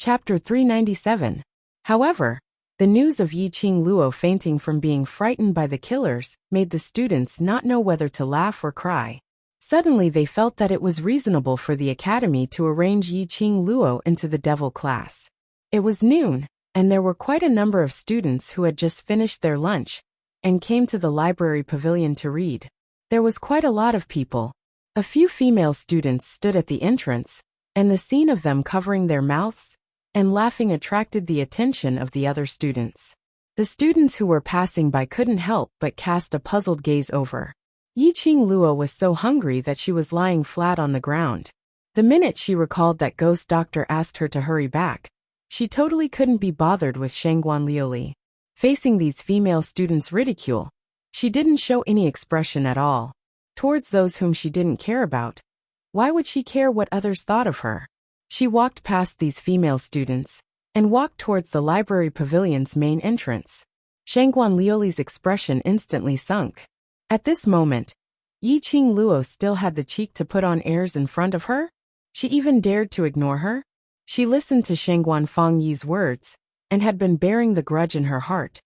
Chapter 397. However, the news of Yiqing Luo fainting from being frightened by the killers made the students not know whether to laugh or cry. Suddenly they felt that it was reasonable for the academy to arrange Yiqing Luo into the devil class. It was noon, and there were quite a number of students who had just finished their lunch and came to the library pavilion to read. There was quite a lot of people. A few female students stood at the entrance, and the scene of them covering their mouths and laughing attracted the attention of the other students. The students who were passing by couldn't help but cast a puzzled gaze over. Yiqing Luo was so hungry that she was lying flat on the ground. The minute she recalled that Ghost Doctor asked her to hurry back, she totally couldn't be bothered with Shangguan Liuli. Facing these female students' ridicule, she didn't show any expression at all. Towards those whom she didn't care about, why would she care what others thought of her? She walked past these female students and walked towards the library pavilion's main entrance. Shangguan Liuli's expression instantly sunk. At this moment, Yiqing Luo still had the cheek to put on airs in front of her? She even dared to ignore her? She listened to Shangguan Fangyi's words and had been bearing the grudge in her heart,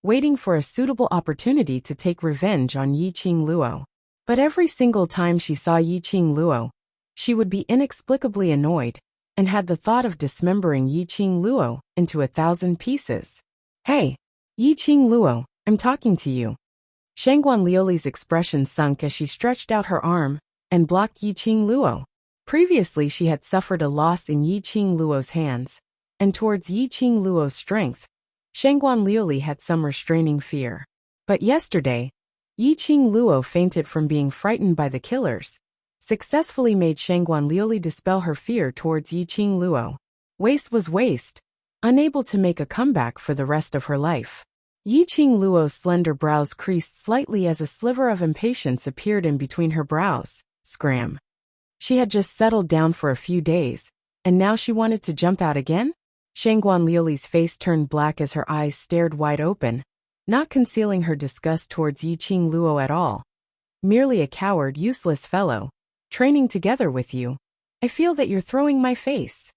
waiting for a suitable opportunity to take revenge on Yiqing Luo. But every single time she saw Yiqing Luo, she would be inexplicably annoyed and had the thought of dismembering Yiqing Luo into 1,000 pieces. Hey, Yiqing Luo, I'm talking to you. Shangguan Liuli's expression sunk as she stretched out her arm and blocked Yiqing Luo. Previously she had suffered a loss in Yiqing Luo's hands, and towards Yiqing Luo's strength, Shangguan Liuli had some restraining fear. But yesterday, Yiqing Luo fainted from being frightened by the killers, successfully made Shangguan Liuli dispel her fear towards Yiqing Luo. Waste was waste, unable to make a comeback for the rest of her life. Yiqing Luo's slender brows creased slightly as a sliver of impatience appeared in between her brows. Scram. She had just settled down for a few days, and now she wanted to jump out again? Shangguan Liuli's face turned black as her eyes stared wide open, not concealing her disgust towards Yiqing Luo at all. Merely a coward, useless fellow. Training together with you. I feel that you're throwing my face.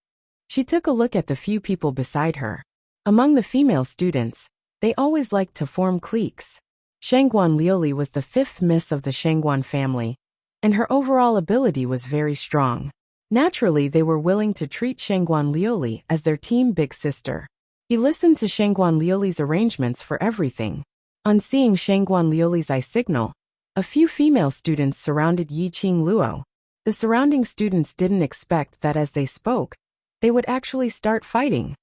She took a look at the few people beside her. Among the female students, they always liked to form cliques. Shangguan Liuli was the 5th miss of the Shangguan family, and her overall ability was very strong. Naturally, they were willing to treat Shangguan Liuli as their team big sister. He listened to Shangguan Liuli's arrangements for everything. On seeing Shangguan Liuli's eye signal, a few female students surrounded Yiqing Luo. The surrounding students didn't expect that as they spoke, they would actually start fighting.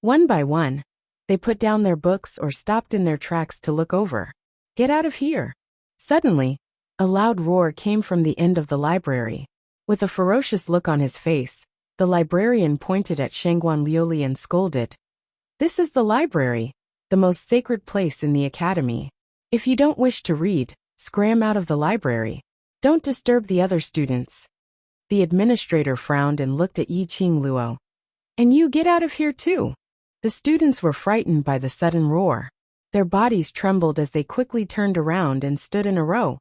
One by one, they put down their books or stopped in their tracks to look over. Get out of here! Suddenly, a loud roar came from the end of the library. With a ferocious look on his face, the librarian pointed at Shangguan Liuli and scolded. This is the library, the most sacred place in the academy. If you don't wish to read, scram out of the library. Don't disturb the other students. The administrator frowned and looked at Yiqing Luo. And you get out of here too. The students were frightened by the sudden roar. Their bodies trembled as they quickly turned around and stood in a row,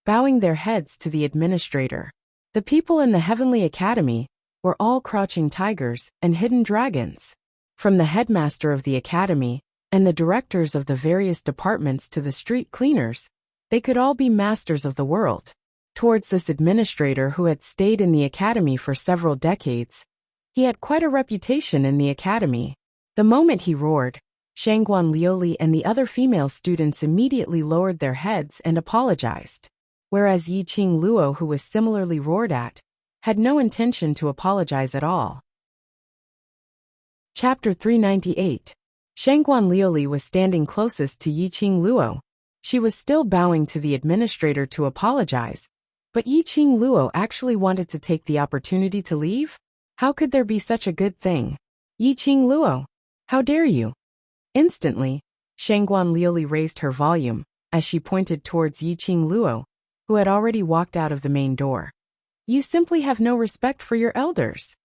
bowing their heads to the administrator. The people in the Heavenly Academy were all crouching tigers and hidden dragons. From the headmaster of the academy and the directors of the various departments to the street cleaners, they could all be masters of the world. Towards this administrator who had stayed in the academy for several decades, he had quite a reputation in the academy. The moment he roared, Shangguan Liuli and the other female students immediately lowered their heads and apologized, whereas Yiqing Luo, who was similarly roared at, had no intention to apologize at all. Chapter 398. Shangguan Liuli was standing closest to Yiqing Luo. She was still bowing to the administrator to apologize, but Yiqing Luo actually wanted to take the opportunity to leave? How could there be such a good thing? Yiqing Luo, how dare you? Instantly, Shangguan Liuli raised her volume as she pointed towards Yiqing Luo, who had already walked out of the main door. You simply have no respect for your elders.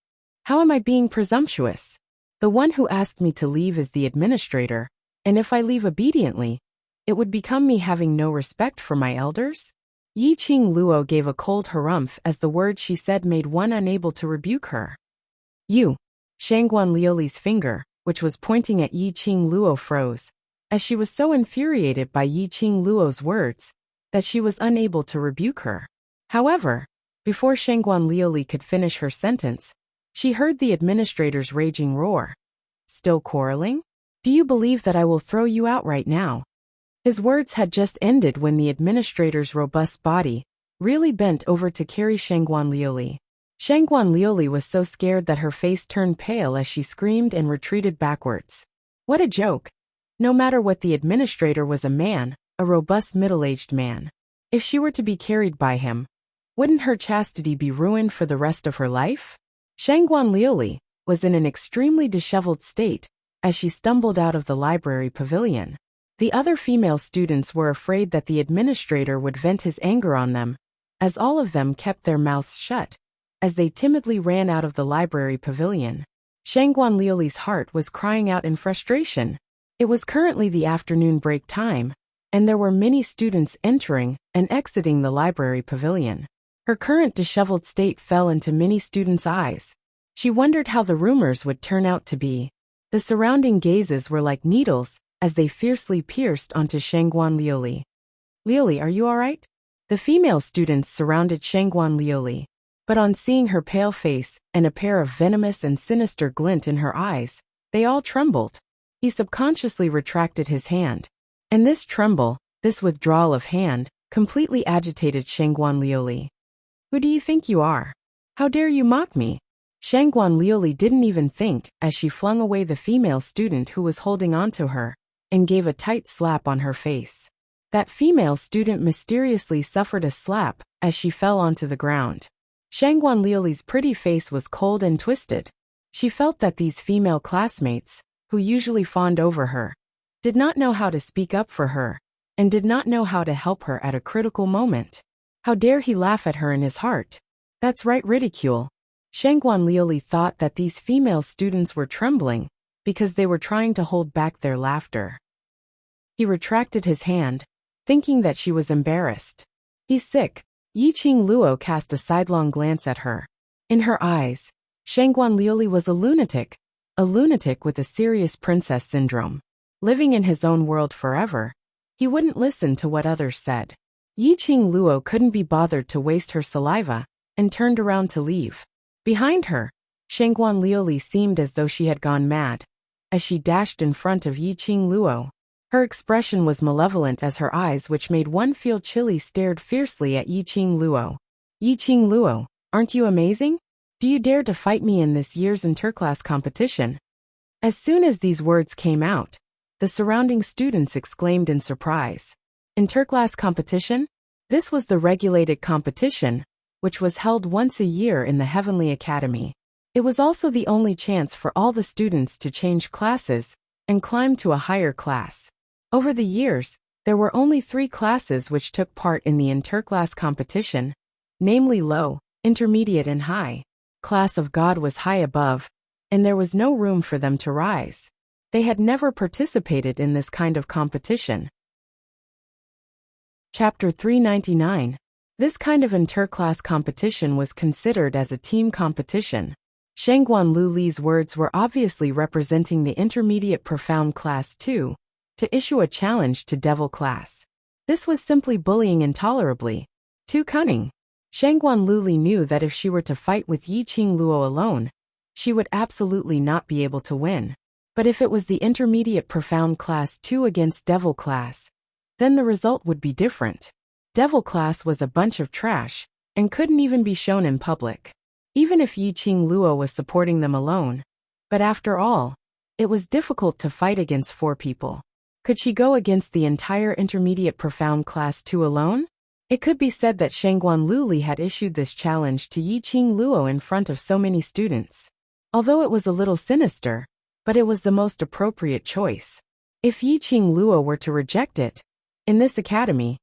How am I being presumptuous? The one who asked me to leave is the administrator, and if I leave obediently, it would become me having no respect for my elders? Yiqing Luo gave a cold harumph as the words she said made one unable to rebuke her. You Shangguan Liuli's finger, which was pointing at Yiqing Luo, froze, as she was so infuriated by Yiqing Luo's words that she was unable to rebuke her. However, before Shangguan Liuli could finish her sentence, she heard the administrator's raging roar. "Still quarreling? Do you believe that I will throw you out right now?" His words had just ended when the administrator's robust body really bent over to carry Shangguan Liuli. Shangguan Liuli was so scared that her face turned pale as she screamed and retreated backwards. What a joke! No matter what, the administrator was a man, a robust middle-aged man. If she were to be carried by him, wouldn't her chastity be ruined for the rest of her life? Shangguan Liuli was in an extremely disheveled state as she stumbled out of the library pavilion. The other female students were afraid that the administrator would vent his anger on them, as all of them kept their mouths shut as they timidly ran out of the library pavilion. Shangguan Liuli's heart was crying out in frustration. It was currently the afternoon break time, and there were many students entering and exiting the library pavilion. Her current disheveled state fell into many students' eyes. She wondered how the rumors would turn out to be. The surrounding gazes were like needles as they fiercely pierced onto Shangguan Liuli. "Liuli, are you all right?" The female students surrounded Shangguan Liuli, but on seeing her pale face and a pair of venomous and sinister glint in her eyes, they all trembled. He subconsciously retracted his hand, and this tremble, this withdrawal of hand, completely agitated Shangguan Liuli. "Who do you think you are? How dare you mock me?" Shangguan Liuli didn't even think as she flung away the female student who was holding onto her and gave a tight slap on her face. That female student mysteriously suffered a slap as she fell onto the ground. Shangguan Liuli's pretty face was cold and twisted. She felt that these female classmates, who usually fawned over her, did not know how to speak up for her, and did not know how to help her at a critical moment. How dare he laugh at her in his heart? That's right, ridicule. Shangguan Liuli thought that these female students were trembling because they were trying to hold back their laughter. He retracted his hand, thinking that she was embarrassed. "He's sick." Yiqing Luo cast a sidelong glance at her. In her eyes, Shangguan Liuli was a lunatic with a serious princess syndrome. Living in his own world forever, he wouldn't listen to what others said. Yiqing Luo couldn't be bothered to waste her saliva and turned around to leave. Behind her, Shangguan Liuli seemed as though she had gone mad as she dashed in front of Yiqing Luo. Her expression was malevolent as her eyes, which made one feel chilly, stared fiercely at Yiqing Luo. "Yiqing Luo, aren't you amazing? Do you dare to fight me in this year's interclass competition?" As soon as these words came out, the surrounding students exclaimed in surprise. Interclass competition? This was the regulated competition, which was held once a year in the Heavenly Academy. It was also the only chance for all the students to change classes and climb to a higher class. Over the years, there were only 3 classes which took part in the interclass competition, namely low, intermediate and high. Class of God was high above, and there was no room for them to rise. They had never participated in this kind of competition. Chapter 399. This kind of interclass competition was considered as a team competition. Shangguan Liuli's words were obviously representing the intermediate profound class 2, to issue a challenge to devil class. This was simply bullying intolerably. Too cunning. Shangguan Liuli knew that if she were to fight with Yiqing Luo alone, she would absolutely not be able to win. But if it was the intermediate profound class 2 against devil class, then the result would be different. Devil class was a bunch of trash, and couldn't even be shown in public. Even if Yiqing Luo was supporting them alone. But after all, it was difficult to fight against 4 people. Could she go against the entire intermediate profound class 2 alone? It could be said that Shangguan Liuli had issued this challenge to Yiqing Luo in front of so many students. Although it was a little sinister, but it was the most appropriate choice. If Yiqing Luo were to reject it, in this academy,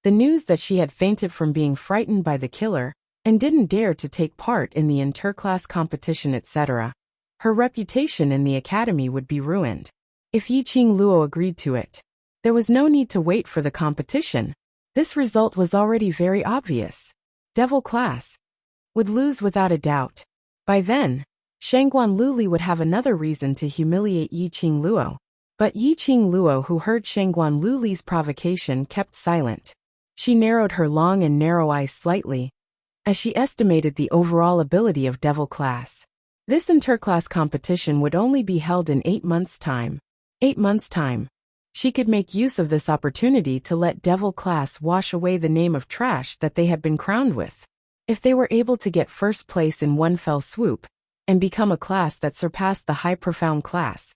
the news that she had fainted from being frightened by the killer and didn't dare to take part in the interclass competition, etc., her reputation in the academy would be ruined. If Yiqing Luo agreed to it, there was no need to wait for the competition. This result was already very obvious. Devil class would lose without a doubt. By then, Shangguan Luli would have another reason to humiliate Yiqing Luo. But Yiqing Luo, who heard Shangguan Luli's provocation, kept silent. She narrowed her long and narrow eyes slightly, as she estimated the overall ability of Devil Class. This interclass competition would only be held in 8 months' time. 8 months' time. She could make use of this opportunity to let Devil Class wash away the name of trash that they had been crowned with. If they were able to get first place in one fell swoop, and become a class that surpassed the high profound class,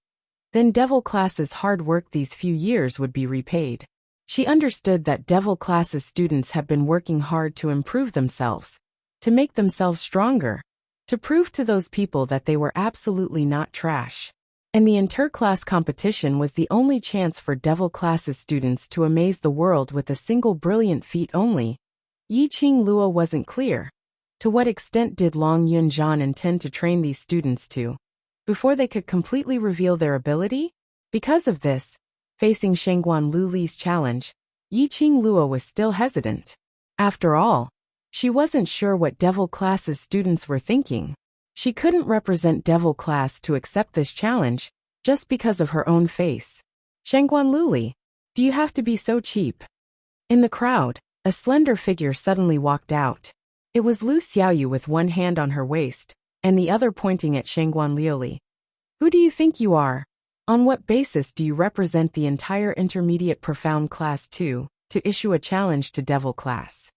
then Devil Class's hard work these few years would be repaid. She understood that Devil Class's students have been working hard to improve themselves, to make themselves stronger, to prove to those people that they were absolutely not trash. And the interclass competition was the only chance for Devil Class's students to amaze the world with a single brilliant feat only. Yiqing Luo wasn't clear. To what extent did Long Yunzhan intend to train these students to, before they could completely reveal their ability? Because of this, facing Shangguan Luli's challenge, Yiqing Luo was still hesitant. After all, she wasn't sure what Devil Class's students were thinking. She couldn't represent Devil Class to accept this challenge, just because of her own face. Shangguan Luli, do you have to be so cheap? In the crowd, a slender figure suddenly walked out. It was Lu Xiaoyu with one hand on her waist, and the other pointing at Shangguan Liuli. Who do you think you are? On what basis do you represent the entire intermediate profound class 2, to issue a challenge to Devil Class?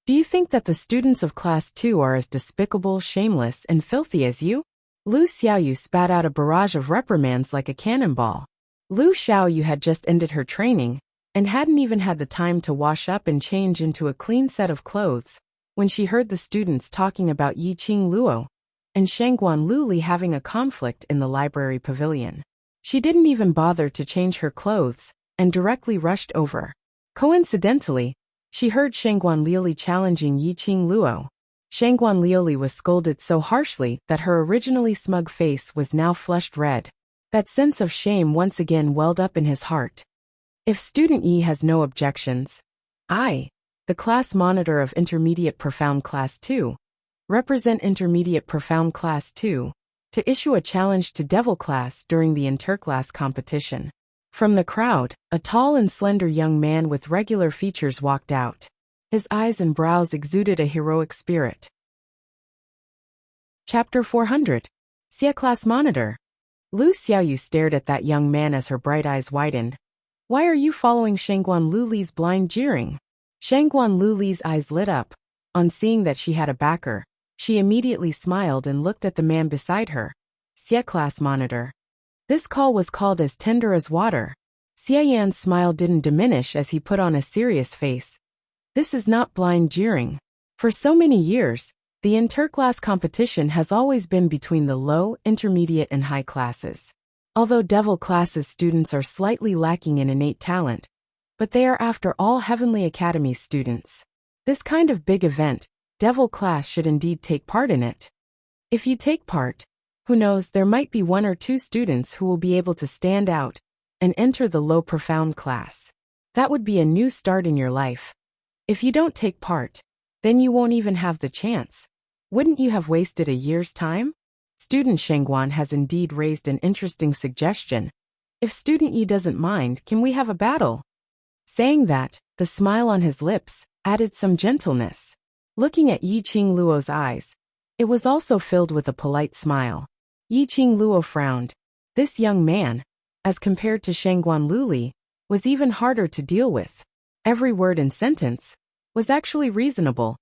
Do you think that the students of Class 2 are as despicable, shameless, and filthy as you? Lu Xiaoyu spat out a barrage of reprimands like a cannonball. Lu Xiaoyu had just ended her training, and hadn't even had the time to wash up and change into a clean set of clothes, when she heard the students talking about Yiqing Luo and Shangguan Luli having a conflict in the library pavilion. She didn't even bother to change her clothes, and directly rushed over. Coincidentally, she heard Shangguan Liuli challenging Yiqing Luo. Shangguan Liuli was scolded so harshly that her originally smug face was now flushed red. That sense of shame once again welled up in his heart. If Student Yi has no objections, I, the class monitor of Intermediate Profound Class 2, represent Intermediate Profound Class 2, to issue a challenge to Devil Class during the interclass competition. From the crowd, a tall and slender young man with regular features walked out. His eyes and brows exuded a heroic spirit. Chapter 400. Xie Class Monitor. Lu Xiaoyu stared at that young man as her bright eyes widened. Why are you following Shangguan Luli's blind jeering? Shangguan Luli's eyes lit up. On seeing that she had a backer, she immediately smiled and looked at the man beside her. Xie Class Monitor. This call was called as tender as water. Xie Yan's smile didn't diminish as he put on a serious face. This is not blind jeering. For so many years, the interclass competition has always been between the low, intermediate and high classes. Although Devil Class's students are slightly lacking in innate talent, but they are after all Heavenly Academy's students. This kind of big event, Devil Class should indeed take part in it. If you take part, who knows, there might be 1 or 2 students who will be able to stand out and enter the low profound class. That would be a new start in your life. If you don't take part, then you won't even have the chance. Wouldn't you have wasted a year's time? Student Shangguan has indeed raised an interesting suggestion. If Student Yi doesn't mind, can we have a battle? Saying that, the smile on his lips added some gentleness. Looking at Yiqing Luo's eyes, it was also filled with a polite smile. Yiqing Luo frowned. This young man, as compared to Shangguan Luli, was even harder to deal with. Every word and sentence was actually reasonable.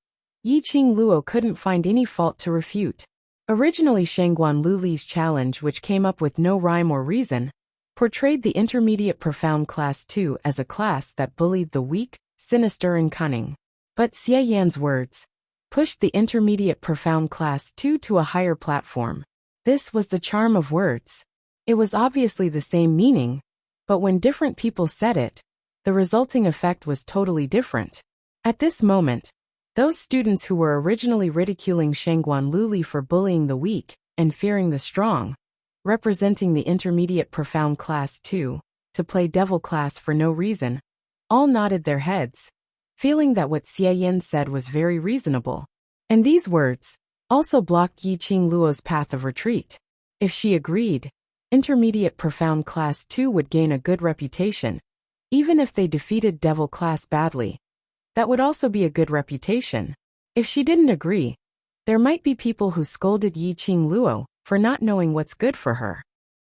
Yiqing Luo couldn't find any fault to refute. Originally, Shangguan Luli's challenge, which came up with no rhyme or reason, portrayed the Intermediate Profound Class 2 as a class that bullied the weak, sinister and cunning. But Xie Yan's words pushed the Intermediate Profound Class 2 to a higher platform. This was the charm of words. It was obviously the same meaning, but when different people said it, the resulting effect was totally different. At this moment, those students who were originally ridiculing Shangguan Luli for bullying the weak and fearing the strong, representing the Intermediate Profound Class 2, to play Devil Class for no reason, all nodded their heads, feeling that what Xie Yan said was very reasonable. And these words, also blocked Yi Qing Luo's path of retreat. If she agreed, Intermediate Profound Class 2 would gain a good reputation, even if they defeated Devil Class badly. That would also be a good reputation. If she didn't agree, there might be people who scolded Yi Qing Luo for not knowing what's good for her.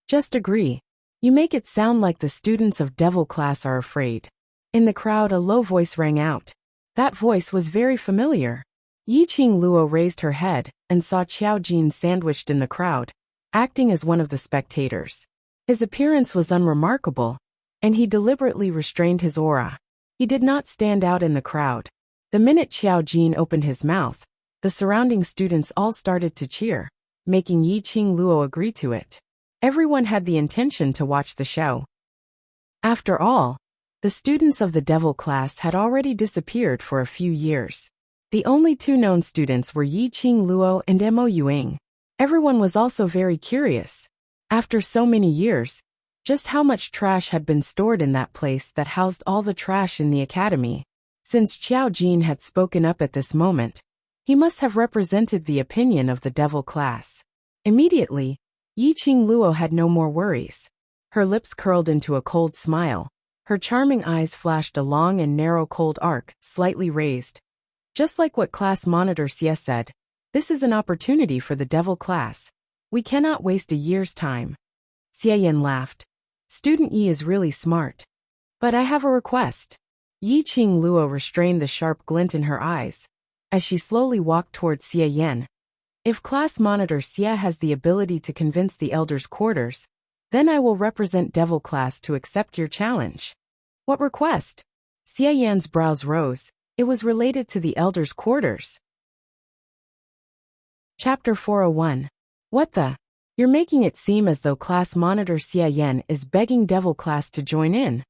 Just agree. You make it sound like the students of Devil Class are afraid. In the crowd, a low voice rang out. That voice was very familiar. Yi Qing Luo raised her head and saw Qiao Jin sandwiched in the crowd, acting as one of the spectators. His appearance was unremarkable, and he deliberately restrained his aura. He did not stand out in the crowd. The minute Qiao Jin opened his mouth, the surrounding students all started to cheer, making Yi Qing Luo agree to it. Everyone had the intention to watch the show. After all, the students of the Devil Class had already disappeared for a few years. The only two known students were Yi Qing Luo and Mo Yuing. Everyone was also very curious. After so many years, just how much trash had been stored in that place that housed all the trash in the academy. Since Qiao Jin had spoken up at this moment, he must have represented the opinion of the Devil Class. Immediately, Yi Qing Luo had no more worries. Her lips curled into a cold smile. Her charming eyes flashed a long and narrow cold arc, slightly raised. Just like what class monitor Xie said, this is an opportunity for the Devil Class. We cannot waste a year's time. Xie Yan laughed. Student Yi is really smart. But I have a request. Yi Qing Luo restrained the sharp glint in her eyes as she slowly walked towards Xie Yan. If class monitor Xie has the ability to convince the elders' quarters, then I will represent Devil Class to accept your challenge. What request? Xie Yan's brows rose. It was related to the elders' quarters. Chapter 401. What the? You're making it seem as though class monitor Xie Yan is begging Devil Class to join in.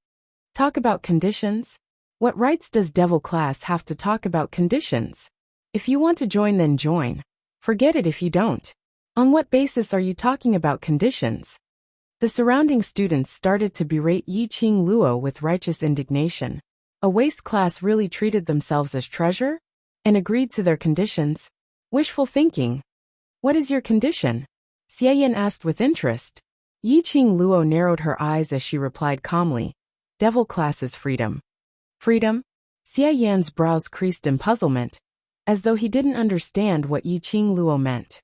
Talk about conditions? What rights does Devil Class have to talk about conditions? If you want to join, then join. Forget it if you don't. On what basis are you talking about conditions? The surrounding students started to berate Yi Qing Luo with righteous indignation. A waste class really treated themselves as treasure? And agreed to their conditions? Wishful thinking. What is your condition? Xie Yan asked with interest. Yi Qing Luo narrowed her eyes as she replied calmly. Devil Class's freedom. Freedom? Xie Yan's brows creased in puzzlement, as though he didn't understand what Yi Qing Luo meant.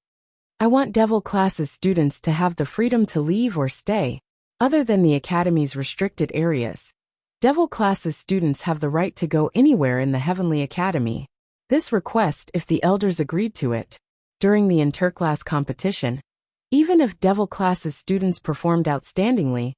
I want Devil Class's students to have the freedom to leave or stay, other than the academy's restricted areas. Devil Class's students have the right to go anywhere in the Heavenly Academy. This request, if the elders agreed to it, during the interclass competition, even if Devil Class's students performed outstandingly,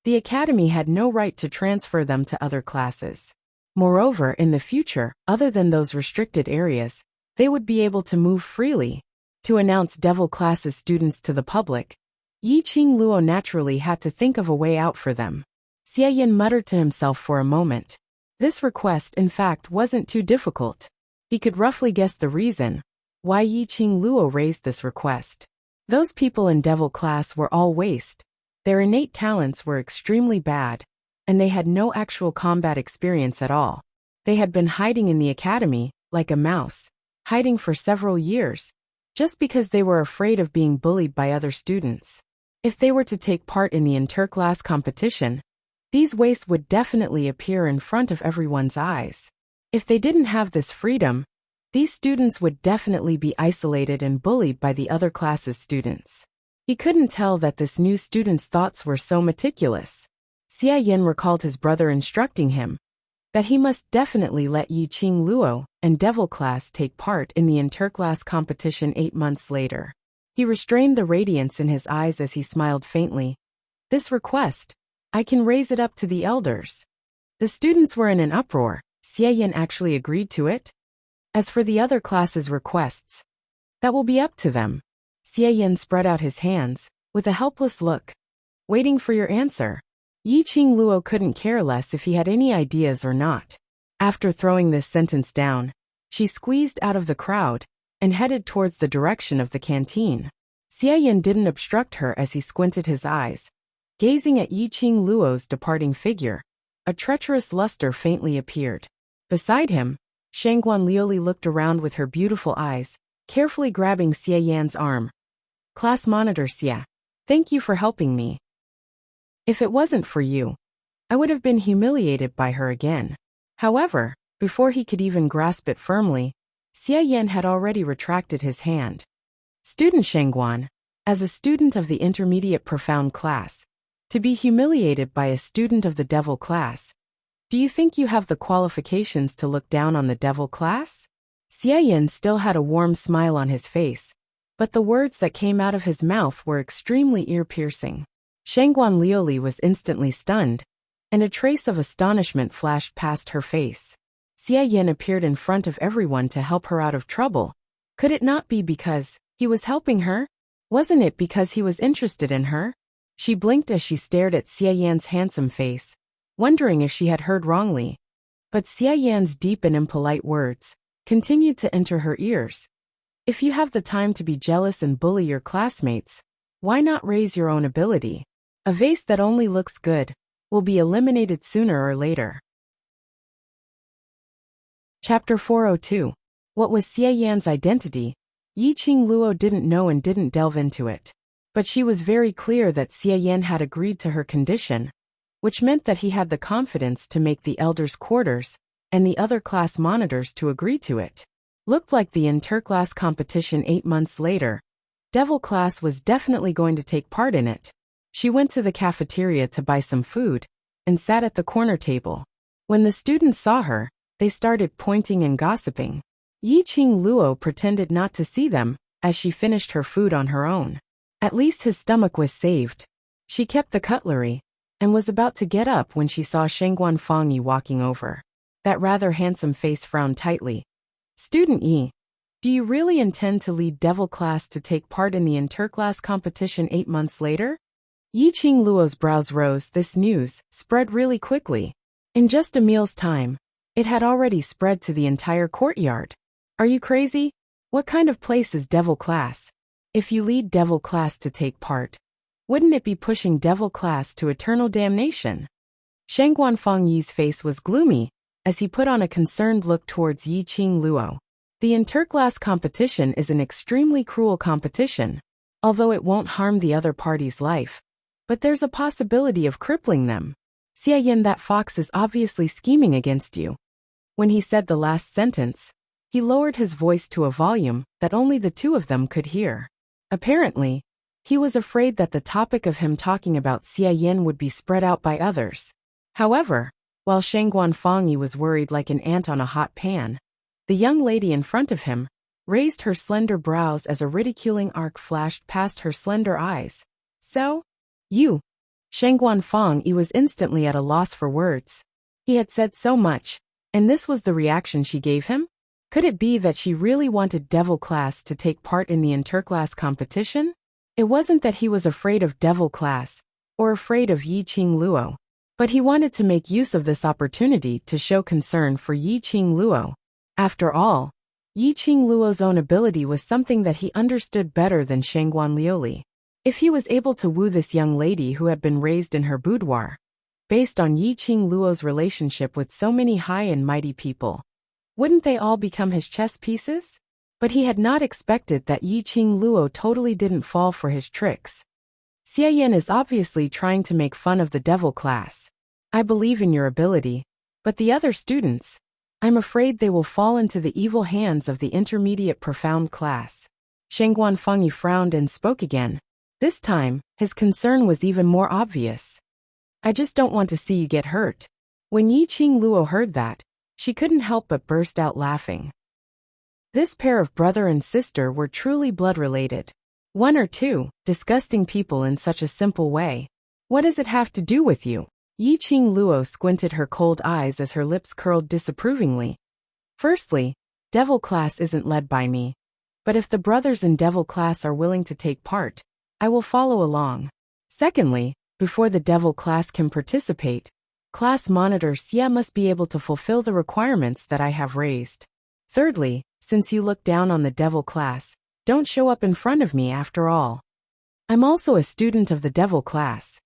the academy had no right to transfer them to other classes. Moreover, in the future, other than those restricted areas, they would be able to move freely. To announce Devil Class's students to the public, Yi Qing Luo naturally had to think of a way out for them. Xie Yan muttered to himself for a moment. This request, in fact, wasn't too difficult. He could roughly guess the reason why Yi Qing Luo raised this request. Those people in Devil Class were all waste. Their innate talents were extremely bad, and they had no actual combat experience at all. They had been hiding in the academy, like a mouse, hiding for several years, just because they were afraid of being bullied by other students. If they were to take part in the interclass competition, these wastes would definitely appear in front of everyone's eyes. If they didn't have this freedom, these students would definitely be isolated and bullied by the other class's students. He couldn't tell that this new student's thoughts were so meticulous. Xie Yan recalled his brother instructing him that he must definitely let Yi Qing Luo and Devil Class take part in the interclass competition 8 months later. He restrained the radiance in his eyes as he smiled faintly. This request, I can raise it up to the elders. The students were in an uproar. Xie Yan actually agreed to it? As for the other classes' requests, that will be up to them. Xie Yan spread out his hands, with a helpless look, waiting for your answer. Yi Qing Luo couldn't care less if he had any ideas or not. After throwing this sentence down, she squeezed out of the crowd and headed towards the direction of the canteen. Xie Yan didn't obstruct her as he squinted his eyes, gazing at Yi Qing Luo's departing figure. A treacherous luster faintly appeared. Beside him, Shangguan Liuli looked around with her beautiful eyes, carefully grabbing Xie Yan's arm. Class monitor Xie, thank you for helping me. If it wasn't for you, I would have been humiliated by her again. However, before he could even grasp it firmly, Xie Yan had already retracted his hand. Student Shengguan, as a student of the intermediate profound class, to be humiliated by a student of the devil class, do you think you have the qualifications to look down on the devil class? Xie Yan still had a warm smile on his face, but the words that came out of his mouth were extremely ear-piercing. Shengguan Liuli was instantly stunned, and a trace of astonishment flashed past her face. Xie Yan appeared in front of everyone to help her out of trouble. Could it not be because he was helping her? Wasn't it because he was interested in her? She blinked as she stared at Xie Yan's handsome face, wondering if she had heard wrongly. But Xie Yan's deep and impolite words continued to enter her ears. If you have the time to be jealous and bully your classmates, why not raise your own ability? A vase that only looks good will be eliminated sooner or later. Chapter 402. What was Xie Yan's identity? Yiqing Luo didn't know and didn't delve into it. But she was very clear that Xie Yan had agreed to her condition, which meant that he had the confidence to make the elders' quarters and the other class monitors to agree to it. Looked like the interclass competition 8 months later. Devil class was definitely going to take part in it. She went to the cafeteria to buy some food and sat at the corner table. When the students saw her, they started pointing and gossiping. Yiqing Luo pretended not to see them as she finished her food on her own. At least his stomach was saved. She kept the cutlery and was about to get up when she saw Shengguan Fangyi walking over. That rather handsome face frowned tightly. Student Yi, do you really intend to lead devil class to take part in the interclass competition 8 months later? Yiqing Luo's brows rose. This news spread really quickly. In just a meal's time, it had already spread to the entire courtyard. Are you crazy? What kind of place is devil class? If you lead devil class to take part, wouldn't it be pushing devil class to eternal damnation? Shengguan Fangyi's face was gloomy as he put on a concerned look towards Yiqing Luo. The interclass competition is an extremely cruel competition, although it won't harm the other party's life. But there's a possibility of crippling them. Xie Yan, that fox is obviously scheming against you. When he said the last sentence, he lowered his voice to a volume that only the two of them could hear. Apparently, he was afraid that the topic of him talking about Xie Yan would be spread out by others. However, while Shengguan Fangyi was worried like an ant on a hot pan, the young lady in front of him raised her slender brows as a ridiculing arc flashed past her slender eyes. So? You? Shengguan Fangyi was instantly at a loss for words. He had said so much, and this was the reaction she gave him? Could it be that she really wanted devil class to take part in the interclass competition? It wasn't that he was afraid of devil class, or afraid of Yiqing Luo, but he wanted to make use of this opportunity to show concern for Yiqing Luo. After all, Yiqing Luo's own ability was something that he understood better than Shengguan Liuli. If he was able to woo this young lady who had been raised in her boudoir, based on Yiqing Luo's relationship with so many high and mighty people, wouldn't they all become his chess pieces? But he had not expected that Yiqing Luo totally didn't fall for his tricks. Xie Yan is obviously trying to make fun of the devil class. I believe in your ability, but the other students, I'm afraid they will fall into the evil hands of the intermediate profound class. Shengguan Fangyi frowned and spoke again. This time, his concern was even more obvious. I just don't want to see you get hurt. When Yiqing Luo heard that, she couldn't help but burst out laughing. This pair of brother and sister were truly blood-related. 1 or 2, disgusting people in such a simple way. What does it have to do with you? Yiqing Luo squinted her cold eyes as her lips curled disapprovingly. Firstly, devil class isn't led by me. But if the brothers in devil class are willing to take part, I will follow along. Secondly, before the devil class can participate, class monitor Xie must be able to fulfill the requirements that I have raised. Thirdly, since you look down on the devil class, don't show up in front of me after all. I'm also a student of the devil class.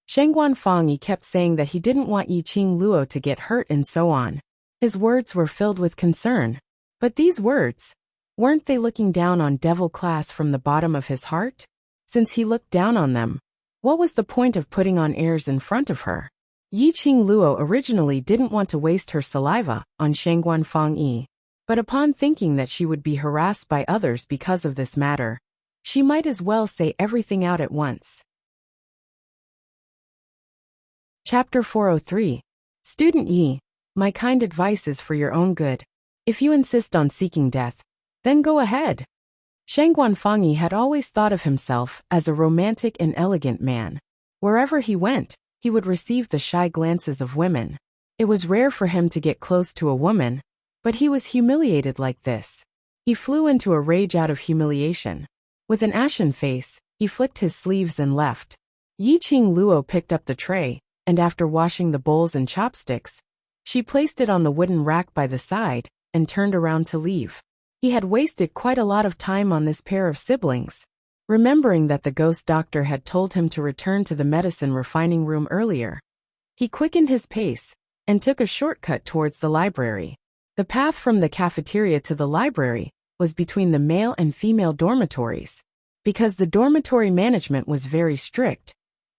Shengguan Fangyi kept saying that he didn't want Yiqing Luo to get hurt and so on. His words were filled with concern. But these words, Weren't they looking down on devil class from the bottom of his heart? Since he looked down on them, what was the point of putting on airs in front of her? Yiqing Luo originally didn't want to waste her saliva on Shangguan Fangyi, but upon thinking that she would be harassed by others because of this matter, she might as well say everything out at once. Chapter 403. Student Yi, my kind advice is for your own good. If you insist on seeking death, then go ahead. Shangguan Fangyi had always thought of himself as a romantic and elegant man. Wherever he went, he would receive the shy glances of women. It was rare for him to get close to a woman, but he was humiliated like this. He flew into a rage out of humiliation. With an ashen face, he flicked his sleeves and left. Yiqing Luo picked up the tray, and after washing the bowls and chopsticks, she placed it on the wooden rack by the side and turned around to leave. He had wasted quite a lot of time on this pair of siblings. Remembering that the ghost doctor had told him to return to the medicine refining room earlier, he quickened his pace and took a shortcut towards the library. The path from the cafeteria to the library was between the male and female dormitories. Because the dormitory management was very strict,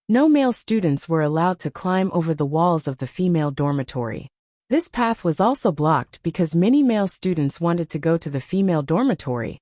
no male students were allowed to climb over the walls of the female dormitory. This path was also blocked because many male students wanted to go to the female dormitory,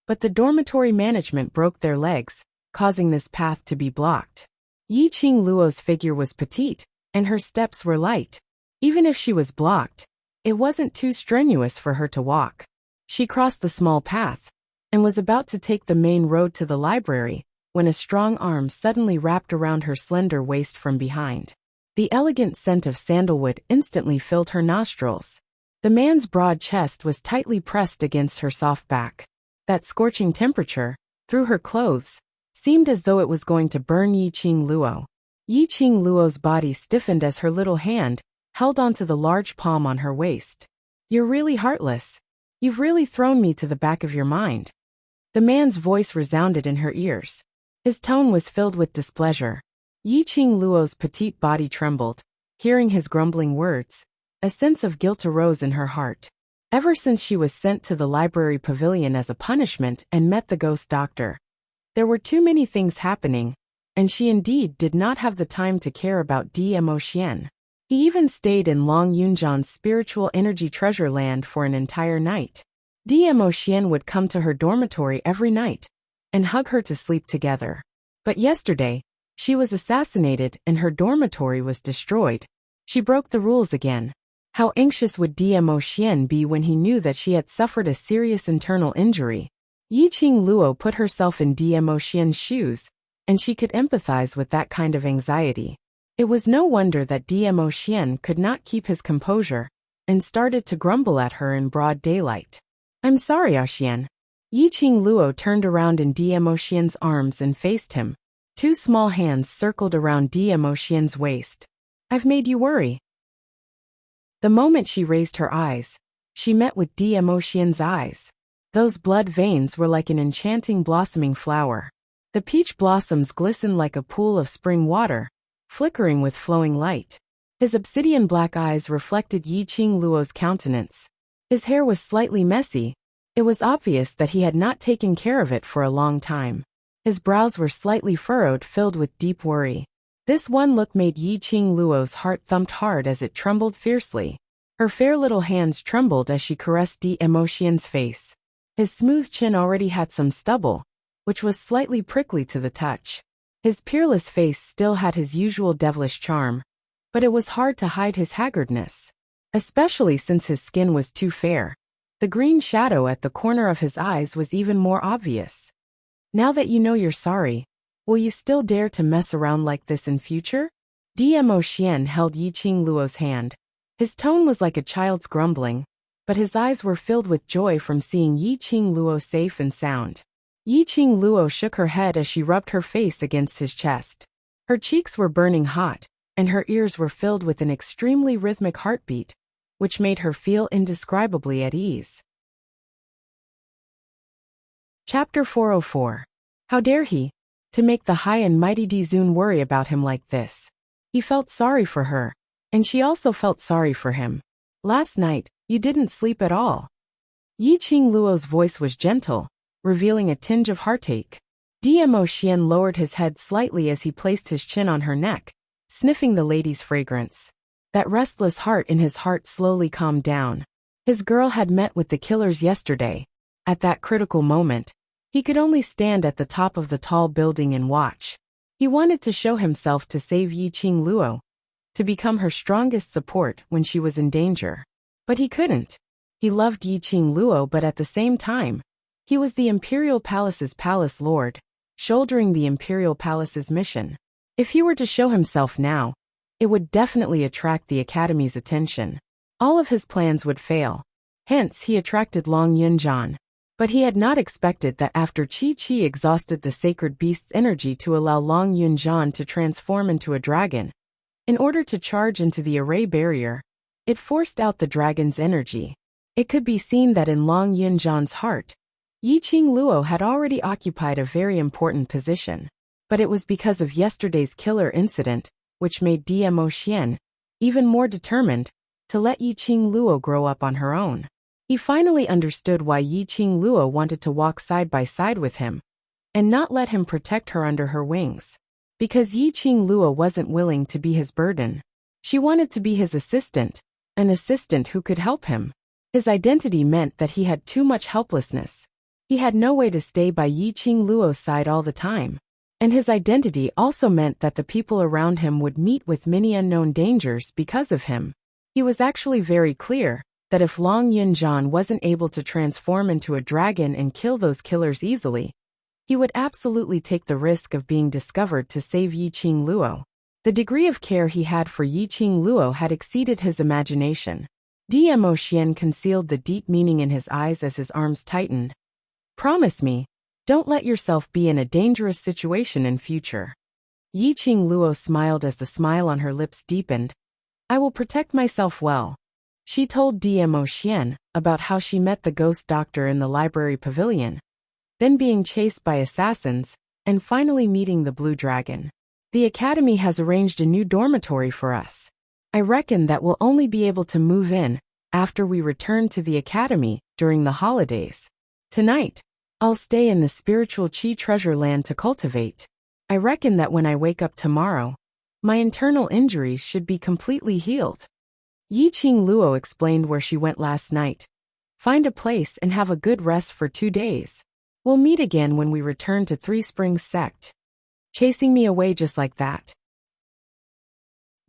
but the dormitory management broke their legs, causing this path to be blocked. Yiqing Luo's figure was petite, and her steps were light. Even if she was blocked, it wasn't too strenuous for her to walk. She crossed the small path and was about to take the main road to the library when a strong arm suddenly wrapped around her slender waist from behind. The elegant scent of sandalwood instantly filled her nostrils. The man's broad chest was tightly pressed against her soft back. That scorching temperature, through her clothes, seemed as though it was going to burn Yiqing Luo. Yiqing Luo's body stiffened as her little hand held onto the large palm on her waist. You're really heartless. You've really thrown me to the back of your mind. The man's voice resounded in her ears. His tone was filled with displeasure. Yiqing Luo's petite body trembled. Hearing his grumbling words, a sense of guilt arose in her heart. Ever since she was sent to the library pavilion as a punishment and met the ghost doctor, there were too many things happening, and she indeed did not have the time to care about Dmo Xian. He even stayed in Long Yunjian's spiritual energy treasure land for an entire night. Dmo Xian would come to her dormitory every night and hug her to sleep together. But yesterday, she was assassinated and her dormitory was destroyed. She broke the rules again. How anxious would Dmo Xian be when he knew that she had suffered a serious internal injury? Yiqing Luo put herself in Dmo Xian's shoes, and she could empathize with that kind of anxiety. It was no wonder that Dmo Xian could not keep his composure and started to grumble at her in broad daylight. I'm sorry, Xian. Yiqing Luo turned around in Dmo Xian's arms and faced him. Two small hands circled around Dmo Xian's waist. I've made you worry. The moment she raised her eyes, she met with Dmo Xian's eyes. Those blood veins were like an enchanting blossoming flower. The peach blossoms glistened like a pool of spring water, flickering with flowing light. His obsidian black eyes reflected Yiqing Luo's countenance. His hair was slightly messy. It was obvious that he had not taken care of it for a long time. His brows were slightly furrowed, filled with deep worry. This one look made Yiqing Luo's heart thumped hard as it trembled fiercely. Her fair little hands trembled as she caressed Dmo Xian's face. His smooth chin already had some stubble, which was slightly prickly to the touch. His peerless face still had his usual devilish charm, but it was hard to hide his haggardness, especially since his skin was too fair. The green shadow at the corner of his eyes was even more obvious. Now that you know you're sorry, will you still dare to mess around like this in future? Dmo Xian held Yiqing Luo's hand. His tone was like a child's grumbling, but his eyes were filled with joy from seeing Yiqing Luo safe and sound. Yiqing Luo shook her head as she rubbed her face against his chest. Her cheeks were burning hot, and her ears were filled with an extremely rhythmic heartbeat, which made her feel indescribably at ease. Chapter 404. How dare he? To make the high and mighty Dizun worry about him like this. He felt sorry for her, and she also felt sorry for him. Last night, you didn't sleep at all. Yi Qing Luo's voice was gentle, revealing a tinge of heartache. Dmo Xian lowered his head slightly as he placed his chin on her neck, sniffing the lady's fragrance. That restless heart in his heart slowly calmed down. His girl had met with the killers yesterday. At that critical moment, he could only stand at the top of the tall building and watch. He wanted to show himself to save Yi Qing Luo, to become her strongest support when she was in danger. But he couldn't. He loved Yi Qing Luo, but at the same time, he was the Imperial Palace's palace lord, shouldering the Imperial Palace's mission. If he were to show himself now, it would definitely attract the Academy's attention. All of his plans would fail. Hence, he attracted Long Yunjian. But he had not expected that after Qi exhausted the sacred beast's energy to allow Long Yunjian to transform into a dragon, in order to charge into the array barrier, it forced out the dragon's energy. It could be seen that in Long Yunjian's heart, Yi Qing Luo had already occupied a very important position. But it was because of yesterday's killer incident, which made Dmo Xian even more determined to let Yi Qing Luo grow up on her own. He finally understood why Yi Qing Luo wanted to walk side by side with him, and not let him protect her under her wings. Because Yi Qing Luo wasn't willing to be his burden. She wanted to be his assistant, an assistant who could help him. His identity meant that he had too much helplessness. He had no way to stay by Yi Qing Luo's side all the time. And his identity also meant that the people around him would meet with many unknown dangers because of him. He was actually very clear that if Long Yunjian wasn't able to transform into a dragon and kill those killers easily, he would absolutely take the risk of being discovered to save Yi Qing Luo. The degree of care he had for Yi Qing Luo had exceeded his imagination. Dmo Xian concealed the deep meaning in his eyes as his arms tightened. Promise me, don't let yourself be in a dangerous situation in future. Yi Qing Luo smiled as the smile on her lips deepened. I will protect myself well. She told Dmo Xian about how she met the ghost doctor in the library pavilion, then being chased by assassins, and finally meeting the blue dragon. The Academy has arranged a new dormitory for us. I reckon that we'll only be able to move in after we return to the Academy during the holidays. Tonight, I'll stay in the spiritual Qi treasure land to cultivate. I reckon that when I wake up tomorrow, my internal injuries should be completely healed. Yi Qing Luo explained where she went last night. Find a place and have a good rest for 2 days. We'll meet again when we return to Three Springs Sect. Chasing me away just like that.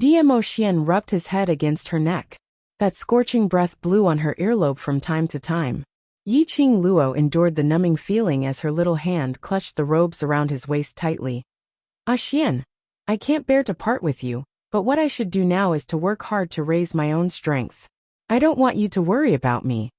Dmo Xian rubbed his head against her neck. That scorching breath blew on her earlobe from time to time. Yi Qing Luo endured the numbing feeling as her little hand clutched the robes around his waist tightly. Ah Xian, I can't bear to part with you, but what I should do now is to work hard to raise my own strength. I don't want you to worry about me.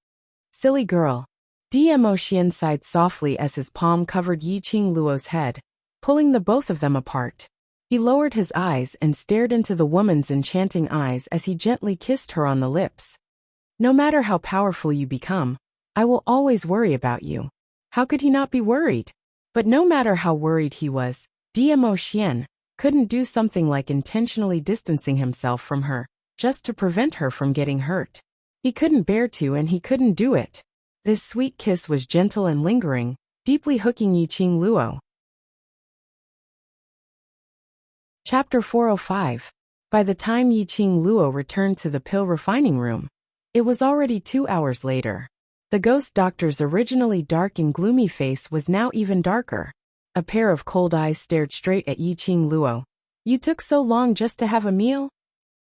Silly girl. Dmo Xian sighed softly as his palm covered Yi Qing Luo's head, pulling the both of them apart. He lowered his eyes and stared into the woman's enchanting eyes as he gently kissed her on the lips. No matter how powerful you become, I will always worry about you. How could he not be worried? But no matter how worried he was, Dmo Xian couldn't do something like intentionally distancing himself from her, just to prevent her from getting hurt. He couldn't bear to, and he couldn't do it. This sweet kiss was gentle and lingering, deeply hooking Yi Qing Luo. Chapter 405. By the time Yi Qing Luo returned to the pill refining room, it was already 2 hours later. The ghost doctor's originally dark and gloomy face was now even darker. A pair of cold eyes stared straight at Yi Qing Luo. You took so long just to have a meal?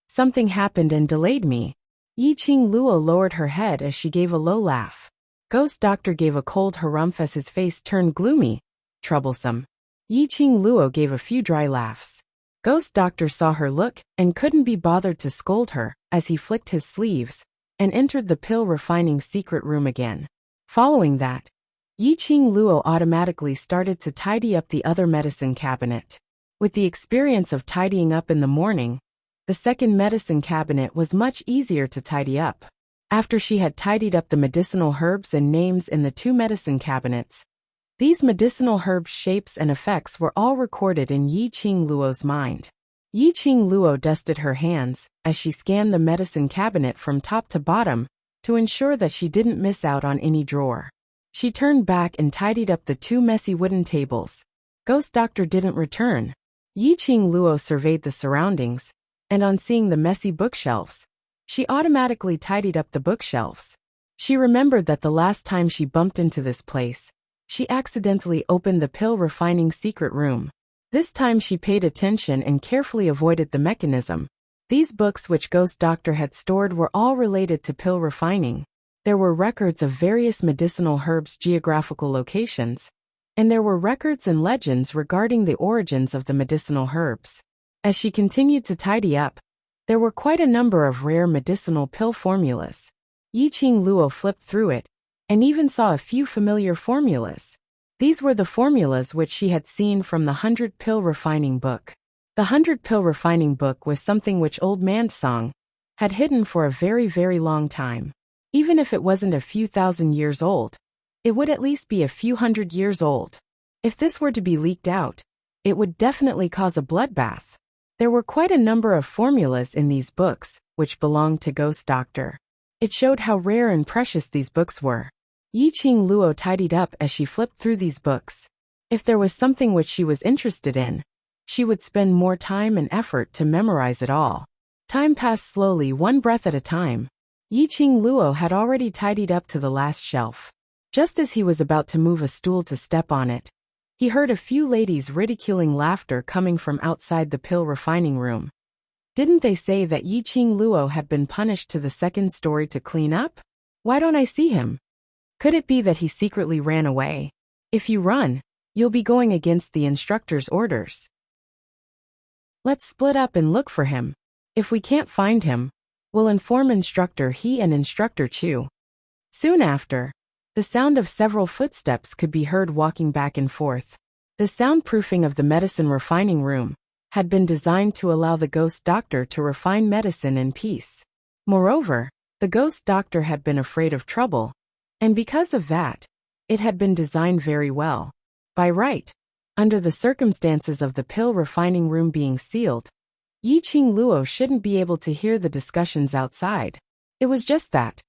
Something happened and delayed me. Yi Qing Luo lowered her head as she gave a low laugh. Ghost doctor gave a cold harumph as his face turned gloomy. Troublesome. Yi Qing Luo gave a few dry laughs. Ghost doctor saw her look and couldn't be bothered to scold her as he flicked his sleeves and entered the pill refining secret room again. Following that, Yi Qing Luo automatically started to tidy up the other medicine cabinet. With the experience of tidying up in the morning, the second medicine cabinet was much easier to tidy up. After she had tidied up the medicinal herbs and names in the 2 medicine cabinets, these medicinal herbs' shapes and effects were all recorded in Yi Qing Luo's mind. Yi Qing Luo dusted her hands as she scanned the medicine cabinet from top to bottom, to ensure that she didn't miss out on any drawer. She turned back and tidied up the 2 messy wooden tables. Ghost Doctor didn't return. Yiqing Luo surveyed the surroundings, and on seeing the messy bookshelves, she automatically tidied up the bookshelves. She remembered that the last time she bumped into this place, she accidentally opened the pill refining secret room. This time she paid attention and carefully avoided the mechanism. These books which Ghost Doctor had stored were all related to pill refining. There were records of various medicinal herbs' geographical locations, and there were records and legends regarding the origins of the medicinal herbs. As she continued to tidy up, there were quite a number of rare medicinal pill formulas. Yiqing Luo flipped through it, and even saw a few familiar formulas. These were the formulas which she had seen from the 100 Pill Refining Book. The 100 Pill Refining Book was something which Old Man Song had hidden for a very, very long time. Even if it wasn't a few thousand years old, it would at least be a few hundred years old. If this were to be leaked out, it would definitely cause a bloodbath. There were quite a number of formulas in these books, which belonged to Ghost Doctor. It showed how rare and precious these books were. Yiqing Luo tidied up as she flipped through these books. If there was something which she was interested in, she would spend more time and effort to memorize it all. Time passed slowly, one breath at a time. Yiqing Luo had already tidied up to the last shelf. Just as he was about to move a stool to step on it, he heard a few ladies' ridiculing laughter coming from outside the pill refining room. Didn't they say that Yiqing Luo had been punished to the 2nd story to clean up? Why don't I see him? Could it be that he secretly ran away? If you run, you'll be going against the instructor's orders. Let's split up and look for him. If we can't find him, we'll inform Instructor He and Instructor Chu. Soon after, the sound of several footsteps could be heard walking back and forth. The soundproofing of the medicine refining room had been designed to allow the Ghost Doctor to refine medicine in peace. Moreover, the Ghost Doctor had been afraid of trouble, and because of that, it had been designed very well. By right, under the circumstances of the pill refining room being sealed, Yiqing Luo shouldn't be able to hear the discussions outside. It was just that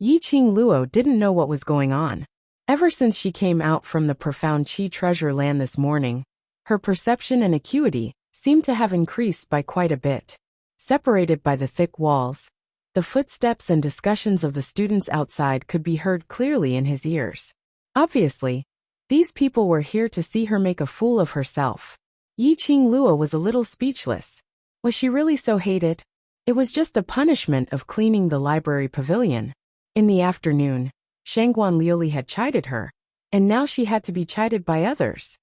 Yiqing Luo didn't know what was going on. Ever since she came out from the profound Qi treasure land this morning, her perception and acuity seemed to have increased by quite a bit. Separated by the thick walls, the footsteps and discussions of the students outside could be heard clearly in his ears. Obviously, these people were here to see her make a fool of herself. Yiqing Luo was a little speechless. Was she really so hated? It was just a punishment of cleaning the library pavilion. In the afternoon, Shangguan Liuli had chided her, and now she had to be chided by others.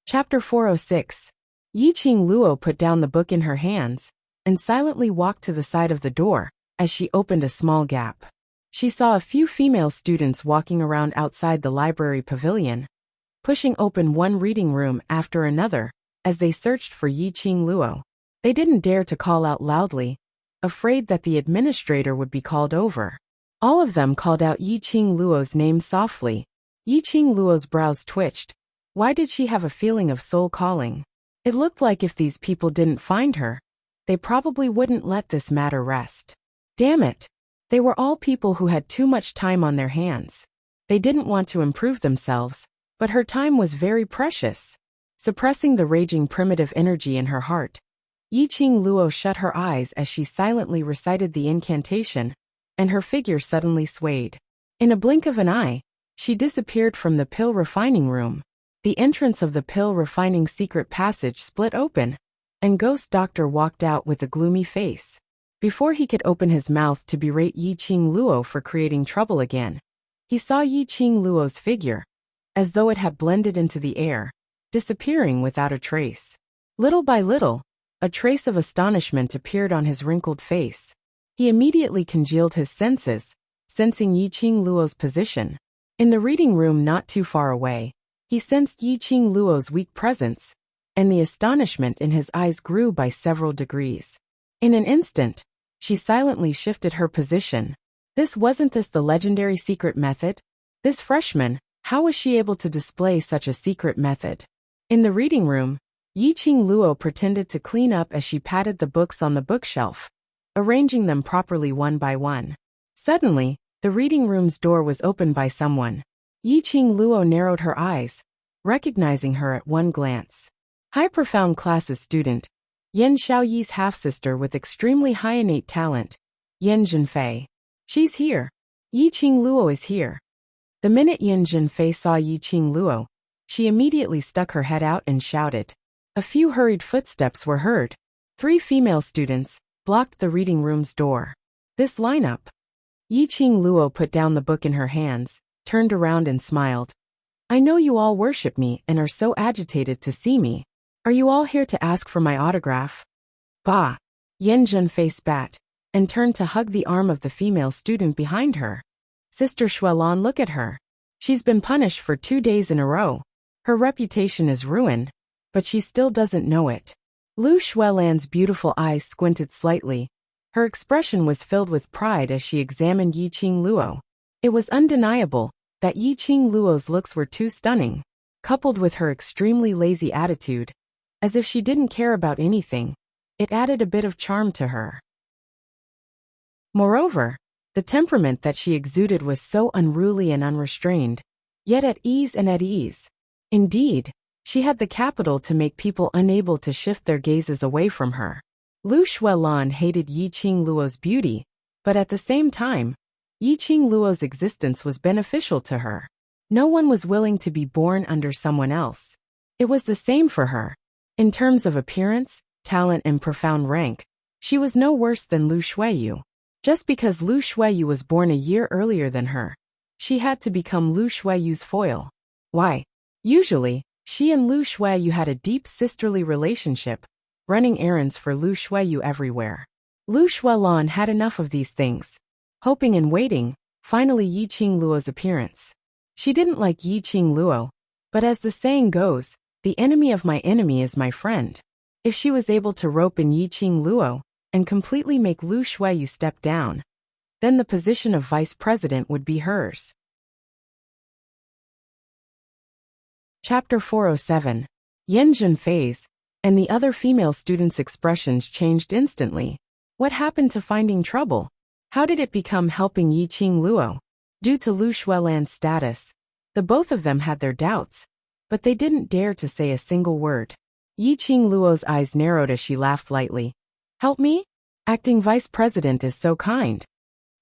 Chapter 406. Yiqing Luo put down the book in her hands, and silently walked to the side of the door, as she opened a small gap. She saw a few female students walking around outside the library pavilion, pushing open one reading room after another, as they searched for Yiqing Luo. They didn't dare to call out loudly, afraid that the administrator would be called over. All of them called out Yiqing Luo's name softly. Yiqing Luo's brows twitched. Why did she have a feeling of soul calling? It looked like if these people didn't find her, they probably wouldn't let this matter rest. Damn it! They were all people who had too much time on their hands. They didn't want to improve themselves, but her time was very precious. Suppressing the raging primitive energy in her heart, Yiqing Luo shut her eyes as she silently recited the incantation, and her figure suddenly swayed. In a blink of an eye, she disappeared from the pill refining room. The entrance of the pill refining secret passage split open, and Ghost Doctor walked out with a gloomy face. Before he could open his mouth to berate Yiqing Luo for creating trouble again, he saw Yiqing Luo's figure, as though it had blended into the air, disappearing without a trace. Little by little, a trace of astonishment appeared on his wrinkled face. He immediately congealed his senses, sensing Yiqing Luo's position. In the reading room not too far away, he sensed Yiqing Luo's weak presence, and the astonishment in his eyes grew by several degrees. In an instant, she silently shifted her position. Wasn't this the legendary secret method? This freshman, how was she able to display such a secret method? In the reading room, Yiqing Luo pretended to clean up as she patted the books on the bookshelf. arranging them properly one by one. Suddenly, the reading room's door was opened by someone. Yiqing Luo narrowed her eyes, recognizing her at one glance. High Profound Classes student, Yan Xiaoyi's half-sister with extremely high innate talent, Yan Zhenfei. She's here. Yiqing Luo is here. The minute Yan Zhenfei saw Yiqing Luo, she immediately stuck her head out and shouted. A few hurried footsteps were heard. 3 female students blocked the reading room's door. This lineup. Yiqing Luo put down the book in her hands, turned around and smiled. I know you all worship me and are so agitated to see me. Are you all here to ask for my autograph? Bah! Yan Zhenfei spat, and turned to hug the arm of the female student behind her. Sister Xuelan, look at her. She's been punished for 2 days in a row. Her reputation is ruined, but she still doesn't know it. Lu Xuelan's beautiful eyes squinted slightly. Her expression was filled with pride as she examined Yiqing Luo. It was undeniable that Yiqing Luo's looks were too stunning, coupled with her extremely lazy attitude, as if she didn't care about anything. It added a bit of charm to her. Moreover, the temperament that she exuded was so unruly and unrestrained, yet at ease and at ease. Indeed, she had the capital to make people unable to shift their gazes away from her. Lu Xuelan hated Yiqing Luo's beauty, but at the same time, Yiqing Luo's existence was beneficial to her. No one was willing to be born under someone else. It was the same for her. In terms of appearance, talent and profound rank, she was no worse than Lu Xueyu. Just because Lu Xueyu was born a year earlier than her, she had to become Lu Xueyu's foil. Why? Usually, she and Lu Xueyu had a deep sisterly relationship, running errands for Lu Xueyu everywhere. Lu Xuelan had enough of these things. Hoping and waiting, finally Yiqing Luo's appearance. She didn't like Yiqing Luo, but as the saying goes, the enemy of my enemy is my friend. If she was able to rope in Yiqing Luo and completely make Lu Xueyu step down, then the position of vice president would be hers. Chapter 407. Yan Zhenfei's and the other female students' expressions changed instantly. What happened to finding trouble? How did it become helping Yiqing Luo? Due to Lu Xuelan's status, the both of them had their doubts, but they didn't dare to say a single word. Yiqing Luo's eyes narrowed as she laughed lightly. Help me? Acting vice president is so kind.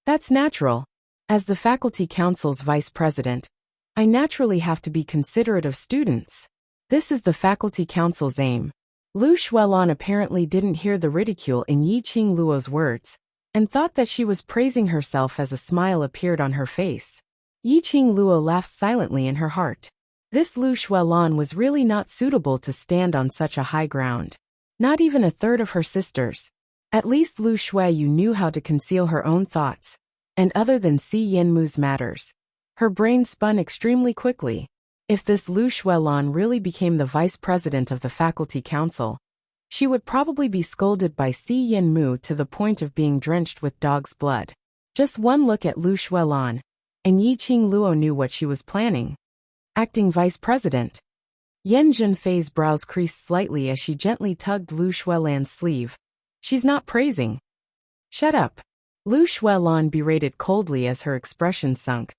That's natural. As the faculty council's vice president, I naturally have to be considerate of students. This is the faculty council's aim. Lu Xuelan apparently didn't hear the ridicule in Yiqing Luo's words, and thought that she was praising herself as a smile appeared on her face. Yiqing Luo laughed silently in her heart. This Lu Xuelan was really not suitable to stand on such a high ground. Not even a third of her sisters. At least Lu Xueyu knew how to conceal her own thoughts, and other than Si Yanmu's matters. Her brain spun extremely quickly. If this Lu Xuelan really became the vice president of the faculty council, she would probably be scolded by Si Yanmu to the point of being drenched with dog's blood. Just one look at Lu Xuelan, and Yiqing Luo knew what she was planning. Acting vice president. Yan Zhenfei's brows creased slightly as she gently tugged Lu Xuelan's sleeve. She's not praising. Shut up. Lu Xuelan berated coldly as her expression sunk.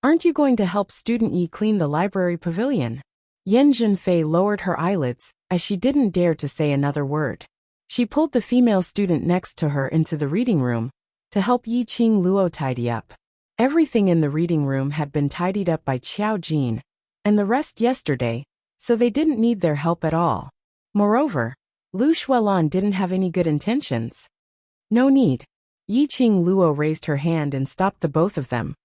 Aren't you going to help student Yi clean the library pavilion? Yan Zhenfei lowered her eyelids, as she didn't dare to say another word. She pulled the female student next to her into the reading room, to help Yiqing Luo tidy up. Everything in the reading room had been tidied up by Qiao Jin, and the rest yesterday, so they didn't need their help at all. Moreover, Lu Xuelan didn't have any good intentions. No need. Yiqing Luo raised her hand and stopped the both of them.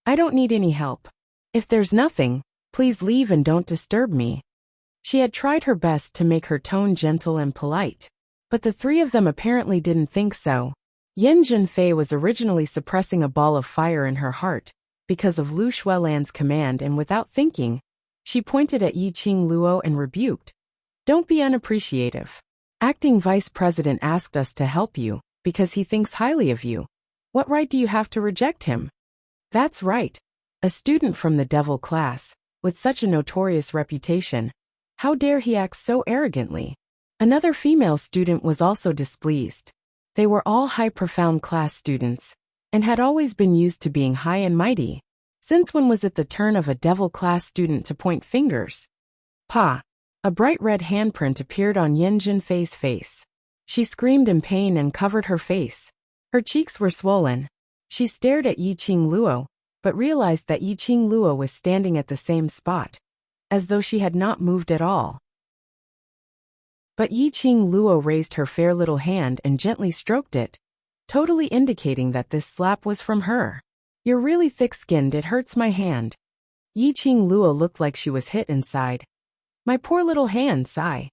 I don't need any help. If there's nothing, please leave and don't disturb me. She had tried her best to make her tone gentle and polite, but the three of them apparently didn't think so. Yan Zhenfei was originally suppressing a ball of fire in her heart, because of Lu Xuelan's command, and without thinking, she pointed at Yiqing Luo and rebuked. Don't be unappreciative. Acting vice president asked us to help you, because he thinks highly of you. What right do you have to reject him? That's right. A student from the devil class, with such a notorious reputation. How dare he act so arrogantly? Another female student was also displeased. They were all high profound class students, and had always been used to being high and mighty. Since when was it the turn of a devil class student to point fingers? Pa! A bright red handprint appeared on Yin Jinfei's face. She screamed in pain and covered her face. Her cheeks were swollen. She stared at Yiqing Luo, but realized that Yiqing Luo was standing at the same spot, as though she had not moved at all. But Yiqing Luo raised her fair little hand and gently stroked it, totally indicating that this slap was from her. You're really thick-skinned, it hurts my hand. Yiqing Luo looked like she was hit inside. My poor little hand, sigh.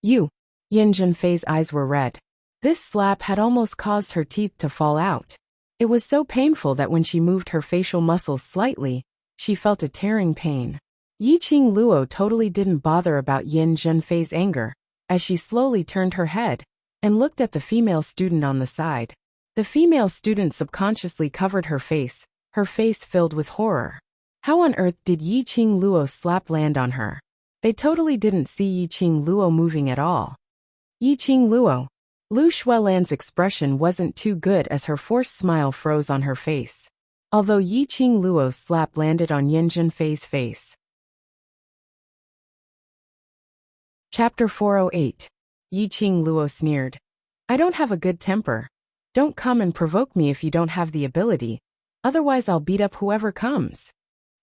You. Yin Jinfei's eyes were red. This slap had almost caused her teeth to fall out. It was so painful that when she moved her facial muscles slightly, she felt a tearing pain. Yiqing Luo totally didn't bother about Yin Jinfei's anger, as she slowly turned her head and looked at the female student on the side. The female student subconsciously covered her face filled with horror. How on earth did Yiqing Luo's slap land on her? They totally didn't see Yiqing Luo moving at all. Yiqing Luo. Lu Xuelan's expression wasn't too good as her forced smile froze on her face, although Yiqing Luo's slap landed on Yin Jinfei's face. Chapter 408. Yiqing Luo sneered. I don't have a good temper. Don't come and provoke me if you don't have the ability, otherwise I'll beat up whoever comes.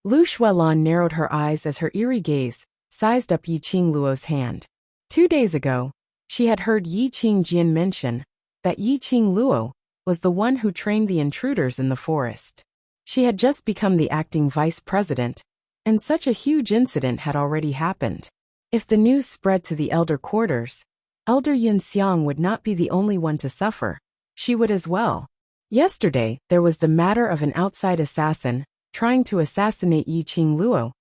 Lu Xuelan narrowed her eyes as her eerie gaze sized up Yiqing Luo's hand. 2 days ago, she had heard Yiqing Jian mention that Yiqing Luo was the one who trained the intruders in the forest. She had just become the acting vice president, and such a huge incident had already happened. If the news spread to the elder quarters, Elder Yin Xiang would not be the only one to suffer. She would as well. Yesterday, there was the matter of an outside assassin trying to assassinate Yiqing Luo,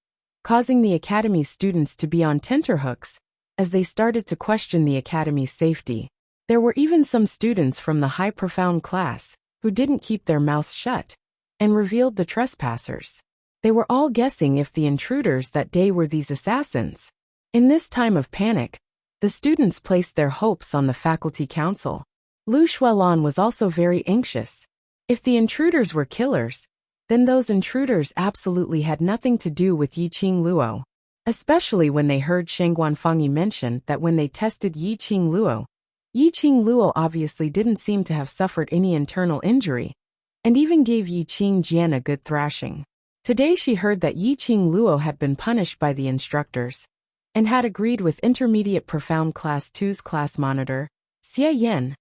causing the academy's students to be on tenterhooks as they started to question the academy's safety. There were even some students from the high profound class who didn't keep their mouths shut and revealed the trespassers. They were all guessing if the intruders that day were these assassins. In this time of panic, the students placed their hopes on the faculty council. Lu Xuelan was also very anxious. If the intruders were killers, then those intruders absolutely had nothing to do with Yiqing Luo. Especially when they heard Sheng Guanfangyi mention that when they tested Yiqing Luo obviously didn't seem to have suffered any internal injury, and even gave Yiqing Jian a good thrashing. Today she heard that Yiqing Luo had been punished by the instructors, and had agreed with Intermediate Profound Class 2's class monitor, Xie Yan,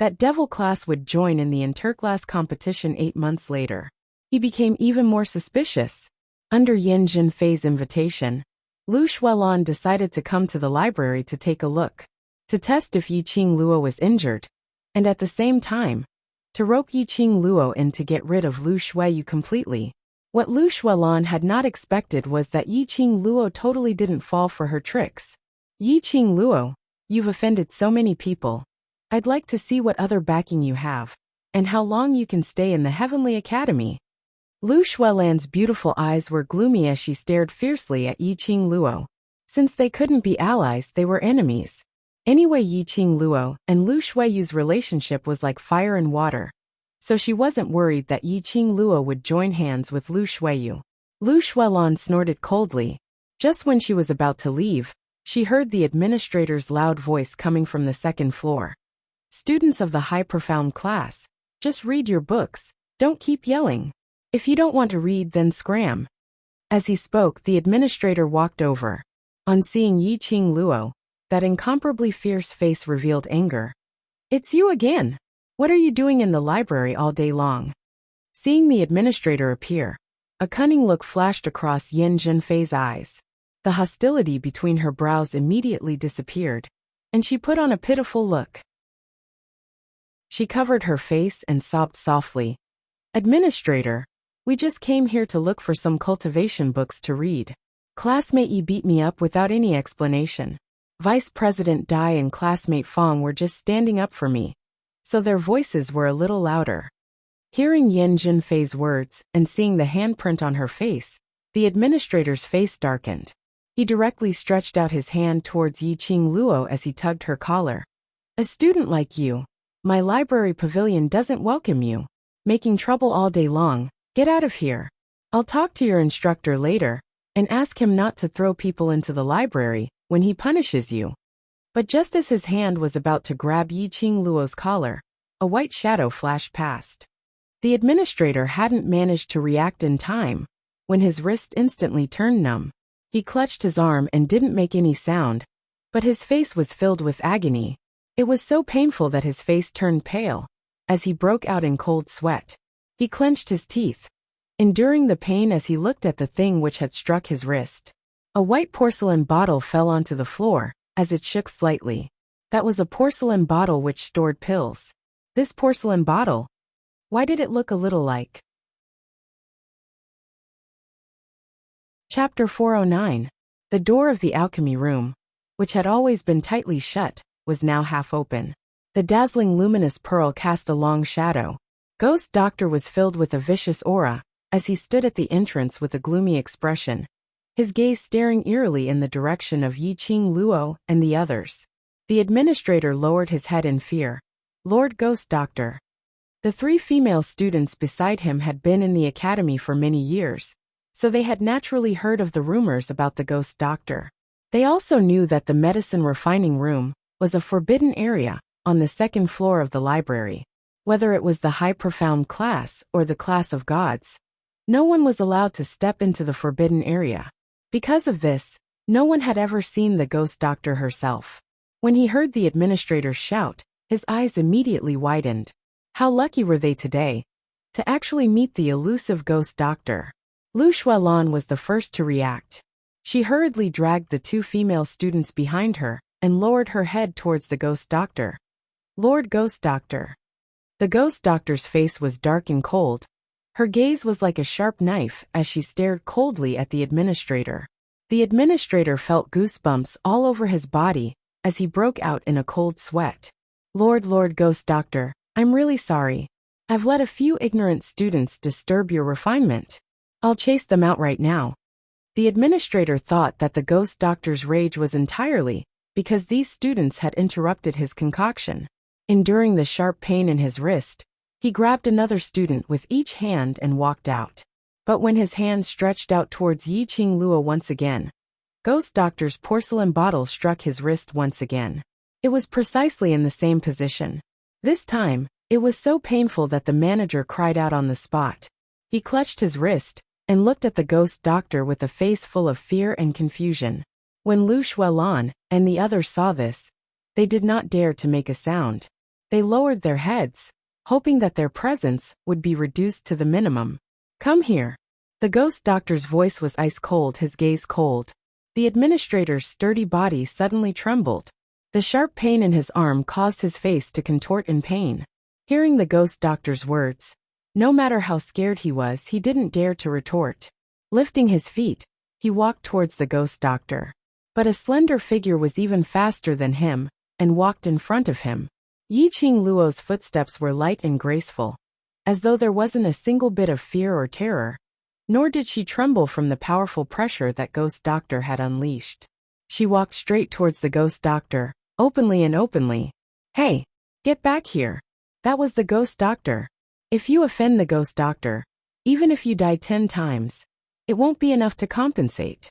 that Devil class would join in the interclass competition 8 months later. He became even more suspicious. Under Yin Jinfei's invitation, Lu Xuelan decided to come to the library to take a look, to test if Yiqing Luo was injured, and at the same time, to rope Yiqing Luo in to get rid of Lu Xueyu completely. What Lu Xuelan had not expected was that Yiqing Luo totally didn't fall for her tricks. Yiqing Luo, you've offended so many people. I'd like to see what other backing you have, and how long you can stay in the Heavenly Academy. Lu Xuelan's beautiful eyes were gloomy as she stared fiercely at Yiqing Luo. Since they couldn't be allies, they were enemies. Anyway, Yiqing Luo and Lu Xueyu's relationship was like fire and water, so she wasn't worried that Yiqing Luo would join hands with Lu Xueyu. Lu Xuelan snorted coldly. Just when she was about to leave, she heard the administrator's loud voice coming from the second floor. Students of the high profound class, just read your books, don't keep yelling. If you don't want to read, then scram. As he spoke, the administrator walked over. On seeing Yiqing Luo, that incomparably fierce face revealed anger. It's you again. What are you doing in the library all day long? Seeing the administrator appear, a cunning look flashed across Yin Jinfei's eyes. The hostility between her brows immediately disappeared, and she put on a pitiful look. She covered her face and sobbed softly. Administrator, we just came here to look for some cultivation books to read. Classmate Yi beat me up without any explanation. Vice President Dai and classmate Fong were just standing up for me, so their voices were a little louder. Hearing Yin Jinfei's words and seeing the handprint on her face, the administrator's face darkened. He directly stretched out his hand towards Yiqing Luo as he tugged her collar. A student like you, My library pavilion doesn't welcome you. Making trouble all day long, get out of here. I'll talk to your instructor later and ask him not to throw people into the library when he punishes you. But just as his hand was about to grab Yiqing Luo's collar, a white shadow flashed past. The administrator hadn't managed to react in time when his wrist instantly turned numb. He clutched his arm and didn't make any sound, but his face was filled with agony. It was so painful that his face turned pale as he broke out in cold sweat. He clenched his teeth, enduring the pain as he looked at the thing which had struck his wrist. A white porcelain bottle fell onto the floor as it shook slightly. That was a porcelain bottle which stored pills. This porcelain bottle, why did it look a little like? Chapter 409. The door of the alchemy room, which had always been tightly shut, was now half open. The dazzling luminous pearl cast a long shadow. Ghost Doctor was filled with a vicious aura as he stood at the entrance with a gloomy expression, his gaze staring eerily in the direction of Yiqing Luo and the others. The administrator lowered his head in fear. Lord Ghost Doctor. The 3 female students beside him had been in the academy for many years, so they had naturally heard of the rumors about the Ghost Doctor. They also knew that the medicine refining room was a forbidden area on the 2nd floor of the library. Whether it was the high profound class or the class of gods, no one was allowed to step into the forbidden area. Because of this, no one had ever seen the Ghost Doctor herself. When he heard the administrator shout, his eyes immediately widened. How lucky were they today to actually meet the elusive Ghost Doctor? Lu Xuelan was the first to react. She hurriedly dragged the 2 female students behind her and lowered her head towards the Ghost Doctor. Lord Ghost Doctor. The Ghost Doctor's face was dark and cold. Her gaze was like a sharp knife as she stared coldly at the administrator. The administrator felt goosebumps all over his body as he broke out in a cold sweat. Lord Ghost Doctor, I'm really sorry. I've let a few ignorant students disturb your refinement. I'll chase them out right now. The administrator thought that the Ghost Doctor's rage was entirely because these students had interrupted his concoction. Enduring the sharp pain in his wrist, he grabbed another student with each hand and walked out. But when his hand stretched out towards Yiqing Luo once again, Ghost Doctor's porcelain bottle struck his wrist once again. It was precisely in the same position. This time, it was so painful that the manager cried out on the spot. He clutched his wrist and looked at the Ghost Doctor with a face full of fear and confusion. When Lu Xuelan and the others saw this, they did not dare to make a sound. They lowered their heads, hoping that their presence would be reduced to the minimum. Come here. The Ghost Doctor's voice was ice cold, his gaze cold. The administrator's sturdy body suddenly trembled. The sharp pain in his arm caused his face to contort in pain. Hearing the Ghost Doctor's words, no matter how scared he was, he didn't dare to retort. Lifting his feet, he walked towards the Ghost Doctor. But a slender figure was even faster than him and walked in front of him. Yiqing Luo's footsteps were light and graceful, as though there wasn't a single bit of fear or terror, nor did she tremble from the powerful pressure that Ghost Doctor had unleashed. She walked straight towards the Ghost Doctor, openly. Hey, get back here. That was the Ghost Doctor. If you offend the Ghost Doctor, even if you die 10 times, it won't be enough to compensate.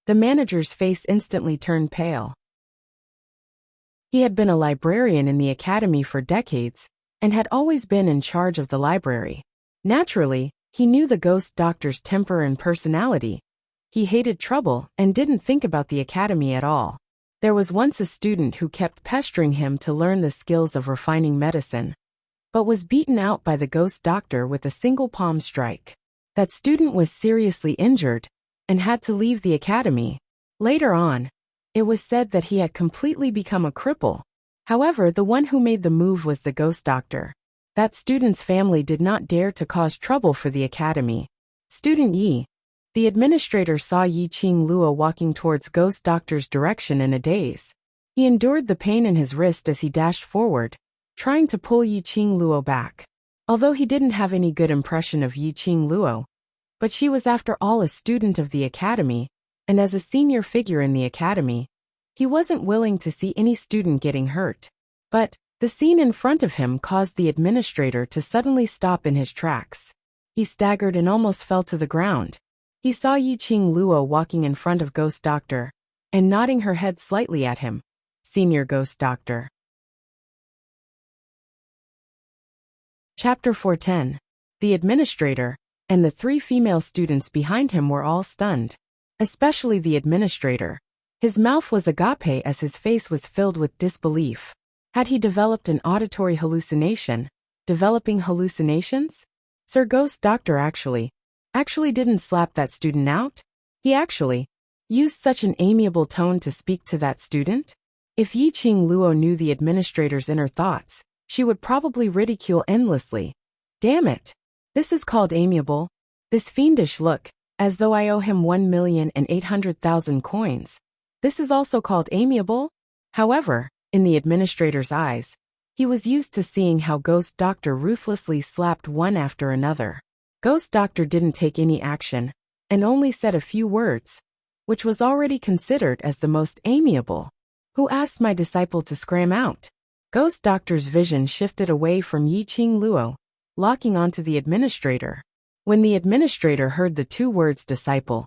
The manager's face instantly turned pale. He had been a librarian in the academy for decades and had always been in charge of the library. Naturally, he knew the Ghost Doctor's temper and personality. He hated trouble and didn't think about the academy at all. There was once a student who kept pestering him to learn the skills of refining medicine, but was beaten out by the Ghost Doctor with a single palm strike. That student was seriously injured and had to leave the academy. Later on, it was said that he had completely become a cripple. However, the one who made the move was the Ghost Doctor. That student's family did not dare to cause trouble for the academy. Student Yi. The administrator saw Yiqing Luo walking towards Ghost Doctor's direction in a daze. He endured the pain in his wrist as he dashed forward, trying to pull Yiqing Luo back. Although he didn't have any good impression of Yiqing Luo, but she was after all a student of the academy, and as a senior figure in the academy, he wasn't willing to see any student getting hurt. But The scene in front of him caused the administrator to suddenly stop in his tracks. He staggered and almost fell to the ground. He saw Yiqing Luo walking in front of Ghost Doctor and nodding her head slightly at him. Senior Ghost Doctor. Chapter 410. The administrator and the 3 female students behind him were all stunned. Especially the administrator. His mouth was agape as his face was filled with disbelief. Had he developed an auditory hallucination? Developing hallucinations? Sir Ghost Doctor actually didn't slap that student out? He actually used such an amiable tone to speak to that student? If Yiqing Luo knew the administrator's inner thoughts, she would probably ridicule endlessly. Damn it. This is called amiable? This fiendish look, as though I owe him 1,800,000 coins. This is also called amiable? However, in the administrator's eyes, he was used to seeing how Ghost Doctor ruthlessly slapped one after another. Ghost Doctor didn't take any action, and only said a few words, which was already considered as the most amiable. Who asked my disciple to scram out? Ghost Doctor's vision shifted away from Yiqing Luo, locking onto the administrator. When the administrator heard the 2 words disciple,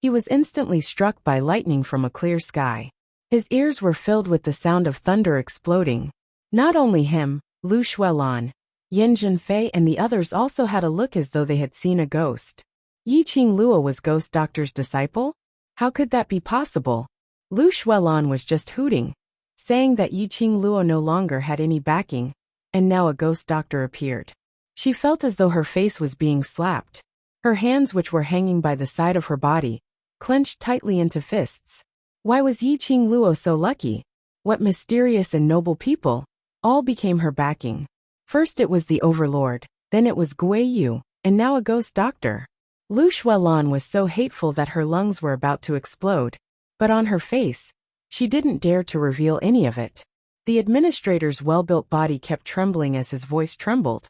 he was instantly struck by lightning from a clear sky. His ears were filled with the sound of thunder exploding. Not only him, Lu Xuelan, Yin Zhenfei and the others also had a look as though they had seen a ghost. Yiqing Luo was Ghost Doctor's disciple? How could that be possible? Lu Xuelan was just hooting, saying that Yiqing Luo no longer had any backing, and now a Ghost Doctor appeared. She felt as though her face was being slapped. Her hands, which were hanging by the side of her body, clenched tightly into fists. Why was Yiqing Luo so lucky? What mysterious and noble people? All became her backing. First it was the Overlord, then it was Gui Yu, and now a Ghost Doctor. Lu Xuelan was so hateful that her lungs were about to explode, but on her face, she didn't dare to reveal any of it. The administrator's well-built body kept trembling as his voice trembled.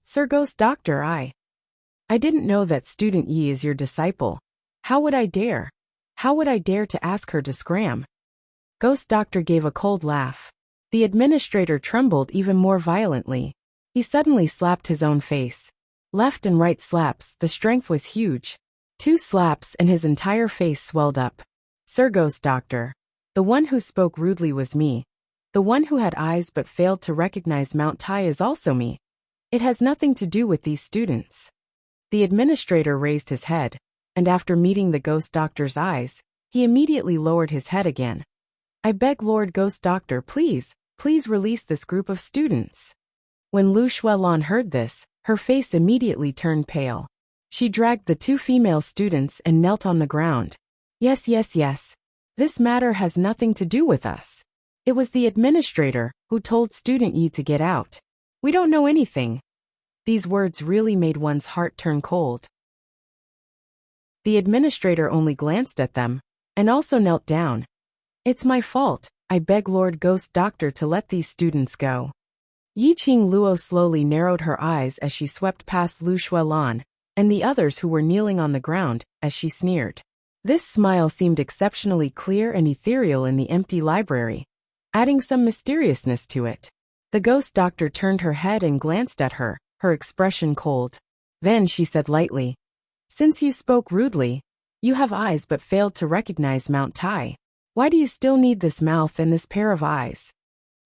Sir Ghost Doctor, I didn't know that student Yi is your disciple. How would I dare? How would I dare to ask her to scram? Ghost Doctor gave a cold laugh. The administrator trembled even more violently. He suddenly slapped his own face. Left and right slaps, the strength was huge. 2 slaps and his entire face swelled up. Sir Ghost Doctor. The one who spoke rudely was me. The one who had eyes but failed to recognize Mount Tai is also me. It has nothing to do with these students. The administrator raised his head, and after meeting the Ghost Doctor's eyes, he immediately lowered his head again. I beg Lord Ghost Doctor, please release this group of students. When Lu Xuelan heard this, her face immediately turned pale. She dragged the 2 female students and knelt on the ground. Yes. This matter has nothing to do with us. It was the administrator who told student Yi to get out. We don't know anything. These words really made one's heart turn cold. The administrator only glanced at them, and also knelt down. It's my fault. I beg Lord Ghost Doctor to let these students go. Yiqing Luo slowly narrowed her eyes as she swept past Lu Xuelan and the others who were kneeling on the ground, as she sneered. This smile seemed exceptionally clear and ethereal in the empty library, adding some mysteriousness to it. The Ghost Doctor turned her head and glanced at her, her expression cold. Then she said lightly, Since you spoke rudely, you have eyes but failed to recognize Mount Tai. Why do you still need this mouth and this pair of eyes?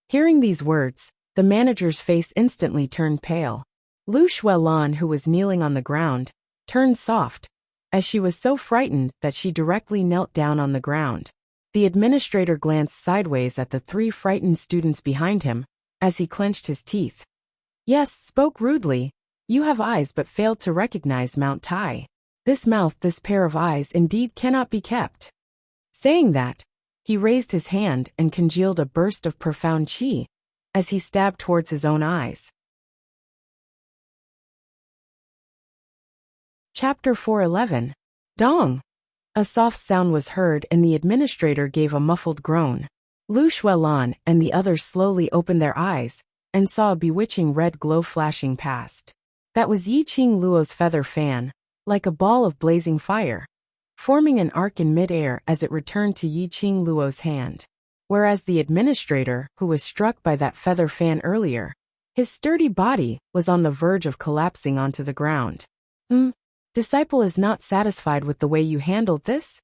Hearing these words, the manager's face instantly turned pale. Lu Xuelan, who was kneeling on the ground, turned soft, as she was so frightened that she directly knelt down on the ground. The administrator glanced sideways at the 3 frightened students behind him, as he clenched his teeth. Yes, spoke rudely. You have eyes but failed to recognize Mount Tai. This mouth, this pair of eyes indeed cannot be kept. Saying that, he raised his hand and congealed a burst of profound qi, as he stabbed towards his own eyes. Chapter 411. Dong! A soft sound was heard and the administrator gave a muffled groan. Lu Xuelan and the others slowly opened their eyes and saw a bewitching red glow flashing past. That was Yiqing Luo's feather fan, like a ball of blazing fire, forming an arc in mid-air as it returned to Yiqing Luo's hand. whereas the administrator, who was struck by that feather fan earlier, his sturdy body was on the verge of collapsing onto the ground. Disciple is not satisfied with the way you handled this?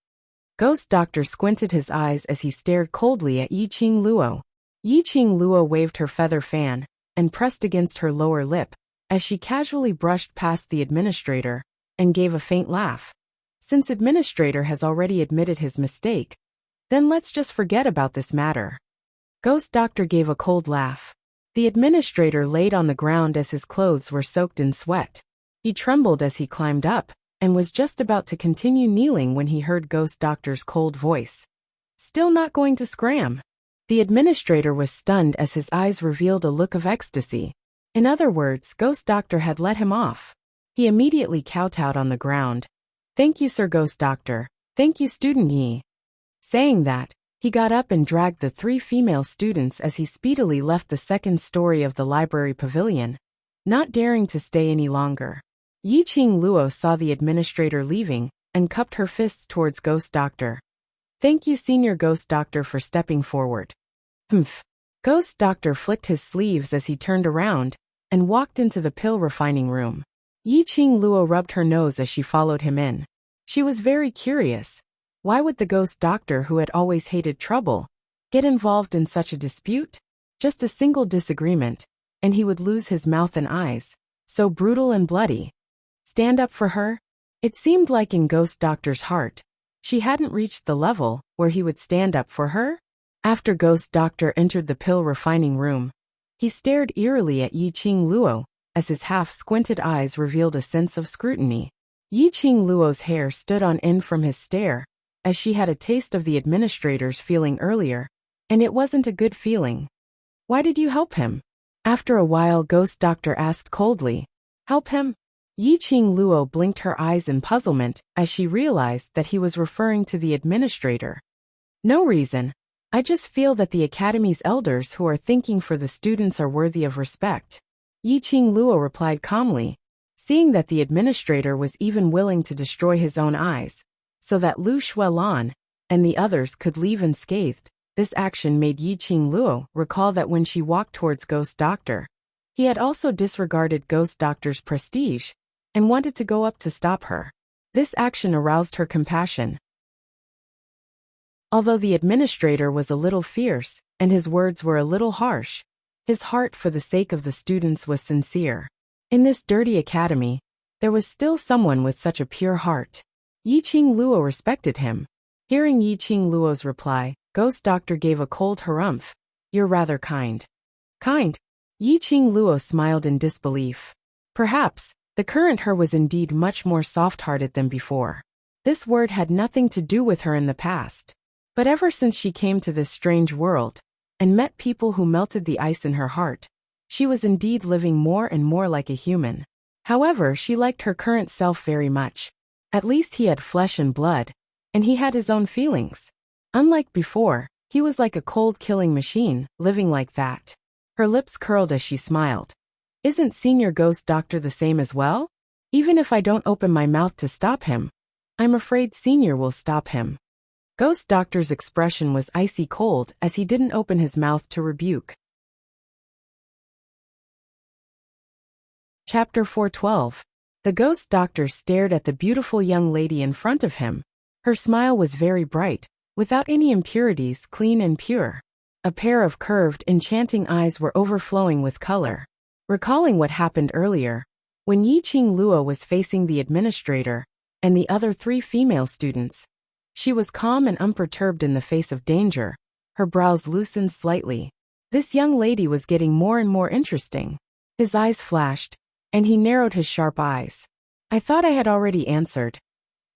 Ghost Doctor squinted his eyes as he stared coldly at Yiqing Luo. Yiqing Luo waved her feather fan and pressed against her lower lip as she casually brushed past the administrator and gave a faint laugh. Since administrator has already admitted his mistake, then let's just forget about this matter. Ghost Doctor gave a cold laugh. The administrator laid on the ground as his clothes were soaked in sweat. He trembled as he climbed up and was just about to continue kneeling when he heard Ghost Doctor's cold voice. Still not going to scram? The administrator was stunned as his eyes revealed a look of ecstasy. In other words, Ghost Doctor had let him off. He immediately kowtowed on the ground. Thank you, Sir Ghost Doctor. Thank you, Student Yi. Saying that, he got up and dragged the 3 female students as he speedily left the second story of the library pavilion, not daring to stay any longer. Yiqing Luo saw the administrator leaving and cupped her fists towards Ghost Doctor. Thank you, Senior Ghost Doctor, for stepping forward. Humph. Ghost Doctor flicked his sleeves as he turned around and walked into the pill refining room. Yiqing Luo rubbed her nose as she followed him in. She was very curious. Why would the Ghost Doctor, who had always hated trouble, get involved in such a dispute? Just a single disagreement, and he would lose his mouth and eyes. So brutal and bloody. Stand up for her? It seemed like in Ghost Doctor's heart, she hadn't reached the level where he would stand up for her. After Ghost Doctor entered the pill refining room, he stared eerily at Yiqing Luo, as his half-squinted eyes revealed a sense of scrutiny. Yiqing Luo's hair stood on end from his stare, as she had a taste of the administrator's feeling earlier, and it wasn't a good feeling. Why did you help him? After a while, Ghost Doctor asked coldly. Help him? Yiqing Luo blinked her eyes in puzzlement as she realized that he was referring to the administrator. No reason. I just feel that the Academy's elders who are thinking for the students are worthy of respect. Yiqing Luo replied calmly, seeing that the administrator was even willing to destroy his own eyes, so that Lu Xuelan and the others could leave unscathed. This action made Yiqing Luo recall that when she walked towards Ghost Doctor, he had also disregarded Ghost Doctor's prestige and wanted to go up to stop her. This action aroused her compassion. Although the administrator was a little fierce and his words were a little harsh, his heart for the sake of the students was sincere. In this dirty academy, there was still someone with such a pure heart. Yiqing Luo respected him. Hearing Yiqing Luo's reply, Ghost Doctor gave a cold harumph. You're rather kind. Kind? Yiqing Luo smiled in disbelief. Perhaps, the current her was indeed much more soft-hearted than before. This word had nothing to do with her in the past. But ever since she came to this strange world, and met people who melted the ice in her heart, she was indeed living more and more like a human. However, she liked her current self very much. At least he had flesh and blood, and he had his own feelings. Unlike before, he was like a cold killing machine, living like that. Her lips curled as she smiled. Isn't Senior Ghost Doctor the same as well? Even if I don't open my mouth to stop him, I'm afraid Senior will stop him. Ghost Doctor's expression was icy cold as he didn't open his mouth to rebuke. Chapter 412. The Ghost Doctor stared at the beautiful young lady in front of him. Her smile was very bright, without any impurities, clean and pure. A pair of curved, enchanting eyes were overflowing with color. Recalling what happened earlier, when Yiqing Luo was facing the administrator and the other 3 female students, she was calm and unperturbed in the face of danger. Her brows loosened slightly. This young lady was getting more and more interesting. His eyes flashed, and he narrowed his sharp eyes. I thought I had already answered.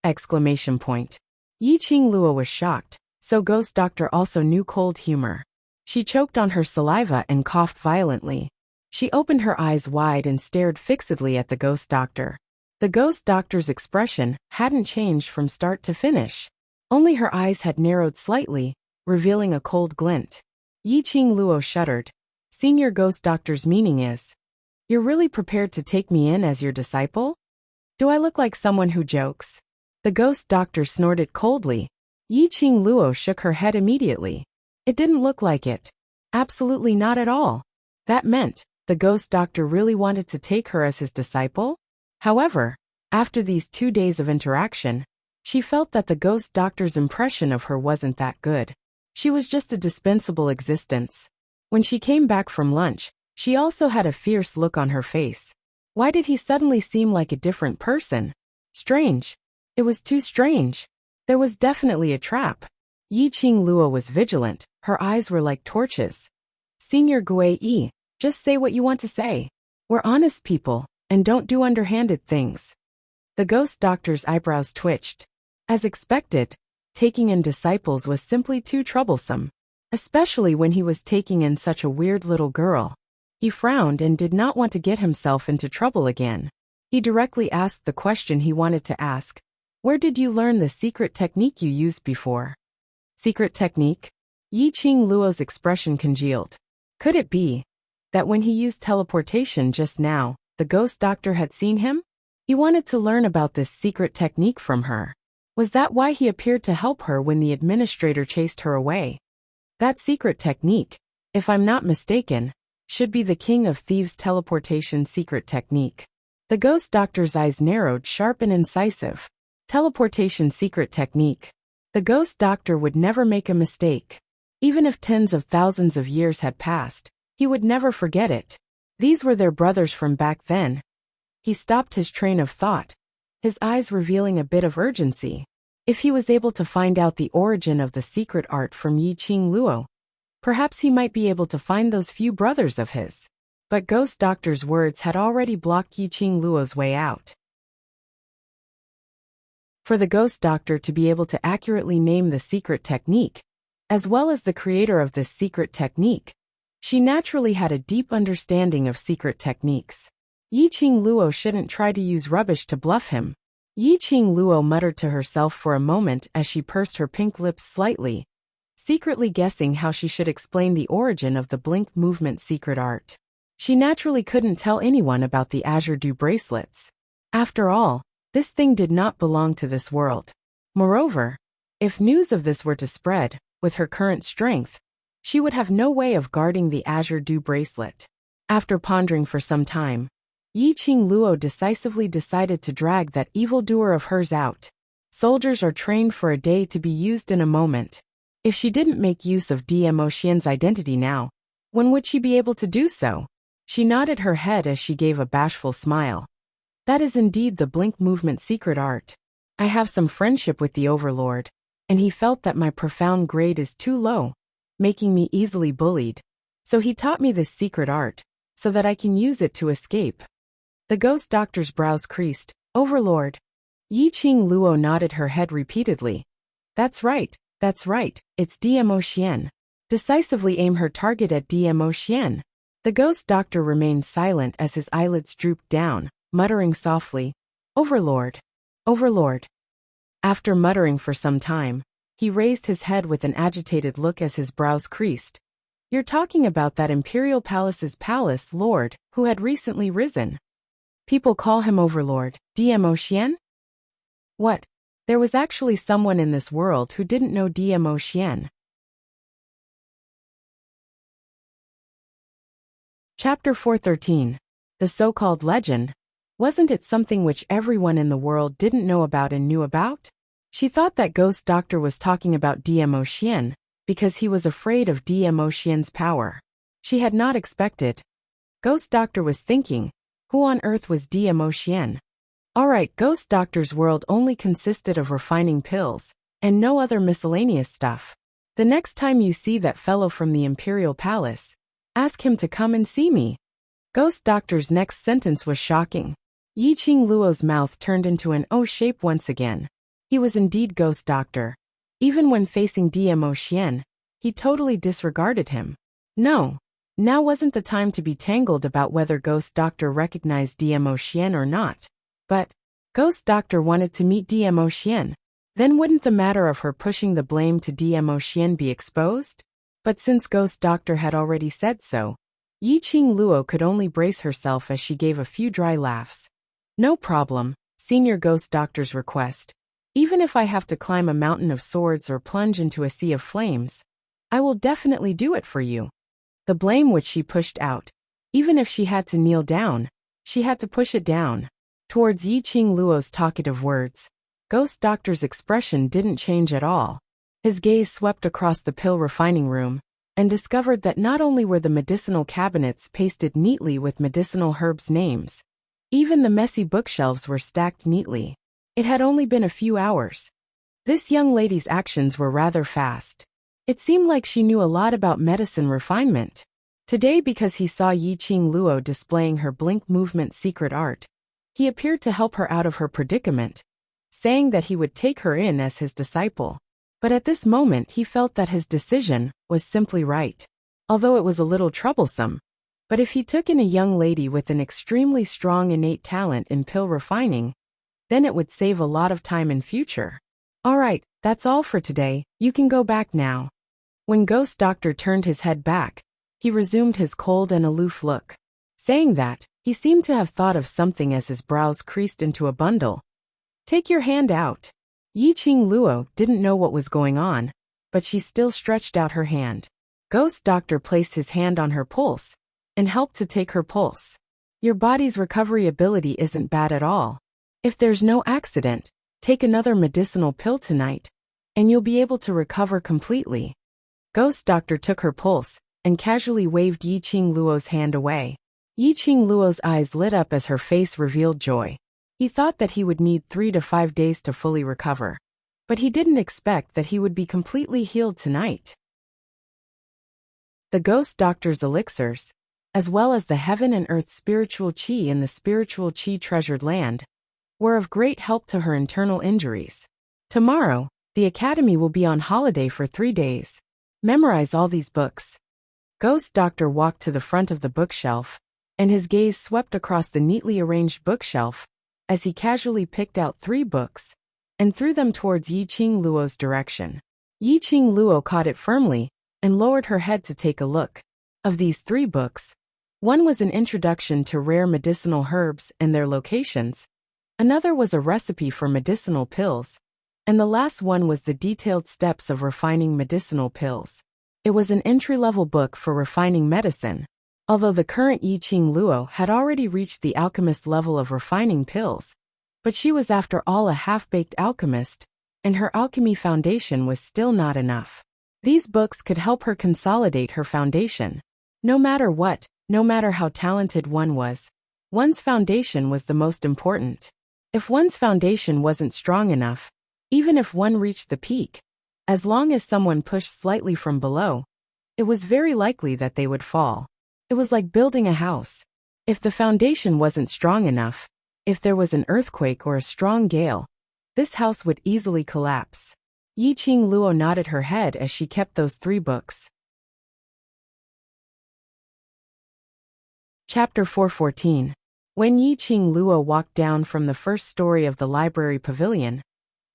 Exclamation point. Yiqing Luo was shocked, so Ghost Doctor also knew cold humor. She choked on her saliva and coughed violently. She opened her eyes wide and stared fixedly at the Ghost Doctor. The Ghost Doctor's expression hadn't changed from start to finish. Only her eyes had narrowed slightly, revealing a cold glint. Yiqing Luo shuddered. Senior Ghost Doctor's meaning is, you're really prepared to take me in as your disciple? Do I look like someone who jokes? The Ghost Doctor snorted coldly. Yiqing Luo shook her head immediately. It didn't look like it. Absolutely not at all. That meant the ghost doctor really wanted to take her as his disciple? However, after these 2 days of interaction, she felt that the ghost doctor's impression of her wasn't that good. She was just a dispensable existence. When she came back from lunch, she also had a fierce look on her face. Why did he suddenly seem like a different person? Strange. It was too strange. There was definitely a trap. Yi-Ching Luo was vigilant, her eyes were like torches. Senior Gui Yi, just say what you want to say. We're honest people, and don't do underhanded things. The ghost doctor's eyebrows twitched. As expected, taking in disciples was simply too troublesome, especially when he was taking in such a weird little girl. He frowned and did not want to get himself into trouble again. He directly asked the question he wanted to ask. Where did you learn the secret technique you used before? Secret technique? Yi-Ching Luo's expression congealed. Could it be that when he used teleportation just now, the ghost doctor had seen him? He wanted to learn about this secret technique from her. Was that why he appeared to help her when the administrator chased her away? That secret technique, if I'm not mistaken, should be the King of Thieves' teleportation secret technique. The ghost doctor's eyes narrowed, sharp and incisive. Teleportation secret technique. The ghost doctor would never make a mistake. Even if tens of thousands of years had passed, he would never forget it. These were their brothers from back then. He stopped his train of thought, his eyes revealing a bit of urgency. If he was able to find out the origin of the secret art from Yi-Ching Luo, perhaps he might be able to find those few brothers of his. But Ghost Doctor's words had already blocked Yi-Ching Luo's way out. For the Ghost Doctor to be able to accurately name the secret technique, as well as the creator of this secret technique, she naturally had a deep understanding of secret techniques. Yi-Ching Luo shouldn't try to use rubbish to bluff him. Yi-Ching Luo muttered to herself for a moment as she pursed her pink lips slightly, secretly guessing how she should explain the origin of the blink movement secret art. She naturally couldn't tell anyone about the Azure Dew bracelets. After all, this thing did not belong to this world. Moreover, if news of this were to spread, with her current strength, she would have no way of guarding the Azure Dew bracelet. After pondering for some time, Yi-Ching Luo decisively decided to drag that evildoer of hers out. Soldiers are trained for a day to be used in a moment. If she didn't make use of DMO Xian's identity now, when would she be able to do so? She nodded her head as she gave a bashful smile. That is indeed the blink movement secret art. I have some friendship with the Overlord, and he felt that my profound grade is too low, making me easily bullied. So he taught me this secret art, so that I can use it to escape. The Ghost Doctor's brows creased. Overlord. Yi-Ching Luo nodded her head repeatedly. That's right, it's DMO Xian. Decisively aim her target at DMO Xian. The Ghost Doctor remained silent as his eyelids drooped down, muttering softly, Overlord. Overlord. After muttering for some time, he raised his head with an agitated look as his brows creased. You're talking about that Imperial Palace's palace lord, who had recently risen. People call him Overlord, DMO Xian? What? There was actually someone in this world who didn't know DMO Xian. Chapter 413. The so-called legend. Wasn't it something which everyone in the world didn't know about and knew about? She thought that Ghost Doctor was talking about DMO Xian, because he was afraid of DMO Xian's power. She had not expected. Ghost Doctor was thinking, who on earth was DMO Xian? Alright, Ghost Doctor's world only consisted of refining pills, and no other miscellaneous stuff. The next time you see that fellow from the Imperial Palace, ask him to come and see me. Ghost Doctor's next sentence was shocking. Yi-Ching Luo's mouth turned into an O shape once again. He was indeed Ghost Doctor. Even when facing DMO Xian, he totally disregarded him. No. Now wasn't the time to be tangled about whether Ghost Doctor recognized DMO Xian or not. But Ghost Doctor wanted to meet DMO Xian. Then wouldn't the matter of her pushing the blame to DMO Xian be exposed? But since Ghost Doctor had already said so, Yi-Ching Luo could only brace herself as she gave a few dry laughs. No problem, Senior Ghost Doctor's request. Even if I have to climb a mountain of swords or plunge into a sea of flames, I will definitely do it for you. The blame which she pushed out. Even if she had to kneel down, she had to push it down. Towards Yi-Ching Luo's talkative words, Ghost Doctor's expression didn't change at all. His gaze swept across the pill refining room, and discovered that not only were the medicinal cabinets pasted neatly with medicinal herbs' names, even the messy bookshelves were stacked neatly. It had only been a few hours. This young lady's actions were rather fast. It seemed like she knew a lot about medicine refinement. Today, because he saw Yi-Ching Luo displaying her blink movement secret art, he appeared to help her out of her predicament, saying that he would take her in as his disciple. But at this moment he felt that his decision was simply right. Although it was a little troublesome. But if he took in a young lady with an extremely strong innate talent in pill refining, then it would save a lot of time in future. Alright, that's all for today, you can go back now. When Ghost Doctor turned his head back, he resumed his cold and aloof look. Saying that, he seemed to have thought of something as his brows creased into a bundle. Take your hand out. Yi-Ching Luo didn't know what was going on, but she still stretched out her hand. Ghost Doctor placed his hand on her pulse, and helped to take her pulse. Your body's recovery ability isn't bad at all. If there's no accident, take another medicinal pill tonight, and you'll be able to recover completely. Ghost Doctor took her pulse, and casually waved Yi-Ching Luo's hand away. Yi-Ching Luo's eyes lit up as her face revealed joy. He thought that he would need 3 to 5 days to fully recover. But he didn't expect that he would be completely healed tonight. The Ghost Doctor's elixirs, as well as the heaven and earth spiritual qi in the spiritual qi treasured land, were of great help to her internal injuries. Tomorrow, the Academy will be on holiday for 3 days. Memorize all these books. Ghost Doctor walked to the front of the bookshelf, and his gaze swept across the neatly arranged bookshelf as he casually picked out 3 books and threw them towards Yi-Ching Luo's direction. Yi-Ching Luo caught it firmly and lowered her head to take a look. Of these 3 books, one was an introduction to rare medicinal herbs and their locations, another was a recipe for medicinal pills, and the last one was the detailed steps of refining medicinal pills. It was an entry-level book for refining medicine. Although the current Yi-Ching Luo had already reached the alchemist level of refining pills, but she was after all a half-baked alchemist, and her alchemy foundation was still not enough. These books could help her consolidate her foundation. No matter what, no matter how talented one was, one's foundation was the most important. If one's foundation wasn't strong enough, even if one reached the peak, as long as someone pushed slightly from below, it was very likely that they would fall. It was like building a house. If the foundation wasn't strong enough, if there was an earthquake or a strong gale, this house would easily collapse. Yi-Ching Luo nodded her head as she kept those 3 books. Chapter 414. When Yi-Ching Luo walked down from the first story of the library pavilion,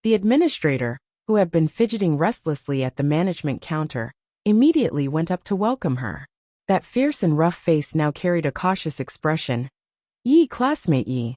the administrator, who had been fidgeting restlessly at the management counter, immediately went up to welcome her. That fierce and rough face now carried a cautious expression. Yi, classmate Yi.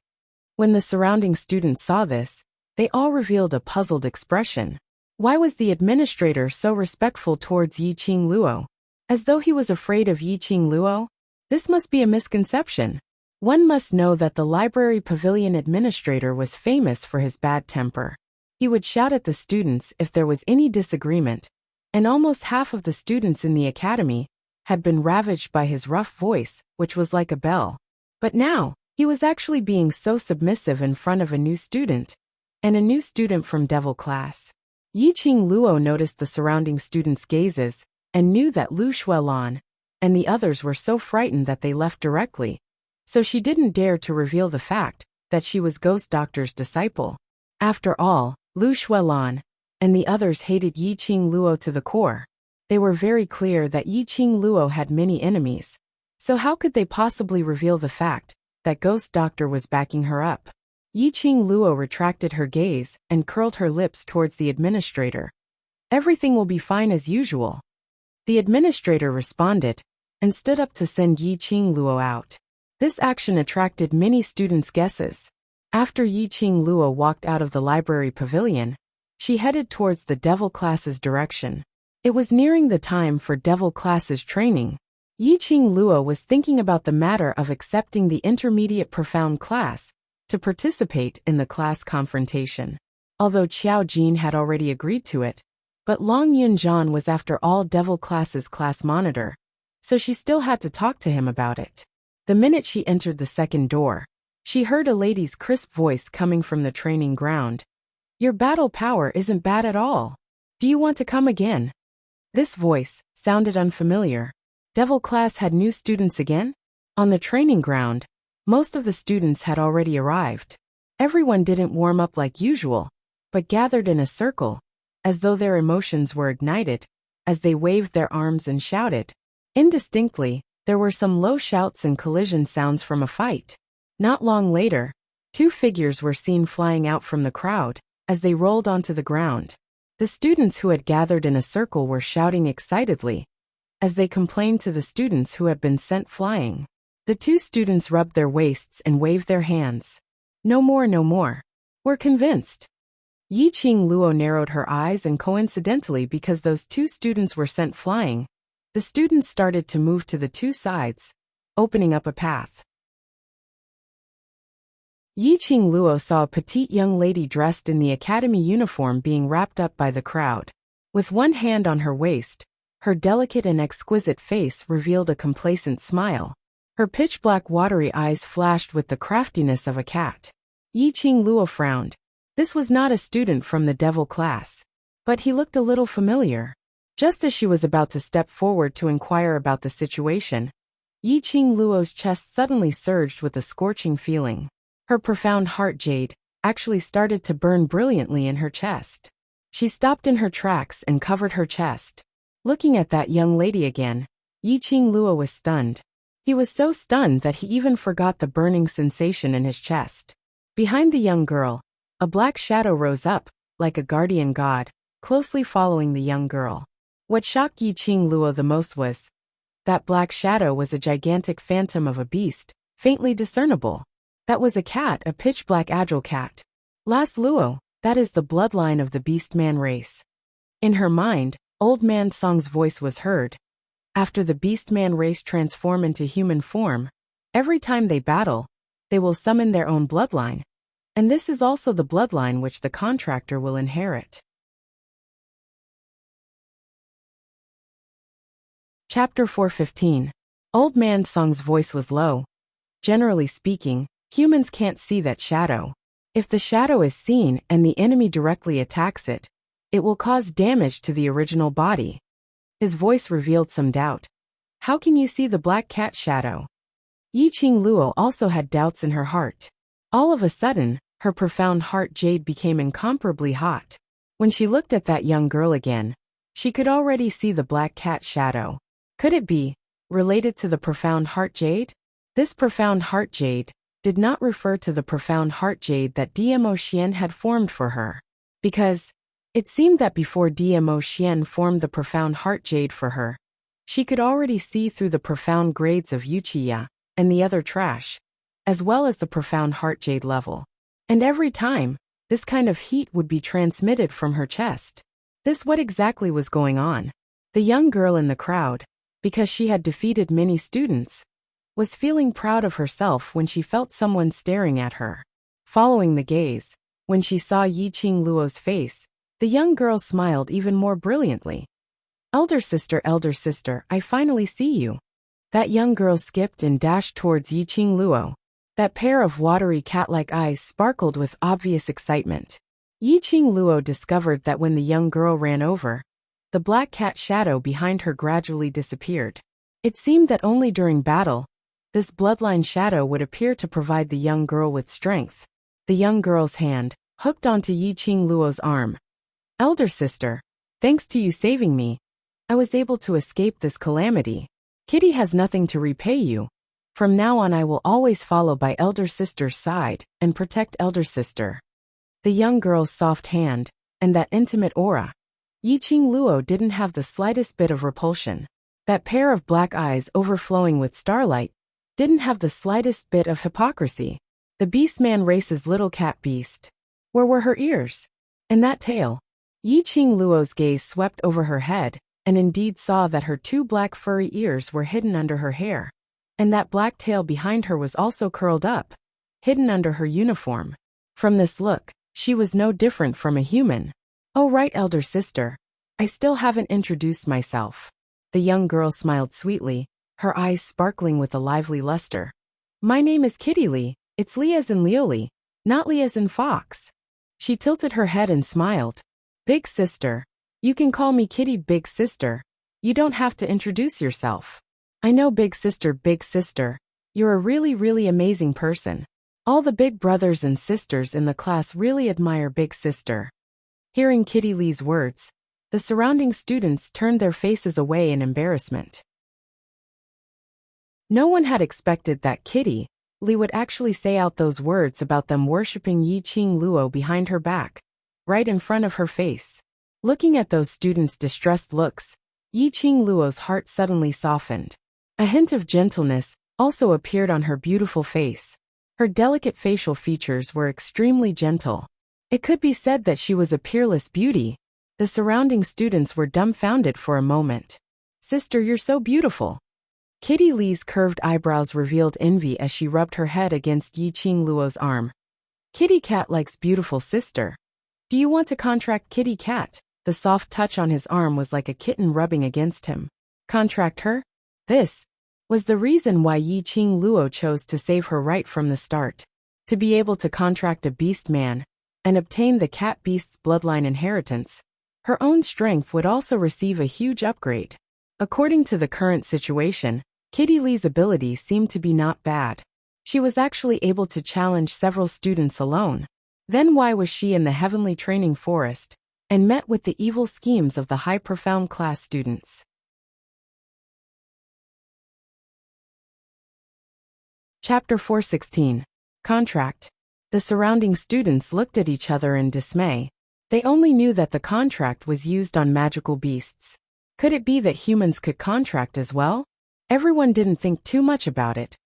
When the surrounding students saw this, they all revealed a puzzled expression. Why was the administrator so respectful towards Yi-Ching Luo? As though he was afraid of Yi-Ching Luo? This must be a misconception. One must know that the library pavilion administrator was famous for his bad temper. He would shout at the students if there was any disagreement, and almost half of the students in the academy had been ravaged by his rough voice, which was like a bell. But now, he was actually being so submissive in front of a new student, and a new student from Devil class. Yi-Ching Luo noticed the surrounding students' gazes, and knew that Lu Xuelan and the others were so frightened that they left directly, so she didn't dare to reveal the fact that she was Ghost Doctor's disciple. After all, Lu Xuelan and the others hated Yi-Ching Luo to the core. They were very clear that Yi-Ching Luo had many enemies, so how could they possibly reveal the fact that Ghost Doctor was backing her up? Yi-Ching Luo retracted her gaze and curled her lips towards the administrator. Everything will be fine as usual. The administrator responded and stood up to send Yi-Ching Luo out. This action attracted many students' guesses. After Yi-Ching Luo walked out of the library pavilion, she headed towards the Devil class's direction. It was nearing the time for devil classes training. Yiqing Luo was thinking about the matter of accepting the intermediate profound class to participate in the class confrontation. Although Qiao Jin had already agreed to it, but Long Yunjian was after all devil classes class monitor, so she still had to talk to him about it. The minute she entered the second door, she heard a lady's crisp voice coming from the training ground. "Your battle power isn't bad at all. Do you want to come again?" This voice sounded unfamiliar. Devil class had new students again? On the training ground, most of the students had already arrived. Everyone didn't warm up like usual, but gathered in a circle, as though their emotions were ignited, as they waved their arms and shouted. Indistinctly, there were some low shouts and collision sounds from a fight. Not long later, two figures were seen flying out from the crowd, as they rolled onto the ground. The students who had gathered in a circle were shouting excitedly, as they complained to the students who had been sent flying. The two students rubbed their waists and waved their hands. "No more, no more. We're convinced." Yiqing Luo narrowed her eyes, and coincidentally, because those two students were sent flying, the students started to move to the two sides, opening up a path. Yiqing Luo saw a petite young lady dressed in the academy uniform being wrapped up by the crowd. With one hand on her waist, her delicate and exquisite face revealed a complacent smile. Her pitch-black watery eyes flashed with the craftiness of a cat. Yiqing Luo frowned. This was not a student from the devil class, but he looked a little familiar. Just as she was about to step forward to inquire about the situation, Yiqing Luo's chest suddenly surged with a scorching feeling. Her profound heart jade actually started to burn brilliantly in her chest. She stopped in her tracks and covered her chest. Looking at that young lady again, Yiqing Luo was stunned. He was so stunned that he even forgot the burning sensation in his chest. Behind the young girl, a black shadow rose up, like a guardian god, closely following the young girl. What shocked Yiqing Luo the most was that black shadow was a gigantic phantom of a beast, faintly discernible. That was a cat, a pitch-black agile cat. Last Luo, that is the bloodline of the beast-man race. In her mind, Old Man Song's voice was heard. After the beast-man race transform into human form, every time they battle, they will summon their own bloodline. And this is also the bloodline which the contractor will inherit. Chapter 4:15. Old Man Song's voice was low. Generally speaking, humans can't see that shadow. If the shadow is seen and the enemy directly attacks it, it will cause damage to the original body. His voice revealed some doubt. How can you see the black cat shadow? Yiqing Luo also had doubts in her heart. All of a sudden, her profound heart jade became incomparably hot. When she looked at that young girl again, she could already see the black cat shadow. Could it be related to the profound heart jade? This profound heart jade did not refer to the profound heart jade that Dmo Xian had formed for her. Because it seemed that before Dmo Xian formed the profound heart jade for her, she could already see through the profound grades of Yuchiya and the other trash, as well as the profound heart jade level. And every time, this kind of heat would be transmitted from her chest. This what exactly was going on? The young girl in the crowd, because she had defeated many students, was feeling proud of herself when she felt someone staring at her. Following the gaze, when she saw Yiqing Luo's face, the young girl smiled even more brilliantly. Elder sister, I finally see you." That young girl skipped and dashed towards Yiqing Luo. That pair of watery cat-like eyes sparkled with obvious excitement. Yiqing Luo discovered that when the young girl ran over, the black cat shadow behind her gradually disappeared. It seemed that only during battle, this bloodline shadow would appear to provide the young girl with strength. The young girl's hand hooked onto Yiqing Luo's arm. "Elder sister, thanks to you saving me, I was able to escape this calamity. Kitty has nothing to repay you. From now on I will always follow by elder sister's side and protect elder sister." The young girl's soft hand, and that intimate aura. Yiqing Luo didn't have the slightest bit of repulsion. That pair of black eyes overflowing with starlight didn't have the slightest bit of hypocrisy. The beastman race's little cat beast. Where were her ears? And that tail? Yiqing Luo's gaze swept over her head, and indeed saw that her 2 black furry ears were hidden under her hair, and that black tail behind her was also curled up, hidden under her uniform. From this look, she was no different from a human. "Oh right, elder sister. I still haven't introduced myself." The young girl smiled sweetly, her eyes sparkling with a lively luster. "My name is Kitty Lee. It's Lee as in Leoli, not Lee as in fox." She tilted her head and smiled. "Big sister. You can call me Kitty, big sister. You don't have to introduce yourself." "I know, big sister, big sister. You're a really, really amazing person. All the big brothers and sisters in the class really admire big sister." Hearing Kitty Lee's words, the surrounding students turned their faces away in embarrassment. No one had expected that Kitty Lee would actually say out those words about them worshipping Yi-Ching Luo behind her back, right in front of her face. Looking at those students' distressed looks, Yi-Ching Luo's heart suddenly softened. A hint of gentleness also appeared on her beautiful face. Her delicate facial features were extremely gentle. It could be said that she was a peerless beauty. The surrounding students were dumbfounded for a moment. "Sister, you're so beautiful." Kitty Lee's curved eyebrows revealed envy as she rubbed her head against Yi-Ching Luo's arm. "Kitty Cat likes beautiful sister. Do you want to contract Kitty Cat?" The soft touch on his arm was like a kitten rubbing against him. Contract her? This was the reason why Yi-Ching Luo chose to save her right from the start. To be able to contract a beast man and obtain the cat beast's bloodline inheritance, her own strength would also receive a huge upgrade. According to the current situation, Kitty Lee's ability seemed to be not bad. She was actually able to challenge several students alone. Then why was she in the heavenly training forest and met with the evil schemes of the high profound class students? Chapter 416. Contract. The surrounding students looked at each other in dismay. They only knew that the contract was used on magical beasts. Could it be that humans could contract as well? Everyone didn't think too much about it,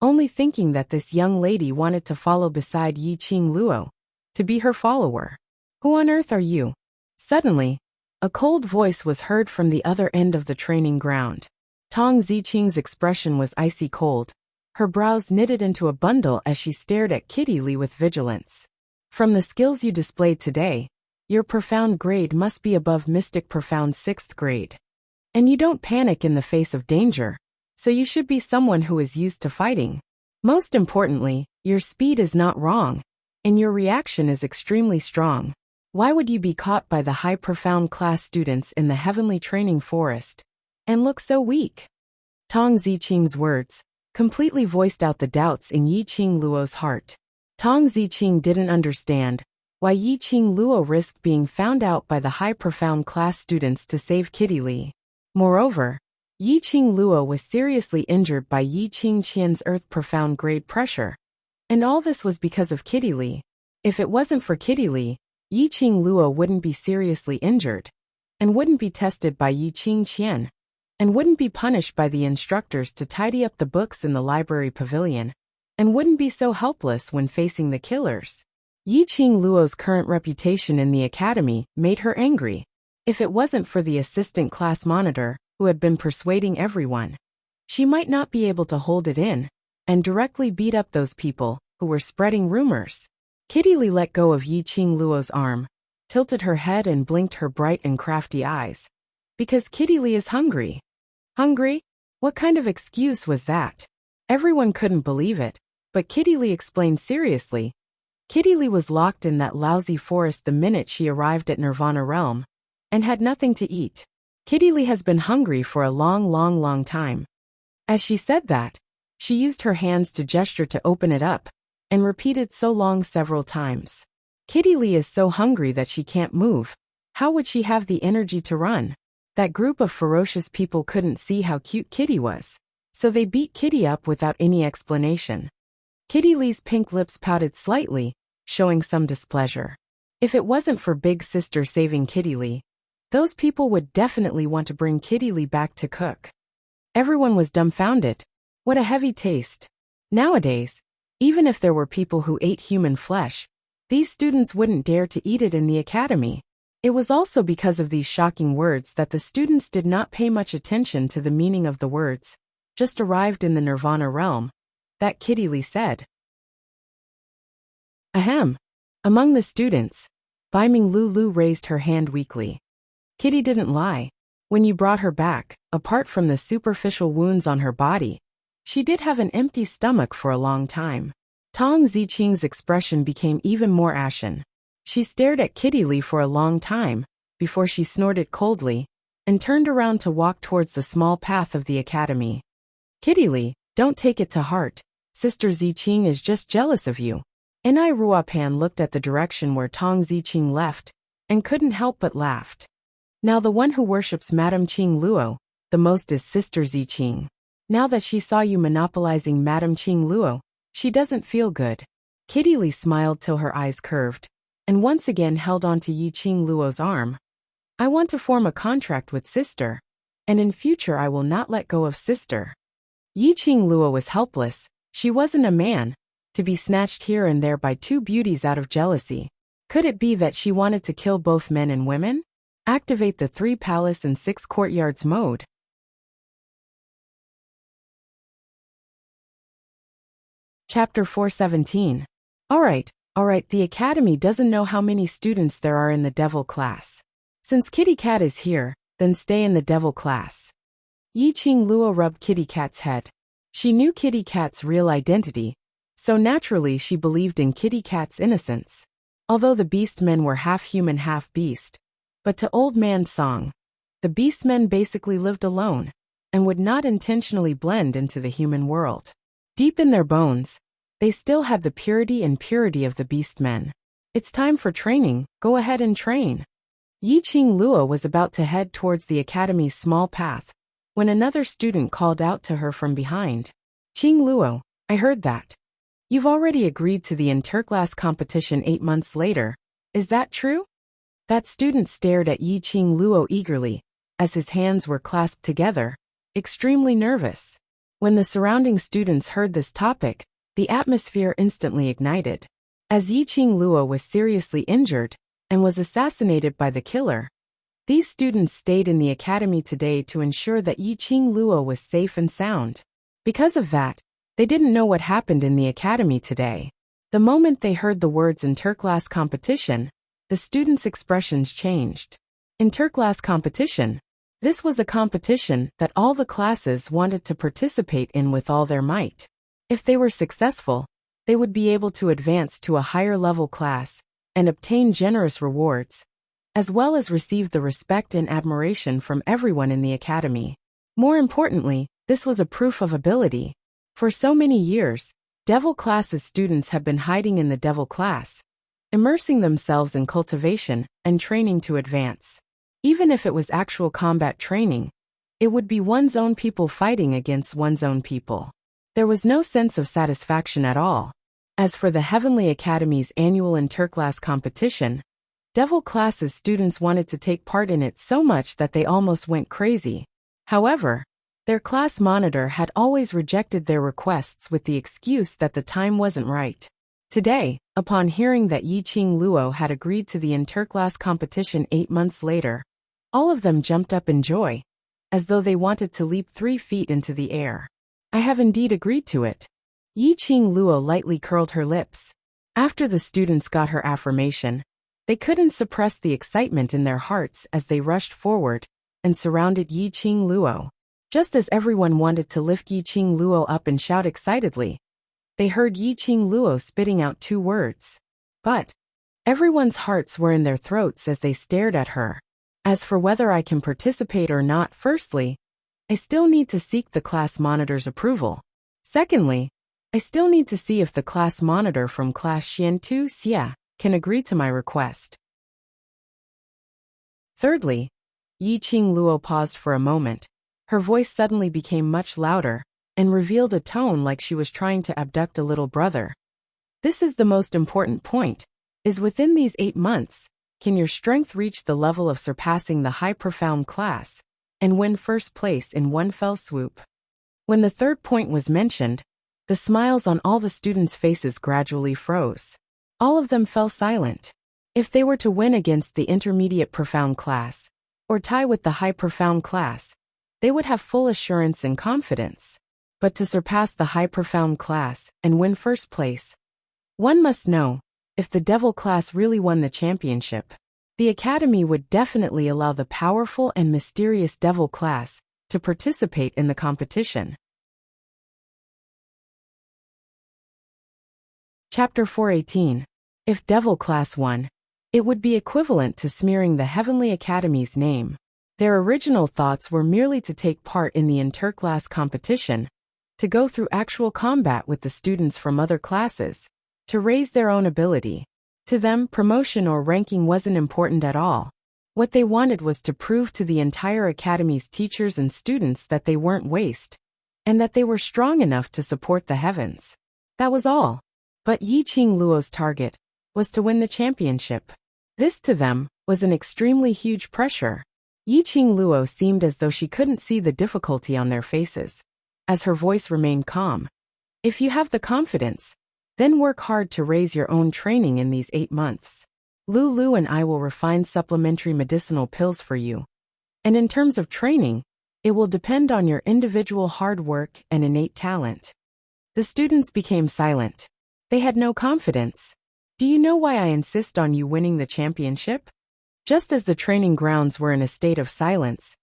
only thinking that this young lady wanted to follow beside Yi-Ching Luo, to be her follower. "Who on earth are you?" Suddenly, a cold voice was heard from the other end of the training ground. Tong Ziqing's expression was icy cold, her brows knitted into a bundle as she stared at Kitty Lee with vigilance. "From the skills you displayed today, your profound grade must be above Mystic Profound 6th grade. And you don't panic in the face of danger, so you should be someone who is used to fighting. Most importantly, your speed is not wrong, and your reaction is extremely strong. Why would you be caught by the high profound class students in the heavenly training forest and look so weak?" Tong Ziqing's words completely voiced out the doubts in Yi-Ching Luo's heart. Tong Ziqing didn't understand why Yi-Ching Luo risked being found out by the high profound class students to save Kitty Lee. Moreover, Yi-Ching Luo was seriously injured by Yi-Ching Qian's earth profound grade pressure. And all this was because of Kitty Lee. If it wasn't for Kitty Lee, Yi-Ching Luo wouldn't be seriously injured, and wouldn't be tested by Yi-Ching Qian, and wouldn't be punished by the instructors to tidy up the books in the library pavilion, and wouldn't be so helpless when facing the killers. Yi-Ching Luo's current reputation in the academy made her angry. If it wasn't for the assistant class monitor, who had been persuading everyone, she might not be able to hold it in and directly beat up those people who were spreading rumors. Kitty Lee let go of Yi-Ching Luo's arm, tilted her head and blinked her bright and crafty eyes. "Because Kitty Lee is hungry." Hungry? What kind of excuse was that? Everyone couldn't believe it, but Kitty Lee explained seriously. Kitty Lee was locked in that lousy forest the minute she arrived at Nirvana Realm, and had nothing to eat. Kitty Lee has been hungry for a long time. As she said that, she used her hands to gesture to open it up, and repeated "so long" several times. Kitty Lee is so hungry that she can't move. How would she have the energy to run? That group of ferocious people couldn't see how cute Kitty was, so they beat Kitty up without any explanation. Kitty Lee's pink lips pouted slightly, showing some displeasure. If it wasn't for Big Sister saving Kitty Lee, those people would definitely want to bring Kitty Lee back to cook. Everyone was dumbfounded. What a heavy taste. Nowadays, even if there were people who ate human flesh, these students wouldn't dare to eat it in the academy. It was also because of these shocking words that the students did not pay much attention to the meaning of the words, just arrived in the nirvana realm, that Kitty Lee said. Ahem. Among the students, Biming Lulu raised her hand weakly. Kitty didn't lie. When you brought her back, apart from the superficial wounds on her body, she did have an empty stomach for a long time. Tong Ziqing's expression became even more ashen. She stared at Kitty Lee for a long time, before she snorted coldly, and turned around to walk towards the small path of the academy. Kitty Lee, don't take it to heart. Sister Ziqing is just jealous of you. Nai Ruopan looked at the direction where Tong Ziqing left, and couldn't help but laughed. Now the one who worships Madame Qing Luo, the most is Sister Ziqing. Now that she saw you monopolizing Madame Qing Luo, she doesn't feel good. Kitty Lee smiled till her eyes curved, and once again held on to Yi Qing Luo's arm. I want to form a contract with Sister, and in future I will not let go of Sister. Yi Qing Luo was helpless. She wasn't a man, to be snatched here and there by two beauties out of jealousy. Could it be that she wanted to kill both men and women? Activate the 3 palace and 6 courtyards mode. Chapter 417. Alright, the academy doesn't know how many students there are in the devil class. Since Kitty Cat is here, then stay in the devil class. Yi Qing Luo rubbed Kitty Cat's head. She knew Kitty Cat's real identity, so naturally she believed in Kitty Cat's innocence. Although the beastmen were half human half beast, but to Old Man Song, the beastmen basically lived alone, and would not intentionally blend into the human world. Deep in their bones, they still had the purity of the beastmen. It's time for training, go ahead and train. Yi Qing Luo was about to head towards the academy's small path, when another student called out to her from behind. Qing Luo, I heard that. You've already agreed to the interclass competition 8 months later, is that true? That student stared at Yi Qing Luo eagerly, as his hands were clasped together, extremely nervous. When the surrounding students heard this topic, the atmosphere instantly ignited. As Yi Qing Luo was seriously injured, and was assassinated by the killer, these students stayed in the academy today to ensure that Yi Qing Luo was safe and sound. Because of that, they didn't know what happened in the academy today. The moment they heard the words interclass competition, the students' expressions changed. Interclass competition. This was a competition that all the classes wanted to participate in with all their might. If they were successful, they would be able to advance to a higher level class and obtain generous rewards, as well as receive the respect and admiration from everyone in the academy. More importantly, this was a proof of ability. For so many years, Devil Class's students have been hiding in the Devil Class, immersing themselves in cultivation and training to advance. Even if it was actual combat training, it would be one's own people fighting against one's own people. There was no sense of satisfaction at all. As for the Heavenly Academy's annual interclass competition, Devil Class's students wanted to take part in it so much that they almost went crazy. However, their class monitor had always rejected their requests with the excuse that the time wasn't right. Today, upon hearing that Yi Qing Luo had agreed to the interclass competition 8 months later, all of them jumped up in joy, as though they wanted to leap 3 feet into the air. I have indeed agreed to it. Yi Qing Luo lightly curled her lips. After the students got her affirmation, they couldn't suppress the excitement in their hearts as they rushed forward and surrounded Yi Qing Luo. Just as everyone wanted to lift Yi Qing Luo up and shout excitedly, they heard Yi Qing Luo spitting out 2 words. But everyone's hearts were in their throats as they stared at her. As for whether I can participate or not, firstly, I still need to seek the class monitor's approval. Secondly, I still need to see if the class monitor from class Xian-Tu Xia can agree to my request. Thirdly, Yi Qing Luo paused for a moment. Her voice suddenly became much louder and revealed a tone like she was trying to abduct a little brother. This is the most important point, is within these 8 months, can your strength reach the level of surpassing the high profound class and win first place in one fell swoop? When the third point was mentioned, the smiles on all the students' faces gradually froze. All of them fell silent. If they were to win against the intermediate profound class, or tie with the high profound class, they would have full assurance and confidence. But to surpass the high profound class and win first place, one must know, if the devil class really won the championship, the academy would definitely allow the powerful and mysterious devil class to participate in the competition. Chapter 418. If devil class won, it would be equivalent to smearing the Heavenly Academy's name. Their original thoughts were merely to take part in the interclass competition, to go through actual combat with the students from other classes, to raise their own ability. To them, promotion or ranking wasn't important at all. What they wanted was to prove to the entire academy's teachers and students that they weren't waste, and that they were strong enough to support the heavens. That was all. But Yiqing Luo's target was to win the championship. This to them was an extremely huge pressure. Yiqing Luo seemed as though she couldn't see the difficulty on their faces, as her voice remained calm. If you have the confidence, then work hard to raise your own training in these 8 months. Lulu and I will refine supplementary medicinal pills for you. And in terms of training, it will depend on your individual hard work and innate talent. The students became silent. They had no confidence. Do you know why I insist on you winning the championship? Just as the training grounds were in a state of silence,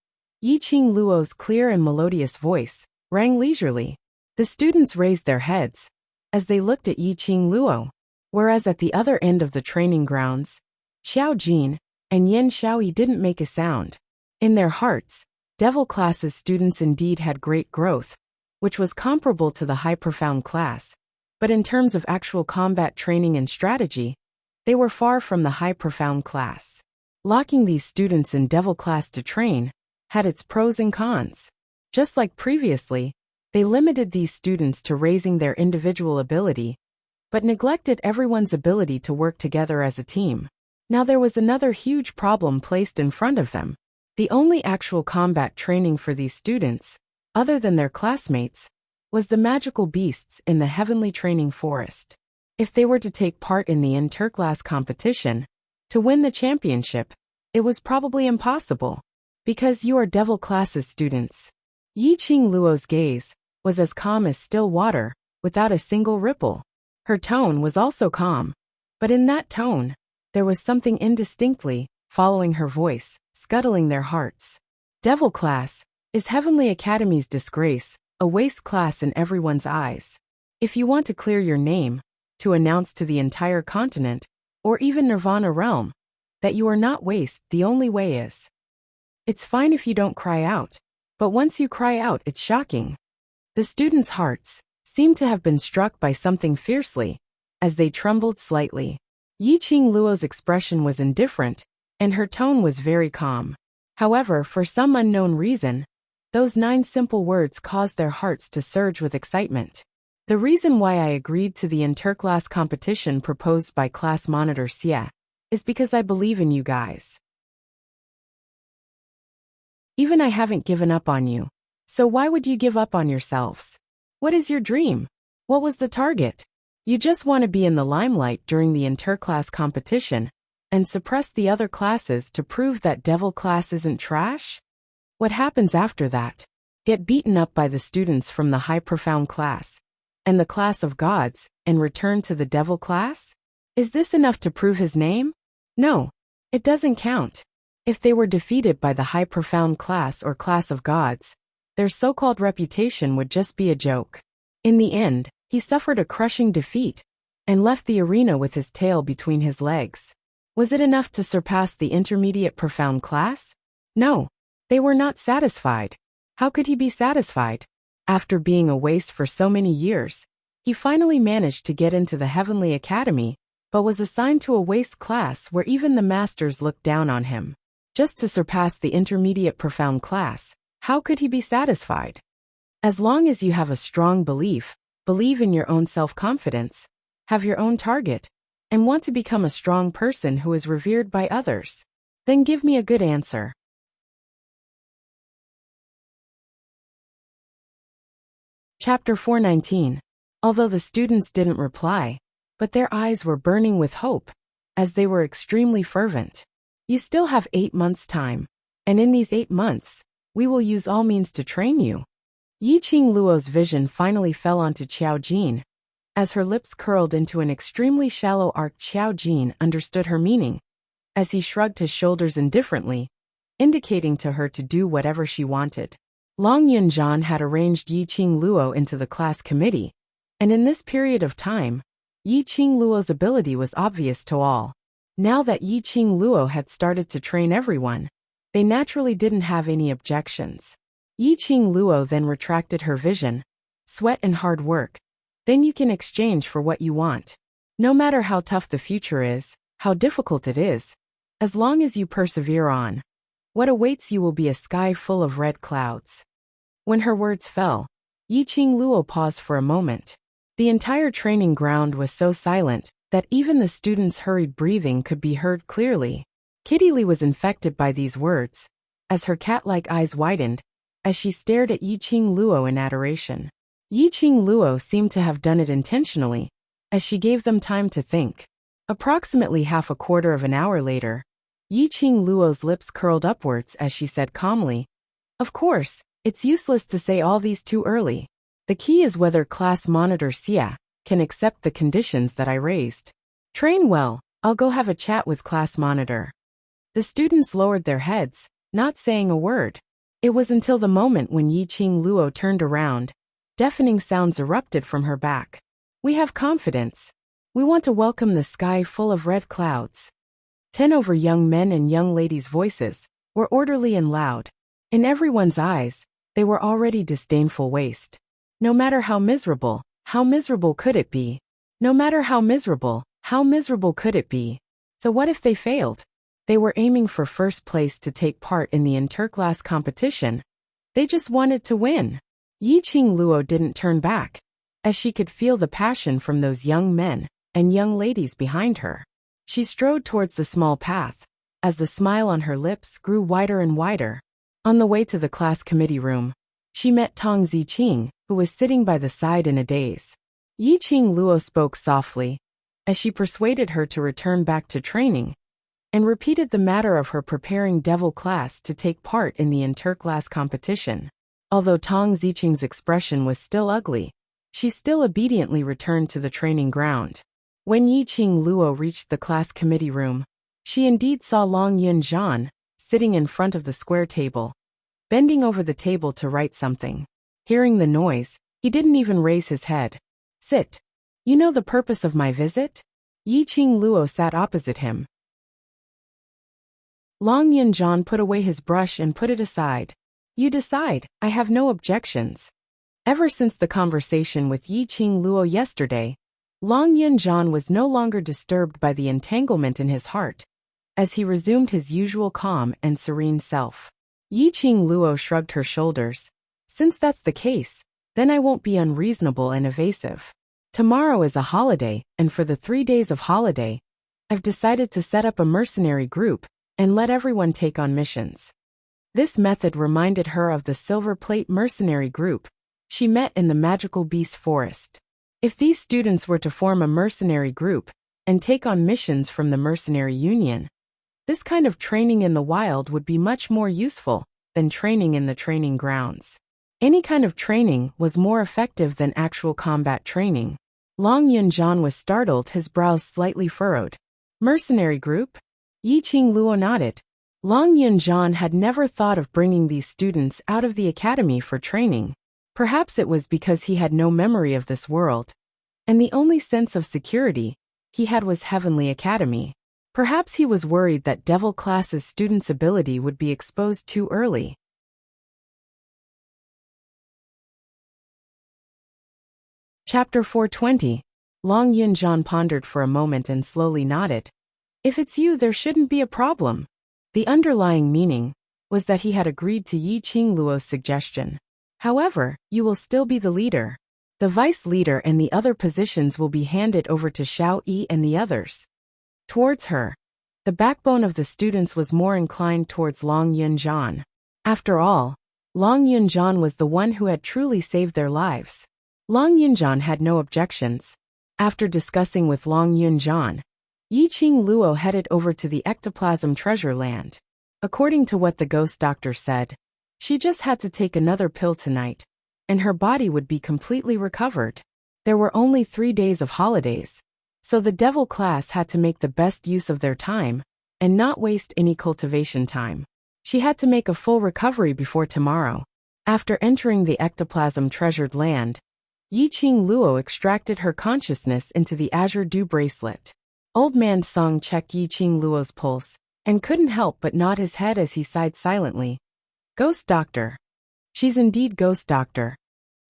Yiqing Luo's clear and melodious voice rang leisurely. The students raised their heads as they looked at Yiqing Luo, whereas at the other end of the training grounds, Xiao Jin and Yen Xiaoyi didn't make a sound. In their hearts, devil class's students indeed had great growth, which was comparable to the high profound class, but in terms of actual combat training and strategy, they were far from the high profound class. Locking these students in devil class to train had its pros and cons. Just like previously, they limited these students to raising their individual ability, but neglected everyone's ability to work together as a team. Now there was another huge problem placed in front of them. The only actual combat training for these students, other than their classmates, was the magical beasts in the heavenly training forest. If they were to take part in the interclass competition, to win the championship, it was probably impossible, because you are devil class's students. Yiqing Luo's gaze was as calm as still water, without a single ripple. Her tone was also calm, but in that tone, there was something indistinctly following her voice, scuttling their hearts. Devil class is Heavenly Academy's disgrace, a waste class in everyone's eyes. If you want to clear your name, to announce to the entire continent, or even Nirvana realm, that you are not waste, the only way is. It's fine if you don't cry out, but once you cry out, it's shocking. The students' hearts seemed to have been struck by something fiercely, as they trembled slightly. Yiqing Luo's expression was indifferent, and her tone was very calm. However, for some unknown reason, those 9 simple words caused their hearts to surge with excitement. The reason why I agreed to the interclass competition proposed by class monitor Xie is because I believe in you guys. Even I haven't given up on you. So why would you give up on yourselves? What is your dream? What was the target? You just want to be in the limelight during the interclass competition and suppress the other classes to prove that devil class isn't trash? What happens after that? Get beaten up by the students from the high profound class and the class of gods and return to the devil class? Is this enough to prove his name? No, it doesn't count. If they were defeated by the high profound class or class of gods, their so-called reputation would just be a joke. In the end, he suffered a crushing defeat and left the arena with his tail between his legs. Was it enough to surpass the intermediate profound class? No, they were not satisfied. How could he be satisfied? After being a waste for so many years, he finally managed to get into the Heavenly Academy, but was assigned to a waste class where even the masters looked down on him. Just to surpass the intermediate profound class, how could he be satisfied? As long as you have a strong belief, believe in your own self-confidence, have your own target, and want to become a strong person who is revered by others, then give me a good answer. Chapter 419. Although the students didn't reply, but their eyes were burning with hope, as they were extremely fervent. You still have 8 months' time, and in these 8 months, we will use all means to train you. Yiqing Luo's vision finally fell onto Qiao Jin. As her lips curled into an extremely shallow arc, Qiao Jin understood her meaning, as he shrugged his shoulders indifferently, indicating to her to do whatever she wanted. Long Yunjian had arranged Yiqing Luo into the class committee, and in this period of time, Yiqing Luo's ability was obvious to all. Now that Yiqing Luo had started to train everyone, they naturally didn't have any objections. Yiqing Luo then retracted her vision. Sweat and hard work. Then you can exchange for what you want. No matter how tough the future is, how difficult it is, as long as you persevere on, what awaits you will be a sky full of red clouds. When her words fell, Yiqing Luo paused for a moment. The entire training ground was so silent that even the students' hurried breathing could be heard clearly. Kitty Lee was infected by these words, as her cat-like eyes widened, as she stared at Yiqing Luo in adoration. Yiqing Luo seemed to have done it intentionally, as she gave them time to think. Approximately half a quarter of an hour later, Yiqing Luo's lips curled upwards as she said calmly, "Of course, it's useless to say all these too early. The key is whether class monitor Xia can accept the conditions that I raised. Train well, I'll go have a chat with class monitor." The students lowered their heads, not saying a word. It was until the moment when Yiqing Luo turned around. Deafening sounds erupted from her back. "We have confidence. We want to welcome the sky full of red clouds." 10 over young men and young ladies' voices were orderly and loud. In everyone's eyes, they were already disdainful waste. No matter how miserable could it be? No matter how miserable could it be? So what if they failed? They were aiming for first place to take part in the interclass competition. They just wanted to win. Yiqing Luo didn't turn back, as she could feel the passion from those young men and young ladies behind her. She strode towards the small path, as the smile on her lips grew wider and wider. On the way to the class committee room, she met Tong Ziqing, who was sitting by the side in a daze. Yiqing Luo spoke softly, as she persuaded her to return back to training, and repeated the matter of her preparing devil class to take part in the interclass competition. Although Tong Ziqing's expression was still ugly, she still obediently returned to the training ground. When Yiqing Luo reached the class committee room, she indeed saw Long Yunjian, sitting in front of the square table, bending over the table to write something. Hearing the noise, he didn't even raise his head. "Sit. You know the purpose of my visit?" Yiqing Luo sat opposite him. Long Yunjian put away his brush and put it aside. "You decide, I have no objections." Ever since the conversation with Yiqing Luo yesterday, Long Yunjian was no longer disturbed by the entanglement in his heart, as he resumed his usual calm and serene self. Yiqing Luo shrugged her shoulders. "Since that's the case, then I won't be unreasonable and evasive. Tomorrow is a holiday, and for the 3 days of holiday, I've decided to set up a mercenary group and let everyone take on missions." This method reminded her of the Silver Plate mercenary group she met in the Magical Beast Forest. If these students were to form a mercenary group and take on missions from the Mercenary Union, this kind of training in the wild would be much more useful than training in the training grounds. Any kind of training was more effective than actual combat training. Long Yunjian was startled, his brows slightly furrowed. "Mercenary group?" Yiqing Luo nodded. Long Yunjian had never thought of bringing these students out of the academy for training. Perhaps it was because he had no memory of this world, and the only sense of security he had was Heavenly Academy. Perhaps he was worried that Devil class's students' ability would be exposed too early. Chapter 420. Long Yunjian pondered for a moment and slowly nodded. "If it's you, there shouldn't be a problem." The underlying meaning was that he had agreed to Yiqing Luo's suggestion. "However, you will still be the leader. The vice leader and the other positions will be handed over to Xiao Yi and the others." Towards her, the backbone of the students was more inclined towards Long Yunjian. After all, Long Yunjian was the one who had truly saved their lives. Long Yunjian had no objections. After discussing with Long Yunjian, Yiqing Luo headed over to the ectoplasm treasure land. According to what the ghost doctor said, she just had to take another pill tonight, and her body would be completely recovered. There were only 3 days of holidays, so the devil class had to make the best use of their time and not waste any cultivation time. She had to make a full recovery before tomorrow. After entering the ectoplasm treasured land, Yiqing Luo extracted her consciousness into the azure dew bracelet. Old Man Song checked Yiqing Luo's pulse and couldn't help but nod his head as he sighed silently. Ghost Doctor. She's indeed Ghost Doctor.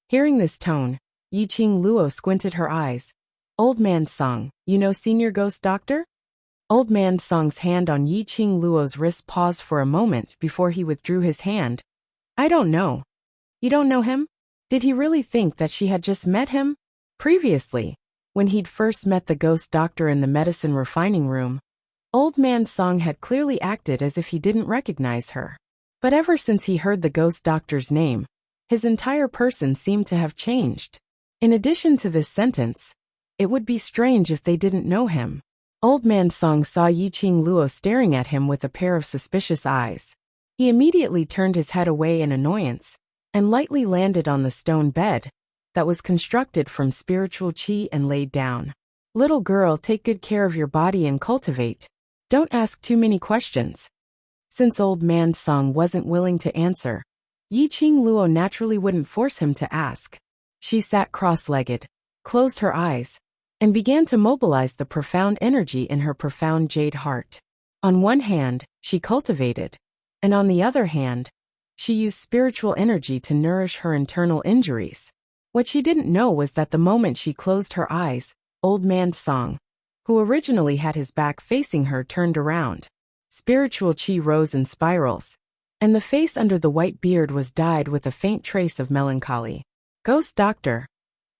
Hearing this tone, Yiqing Luo squinted her eyes. Old Man Song, you know Senior Ghost Doctor? Old Man Song's hand on Yiqing Luo's wrist paused for a moment before he withdrew his hand. I don't know. You don't know him? Did he really think that she had just met him? Previously, when he'd first met the ghost doctor in the medicine refining room, Old Man Song had clearly acted as if he didn't recognize her. But ever since he heard the ghost doctor's name, his entire person seemed to have changed. In addition to this sentence, it would be strange if they didn't know him. Old Man Song saw Yiqing Luo staring at him with a pair of suspicious eyes. He immediately turned his head away in annoyance and lightly landed on the stone bed that was constructed from spiritual qi and laid down. Little girl, take good care of your body and cultivate. Don't ask too many questions. Since Old Man Song wasn't willing to answer, Yiqing Luo naturally wouldn't force him to ask. She sat cross-legged, closed her eyes, and began to mobilize the profound energy in her profound jade heart. On one hand, she cultivated, and on the other hand, she used spiritual energy to nourish her internal injuries. What she didn't know was that the moment she closed her eyes, Old Man Song, who originally had his back facing her, turned around. Spiritual qi rose in spirals, and the face under the white beard was dyed with a faint trace of melancholy. Ghost Doctor.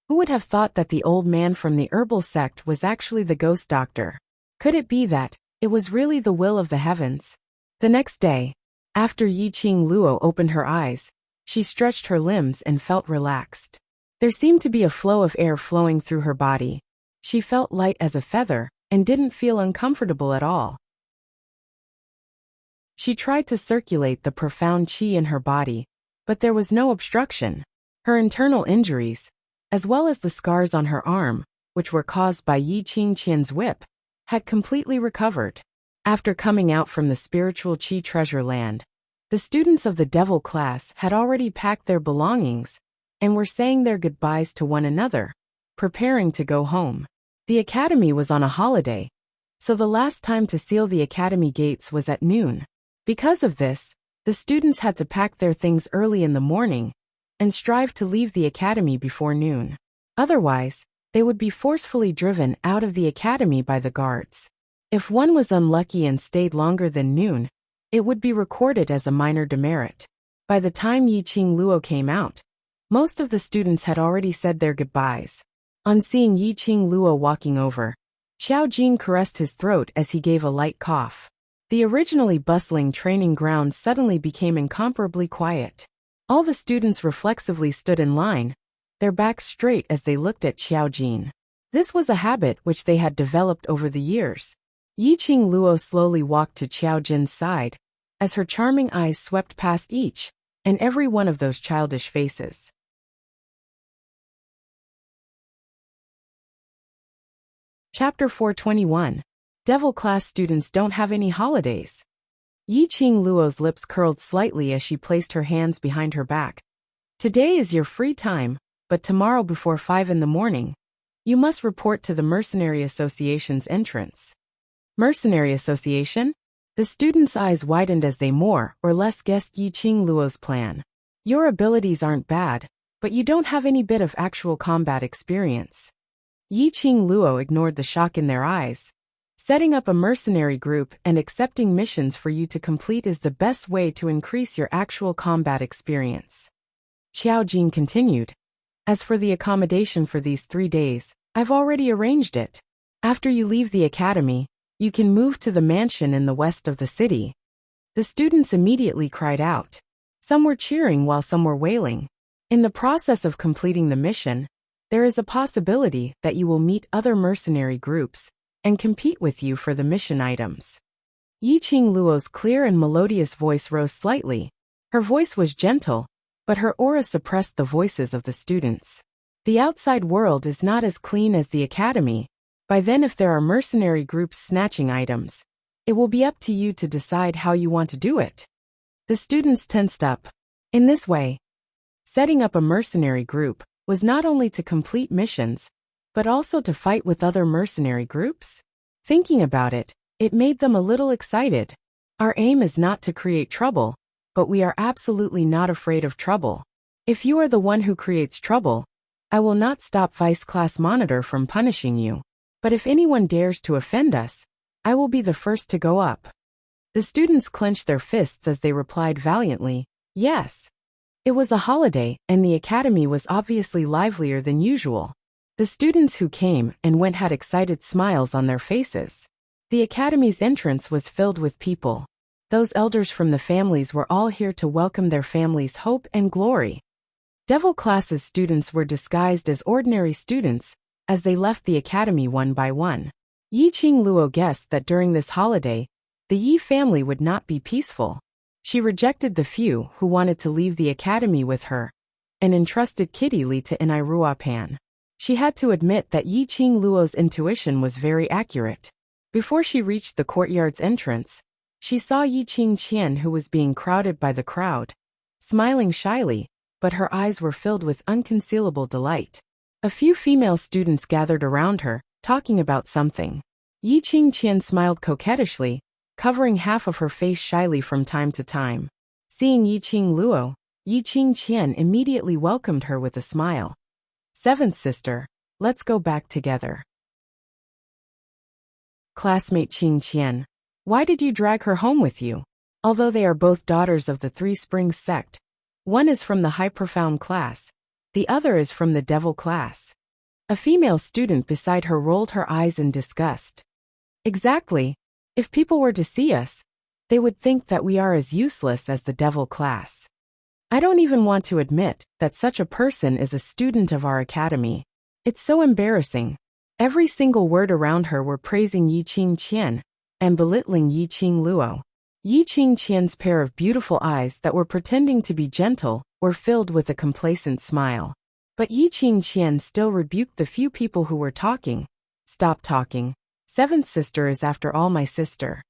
Who would have thought that the old man from the herbal sect was actually the ghost doctor? Could it be that it was really the will of the heavens? The next day, after Yiqing Luo opened her eyes, she stretched her limbs and felt relaxed. There seemed to be a flow of air flowing through her body. She felt light as a feather and didn't feel uncomfortable at all. She tried to circulate the profound qi in her body, but there was no obstruction. Her internal injuries, as well as the scars on her arm, which were caused by Yiqing Qian's whip, had completely recovered. After coming out from the spiritual qi treasure land, the students of the devil class had already packed their belongings and were saying their goodbyes to one another, preparing to go home. The academy was on a holiday, so the last time to seal the academy gates was at noon. Because of this, the students had to pack their things early in the morning and strive to leave the academy before noon. Otherwise, they would be forcefully driven out of the academy by the guards. If one was unlucky and stayed longer than noon, it would be recorded as a minor demerit. By the time Yiqing Luo came out, most of the students had already said their goodbyes. On seeing Yiqing Luo walking over, Xiao Jing caressed his throat as he gave a light cough. The originally bustling training grounds suddenly became incomparably quiet. All the students reflexively stood in line, their backs straight as they looked at Xiao Jing. This was a habit which they had developed over the years. Yiqing Luo slowly walked to Xiao Jin's side, as her charming eyes swept past each and every one of those childish faces. Chapter 421. Devil class students don't have any holidays. Yiqing Luo's lips curled slightly as she placed her hands behind her back. Today is your free time, but tomorrow before 5 in the morning, you must report to the Mercenary Association's entrance. Mercenary Association? The students' eyes widened as they more or less guessed Yiqing Luo's plan. Your abilities aren't bad, but you don't have any bit of actual combat experience. Yiqing Luo ignored the shock in their eyes. Setting up a mercenary group and accepting missions for you to complete is the best way to increase your actual combat experience. Xiao Jing continued. As for the accommodation for these 3 days, I've already arranged it. After you leave the academy, you can move to the mansion in the west of the city. The students immediately cried out. Some were cheering while some were wailing. In the process of completing the mission, there is a possibility that you will meet other mercenary groups and compete with you for the mission items. Yiqing Luo's clear and melodious voice rose slightly. Her voice was gentle, but her aura suppressed the voices of the students. The outside world is not as clean as the academy. By then, if there are mercenary groups snatching items, it will be up to you to decide how you want to do it. The students tensed up. In this way, setting up a mercenary group was not only to complete missions, but also to fight with other mercenary groups. Thinking about it, it made them a little excited. Our aim is not to create trouble, but we are absolutely not afraid of trouble. If you are the one who creates trouble, I will not stop Vice Class Monitor from punishing you. But if anyone dares to offend us, I will be the first to go up. The students clenched their fists as they replied valiantly, yes. It was a holiday, and the academy was obviously livelier than usual. The students who came and went had excited smiles on their faces. The academy's entrance was filled with people. Those elders from the families were all here to welcome their families' hope and glory. Devil Class's students were disguised as ordinary students as they left the academy one by one. Yiqing Luo guessed that during this holiday, the Yi family would not be peaceful. She rejected the few who wanted to leave the academy with her and entrusted Kitty Li to Inai Ruapan. She had to admit that Yiqing Luo's intuition was very accurate. Before she reached the courtyard's entrance, she saw Yiqing Qian, who was being crowded by the crowd, smiling shyly, but her eyes were filled with unconcealable delight. A few female students gathered around her, talking about something. Yiqing Qian smiled coquettishly, covering half of her face shyly from time to time. Seeing Yiqing Luo, Yiqing Qian immediately welcomed her with a smile. Seventh sister, let's go back together. Classmate Qing Qian, why did you drag her home with you? Although they are both daughters of the Three Springs sect, one is from the High Profound class, the other is from the Devil class. A female student beside her rolled her eyes in disgust. Exactly. If people were to see us, they would think that we are as useless as the Devil class. I don't even want to admit that such a person is a student of our academy. It's so embarrassing. Every single word around her were praising Yiqing Qian and belittling Yiqing Luo. Yiqing Qian's pair of beautiful eyes that were pretending to be gentle were filled with a complacent smile. But Yiqing Qian still rebuked the few people who were talking. Stop talking. Seventh sister is after all my sister.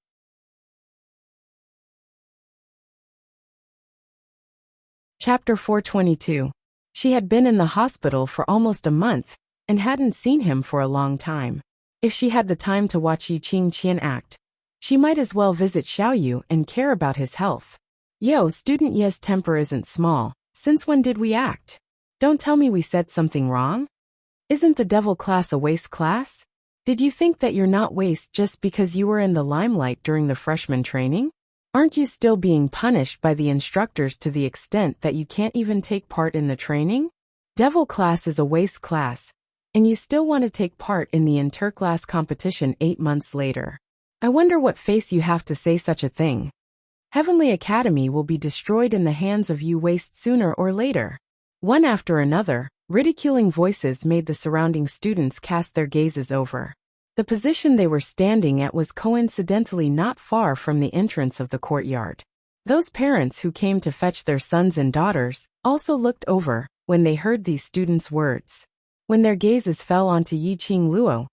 Chapter 422. She had been in the hospital for almost a month and hadn't seen him for a long time. If she had the time to watch Yiqing Qian act, she might as well visit Xiaoyu and care about his health. Yo, student Ye's temper isn't small. Since when did we act? Don't tell me we said something wrong? Isn't the Devil class a waste class? Did you think that you're not waste just because you were in the limelight during the freshman training? Aren't you still being punished by the instructors to the extent that you can't even take part in the training? Devil class is a waste class, and you still want to take part in the interclass competition 8 months later. I wonder what face you have to say such a thing. Heavenly Academy will be destroyed in the hands of you waste sooner or later. One after another, ridiculing voices made the surrounding students cast their gazes over. The position they were standing at was coincidentally not far from the entrance of the courtyard. Those parents who came to fetch their sons and daughters also looked over when they heard these students' words. When their gazes fell onto Yiqing Luo,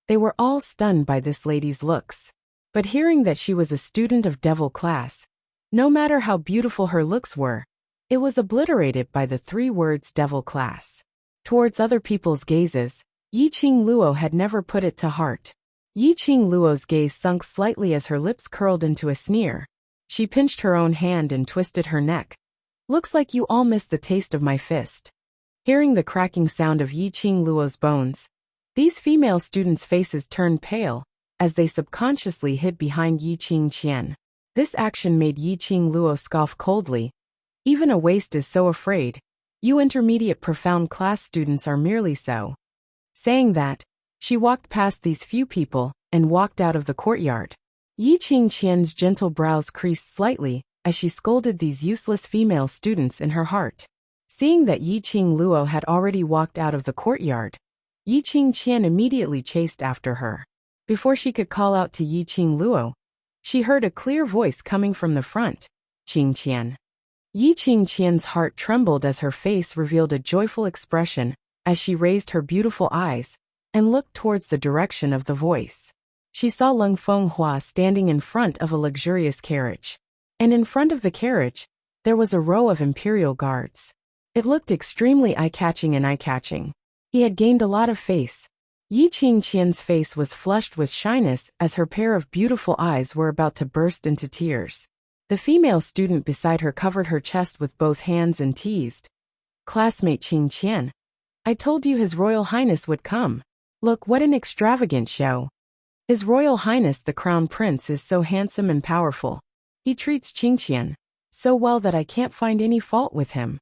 they were all stunned by this lady's looks. But hearing that she was a student of Devil class, no matter how beautiful her looks were, it was obliterated by the 3 words Devil class. Towards other people's gazes, Yiqing Luo had never put it to heart. Yiqing Luo's gaze sunk slightly as her lips curled into a sneer. She pinched her own hand and twisted her neck. Looks like you all missed the taste of my fist. Hearing the cracking sound of Yiqing Luo's bones, these female students' faces turned pale as they subconsciously hid behind Yiqing Qian. This action made Yiqing Luo scoff coldly. Even a waste is so afraid. You intermediate profound class students are merely so. Saying that, she walked past these few people and walked out of the courtyard. Yiqing Qian's gentle brows creased slightly as she scolded these useless female students in her heart. Seeing that Yiqing Luo had already walked out of the courtyard, Yiqing Qian immediately chased after her. Before she could call out to Yi Qing Luo, she heard a clear voice coming from the front. Qing Qian. Yi Qing Qian's heart trembled as her face revealed a joyful expression as she raised her beautiful eyes and looked towards the direction of the voice. She saw Leng Fenghua standing in front of a luxurious carriage. And in front of the carriage, there was a row of imperial guards. It looked extremely eye-catching. He had gained a lot of face. Yi Qing Qian's face was flushed with shyness as her pair of beautiful eyes were about to burst into tears. The female student beside her covered her chest with both hands and teased. Classmate Qing Qian. I told you His Royal Highness would come. Look, what an extravagant show. His Royal Highness the Crown Prince is so handsome and powerful. He treats Qing Qian so well that I can't find any fault with him.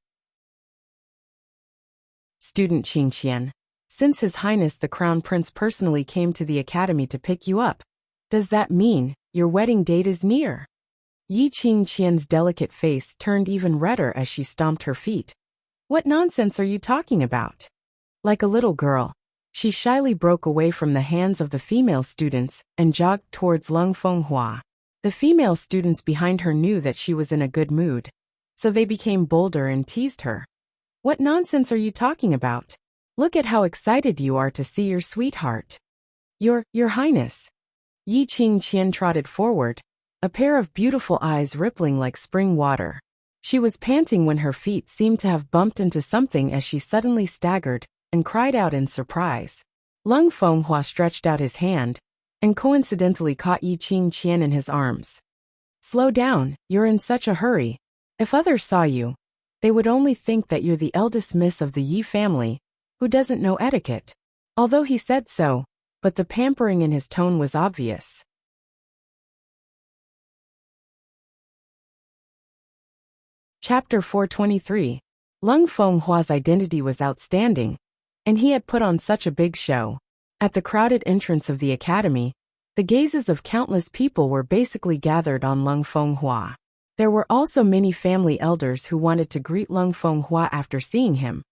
Student Qing Qian. Since His Highness the Crown Prince personally came to the academy to pick you up, does that mean your wedding date is near? Yi Qing Qian's delicate face turned even redder as she stomped her feet. What nonsense are you talking about? Like a little girl, she shyly broke away from the hands of the female students and jogged towards Leng Fenghua. The female students behind her knew that she was in a good mood, so they became bolder and teased her. What nonsense are you talking about? Look at how excited you are to see your sweetheart. Your Highness. Yi Qing Qian trotted forward, a pair of beautiful eyes rippling like spring water. She was panting when her feet seemed to have bumped into something as she suddenly staggered and cried out in surprise. Leng Fenghua stretched out his hand and coincidentally caught Yi Qing Qian in his arms. Slow down, you're in such a hurry. If others saw you, they would only think that you're the eldest miss of the Yi family, who doesn't know etiquette. Although he said so, but the pampering in his tone was obvious. Chapter 423. Leng Fenghua's identity was outstanding, and he had put on such a big show. At the crowded entrance of the academy, the gazes of countless people were basically gathered on Leng Fenghua. There were also many family elders who wanted to greet Leng Fenghua after seeing him,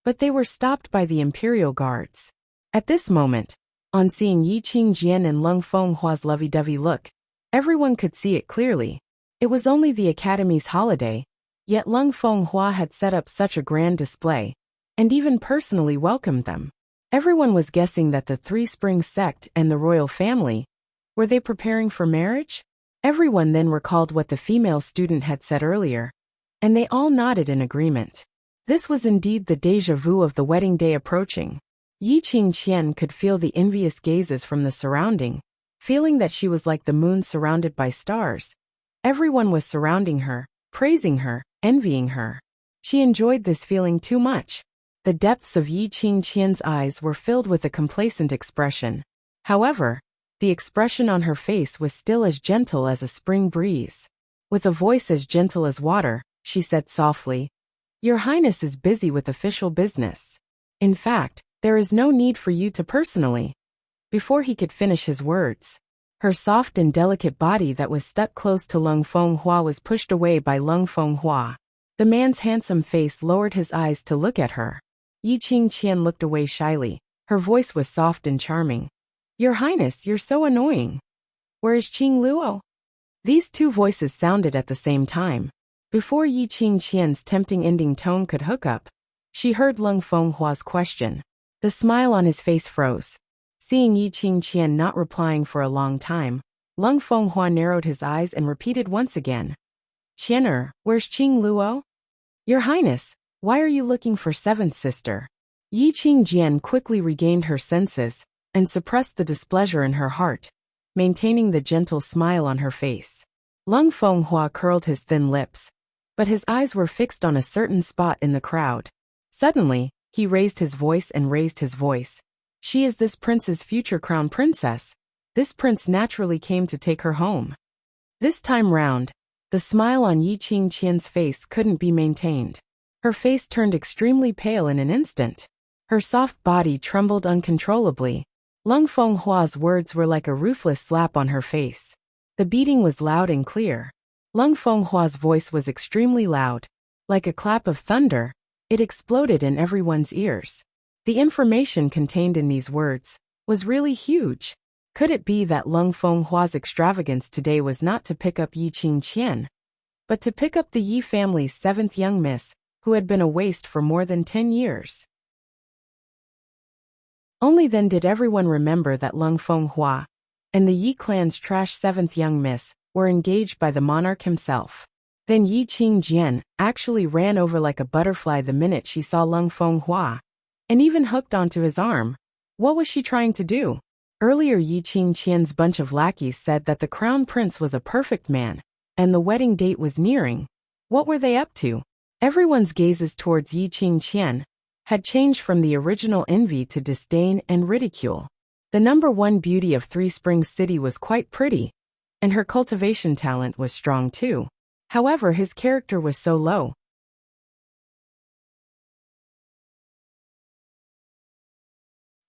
but they were stopped by the imperial guards. At this moment, on seeing Yi Qing Jian and Leng Fenghua's lovey-dovey look, everyone could see it clearly. It was only the academy's holiday, yet Leng Fenghua had set up such a grand display, and even personally welcomed them. Everyone was guessing that the Three Springs sect and the royal family, were they preparing for marriage? Everyone then recalled what the female student had said earlier, and they all nodded in agreement. This was indeed the déjà vu of the wedding day approaching. Yi Qing Qian could feel the envious gazes from the surrounding, feeling that she was like the moon surrounded by stars. Everyone was surrounding her, praising her, envying her. She enjoyed this feeling too much. The depths of Yi Qing Qian's eyes were filled with a complacent expression. However, the expression on her face was still as gentle as a spring breeze. With a voice as gentle as water, she said softly, "Your Highness is busy with official business. In fact, there is no need for you to personally." Before he could finish his words, her soft and delicate body that was stuck close to Leng Fenghua was pushed away by Leng Fenghua. The man's handsome face lowered his eyes to look at her. Yi Qing Qian looked away shyly. Her voice was soft and charming. "Your Highness, you're so annoying. Where is Qing Luo?" These two voices sounded at the same time. Before Yi Qing Qian's tempting ending tone could hook up, she heard Leng Fenghua's question. The smile on his face froze. Seeing Yi Qing Qian not replying for a long time, Leng Fenghua narrowed his eyes and repeated once again. "Qianer, where's Qing Luo?" "Your Highness, why are you looking for seventh sister?" Yi Qing Jian quickly regained her senses and suppressed the displeasure in her heart, maintaining the gentle smile on her face. Leng Fenghua curled his thin lips, but his eyes were fixed on a certain spot in the crowd. Suddenly, he raised his voice and raised his voice. "She is this prince's future crown princess. This prince naturally came to take her home." This time round, the smile on Yi Qing Qian's face couldn't be maintained. Her face turned extremely pale in an instant. Her soft body trembled uncontrollably. Leng Fenghua's words were like a ruthless slap on her face. The beating was loud and clear. Leng Fenghua's voice was extremely loud. Like a clap of thunder, it exploded in everyone's ears. The information contained in these words was really huge. Could it be that Lung Fenghua's extravagance today was not to pick up Yi Qingqian, but to pick up the Yi family's seventh young miss, who had been a waste for more than 10 years? Only then did everyone remember that Lung Fenghua and the Yi clan's trash seventh young miss were engaged by the monarch himself. Then Yi Qingjian actually ran over like a butterfly the minute she saw Lung Fenghua, and even hooked onto his arm. What was she trying to do? Earlier, Yi Qingqian's bunch of lackeys said that the crown prince was a perfect man, and the wedding date was nearing. What were they up to? Everyone's gazes towards Yi Qingqian had changed from the original envy to disdain and ridicule. The #1 beauty of Three Springs City was quite pretty, and her cultivation talent was strong too. However, his character was so low.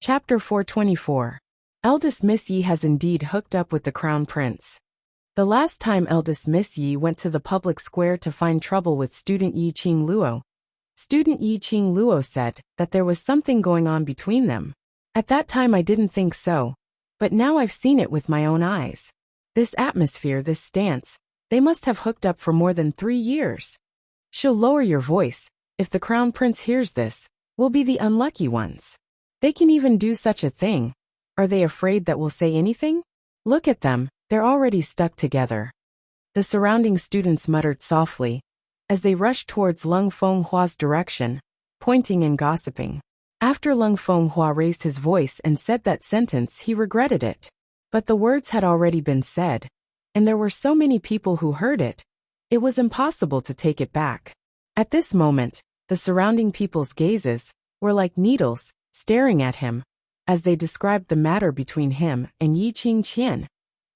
Chapter 424. Eldest Miss Yi has indeed hooked up with the crown prince. The last time eldest Miss Yi went to the public square to find trouble with student Yi Qingluo, student Yi Qingluo said that there was something going on between them. At that time I didn't think so, but now I've seen it with my own eyes. This atmosphere, this stance, they must have hooked up for more than 3 years. She'll lower your voice. If the crown prince hears this, we'll be the unlucky ones. They can even do such a thing. Are they afraid that we'll say anything? Look at them, they're already stuck together. The surrounding students muttered softly as they rushed towards Lung Fenghua's direction, pointing and gossiping. After Lung Fenghua raised his voice and said that sentence, he regretted it. But the words had already been said, and there were so many people who heard it, it was impossible to take it back. At this moment, the surrounding people's gazes were like needles, staring at him, as they described the matter between him and Yi Qingqian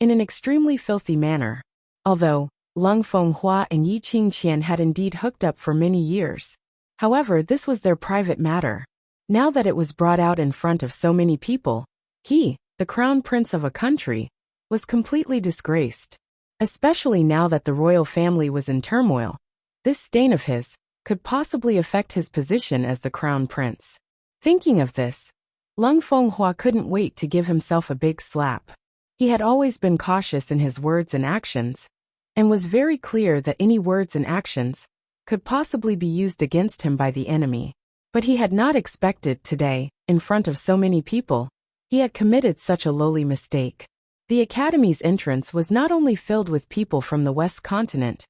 in an extremely filthy manner. Although Lung Fenghua and Yi Qingqian had indeed hooked up for many years, however, this was their private matter. Now that it was brought out in front of so many people, he, the crown prince of a country, was completely disgraced. Especially now that the royal family was in turmoil, this stain of his could possibly affect his position as the crown prince. Thinking of this, Lung Fenghua couldn't wait to give himself a big slap. He had always been cautious in his words and actions, and was very clear that any words and actions could possibly be used against him by the enemy. But he had not expected today, in front of so many people, he had committed such a lowly mistake. The academy's entrance was not only filled with people from the West continent,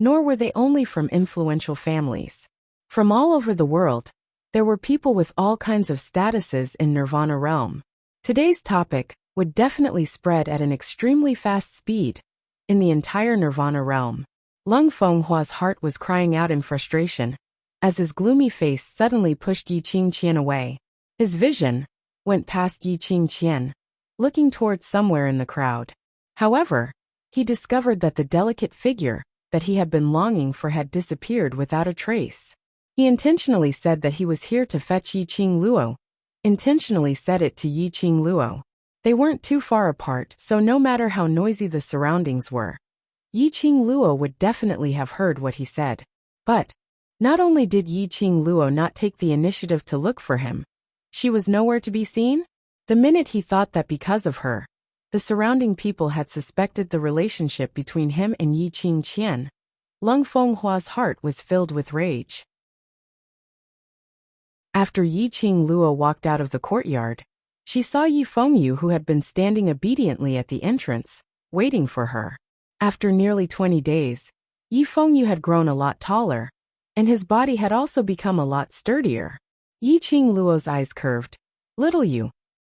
nor were they only from influential families. From all over the world, there were people with all kinds of statuses in Nirvana realm. Today's topic would definitely spread at an extremely fast speed in the entire Nirvana realm. Lung Fenghua's heart was crying out in frustration as his gloomy face suddenly pushed Yi Qingqian away. His vision went past Yi Qingqian, looking towards somewhere in the crowd. However, he discovered that the delicate figure that he had been longing for had disappeared without a trace. He intentionally said that he was here to fetch Yi Qingluo. Intentionally said it to Yi Qingluo. They weren't too far apart, so no matter how noisy the surroundings were, Yi Qingluo would definitely have heard what he said. But not only did Yi Qingluo not take the initiative to look for him, she was nowhere to be seen. The minute he thought that because of her, the surrounding people had suspected the relationship between him and Yi Qingqian, Lung Fenghua's heart was filled with rage. After Yi Qingluo walked out of the courtyard, she saw Yi Fengyu, who had been standing obediently at the entrance, waiting for her. After nearly 20 days, Yi Fengyu had grown a lot taller, and his body had also become a lot sturdier. Yi Qingluo's eyes curved. "Little you."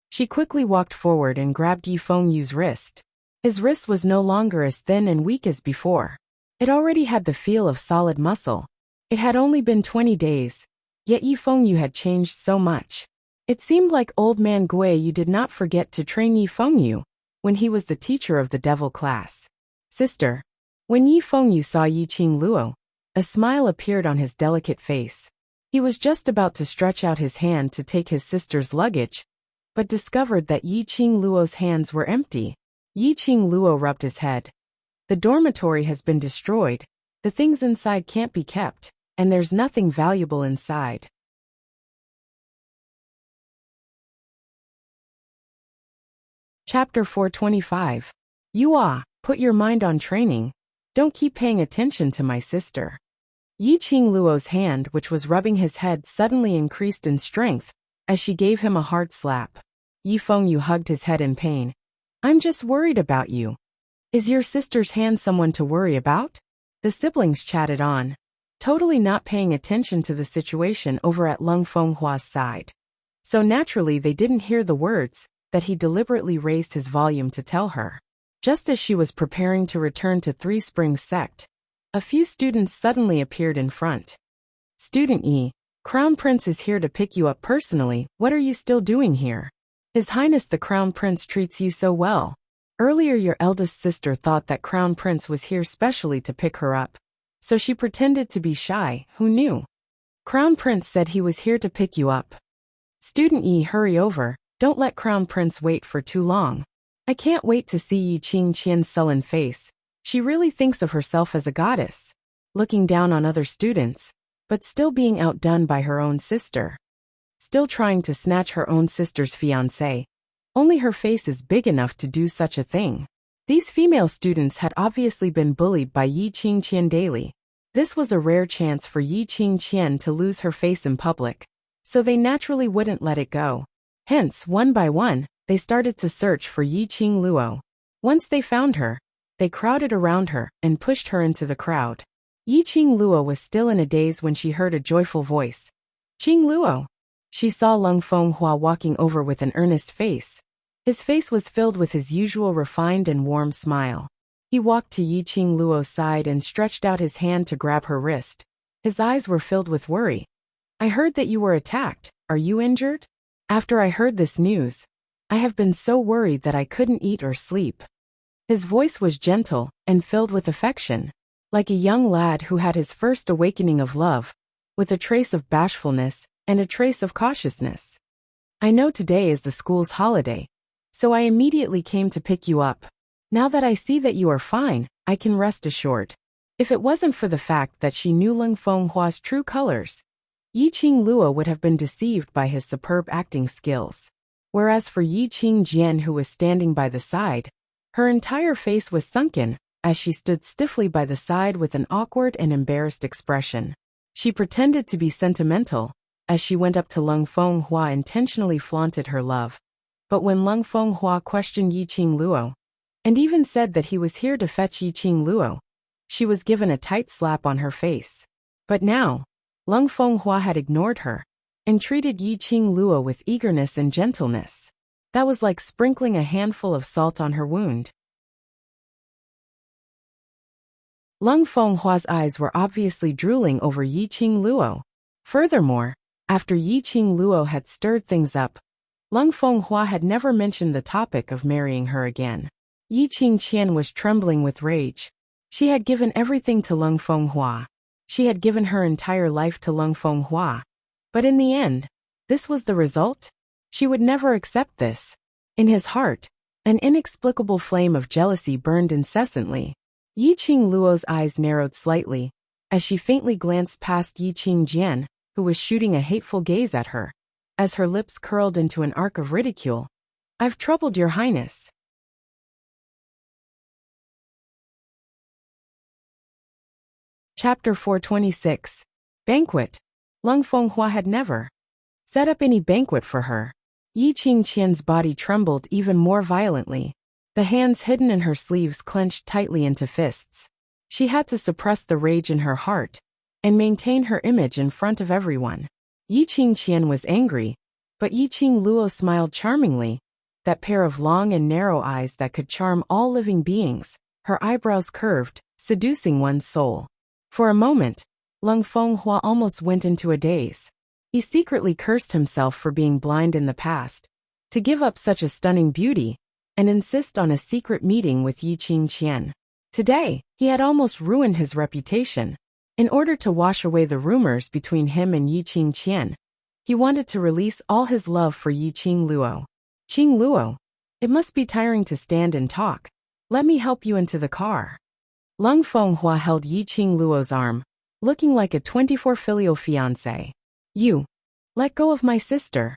She quickly walked forward and grabbed Yi Fengyu's wrist. His wrist was no longer as thin and weak as before. It already had the feel of solid muscle. It had only been 20 days, yet Yi Fengyu had changed so much. It seemed like old man Guiyu did not forget to train Yi Fengyu when he was the teacher of the devil class. "Sister." When Yi Fengyu saw Yi Qingluo, a smile appeared on his delicate face. He was just about to stretch out his hand to take his sister's luggage, but discovered that Yi Qingluo's hands were empty. Yi Qingluo rubbed his head. "The dormitory has been destroyed. The things inside can't be kept, and there's nothing valuable inside." Chapter 425. Put your mind on training. Don't keep paying attention to my sister. Yi Qingluo's hand, which was rubbing his head, suddenly increased in strength as she gave him a hard slap. Yi Fengyu hugged his head in pain. I'm just worried about you. Is your sister's hand someone to worry about? The siblings chatted on, totally not paying attention to the situation over at Lung Fenghua's side. So naturally they didn't hear the words that he deliberately raised his volume to tell her. Just as she was preparing to return to Three Springs sect, a few students suddenly appeared in front. Student E, Crown Prince is here to pick you up personally. What are you still doing here? His Highness the Crown Prince treats you so well. Earlier your eldest sister thought that Crown Prince was here specially to pick her up, so she pretended to be shy. Who knew? Crown Prince said he was here to pick you up. Student E, hurry over. Don't let Crown Prince wait for too long. I can't wait to see Yi Qingqian's sullen face. She really thinks of herself as a goddess, looking down on other students, but still being outdone by her own sister. Still trying to snatch her own sister's fiancé. Only her face is big enough to do such a thing. These female students had obviously been bullied by Yi Qingqian daily. This was a rare chance for Yi Qingqian to lose her face in public, so they naturally wouldn't let it go. Hence, one by one, they started to search for Yi Qingluo. Once they found her, they crowded around her and pushed her into the crowd. Yi Qingluo was still in a daze when she heard a joyful voice. Qingluo! She saw Lung Fenghua walking over with an earnest face. His face was filled with his usual refined and warm smile. He walked to Yi Qingluo's side and stretched out his hand to grab her wrist. His eyes were filled with worry. I heard that you were attacked. Are you injured? After I heard this news, I have been so worried that I couldn't eat or sleep. His voice was gentle and filled with affection, like a young lad who had his first awakening of love, with a trace of bashfulness and a trace of cautiousness. I know today is the school's holiday, so I immediately came to pick you up. Now that I see that you are fine, I can rest assured. If it wasn't for the fact that she knew Lung Fenghua's true colors, Yi Qingluo would have been deceived by his superb acting skills. Whereas for Yi Qingjian, who was standing by the side, her entire face was sunken as she stood stiffly by the side with an awkward and embarrassed expression. She pretended to be sentimental as she went up to Lung Fenghua, intentionally flaunted her love. But when Lung Fenghua questioned Yi Qingluo, and even said that he was here to fetch Yi Qingluo, she was given a tight slap on her face. But now, Lung Fenghua had ignored her and treated Yi Qingluo with eagerness and gentleness. That was like sprinkling a handful of salt on her wound. Lung Fenghua's eyes were obviously drooling over Yi Qingluo. Furthermore, after Yi Qingluo had stirred things up, Lung Fenghua had never mentioned the topic of marrying her again. Yi Qingqian was trembling with rage. She had given everything to Lung Fenghua. She had given her entire life to Lung Fenghua. But in the end, this was the result? She would never accept this. In his heart, an inexplicable flame of jealousy burned incessantly. Yi Qingluo's eyes narrowed slightly as she faintly glanced past Yi Qingjian, who was shooting a hateful gaze at her, as her lips curled into an arc of ridicule. I've troubled your highness. Chapter 426. Banquet. Lung Fenghua had never set up any banquet for her. Yi Qingqian's body trembled even more violently. The hands hidden in her sleeves clenched tightly into fists. She had to suppress the rage in her heart and maintain her image in front of everyone. Yi Qingqian was angry, but Yi Qingluo smiled charmingly, that pair of long and narrow eyes that could charm all living beings, her eyebrows curved, seducing one's soul. For a moment, Lung Fenghua almost went into a daze. He secretly cursed himself for being blind in the past, to give up such a stunning beauty, and insist on a secret meeting with Yi Qingqian. Today, he had almost ruined his reputation. In order to wash away the rumors between him and Yi Qingqian, he wanted to release all his love for Yi Qingluo. Qingluo, it must be tiring to stand and talk. Let me help you into the car. Lung Fenghua held Yi Qingluo's arm, looking like a 24 filial fiancé. You, let go of my sister.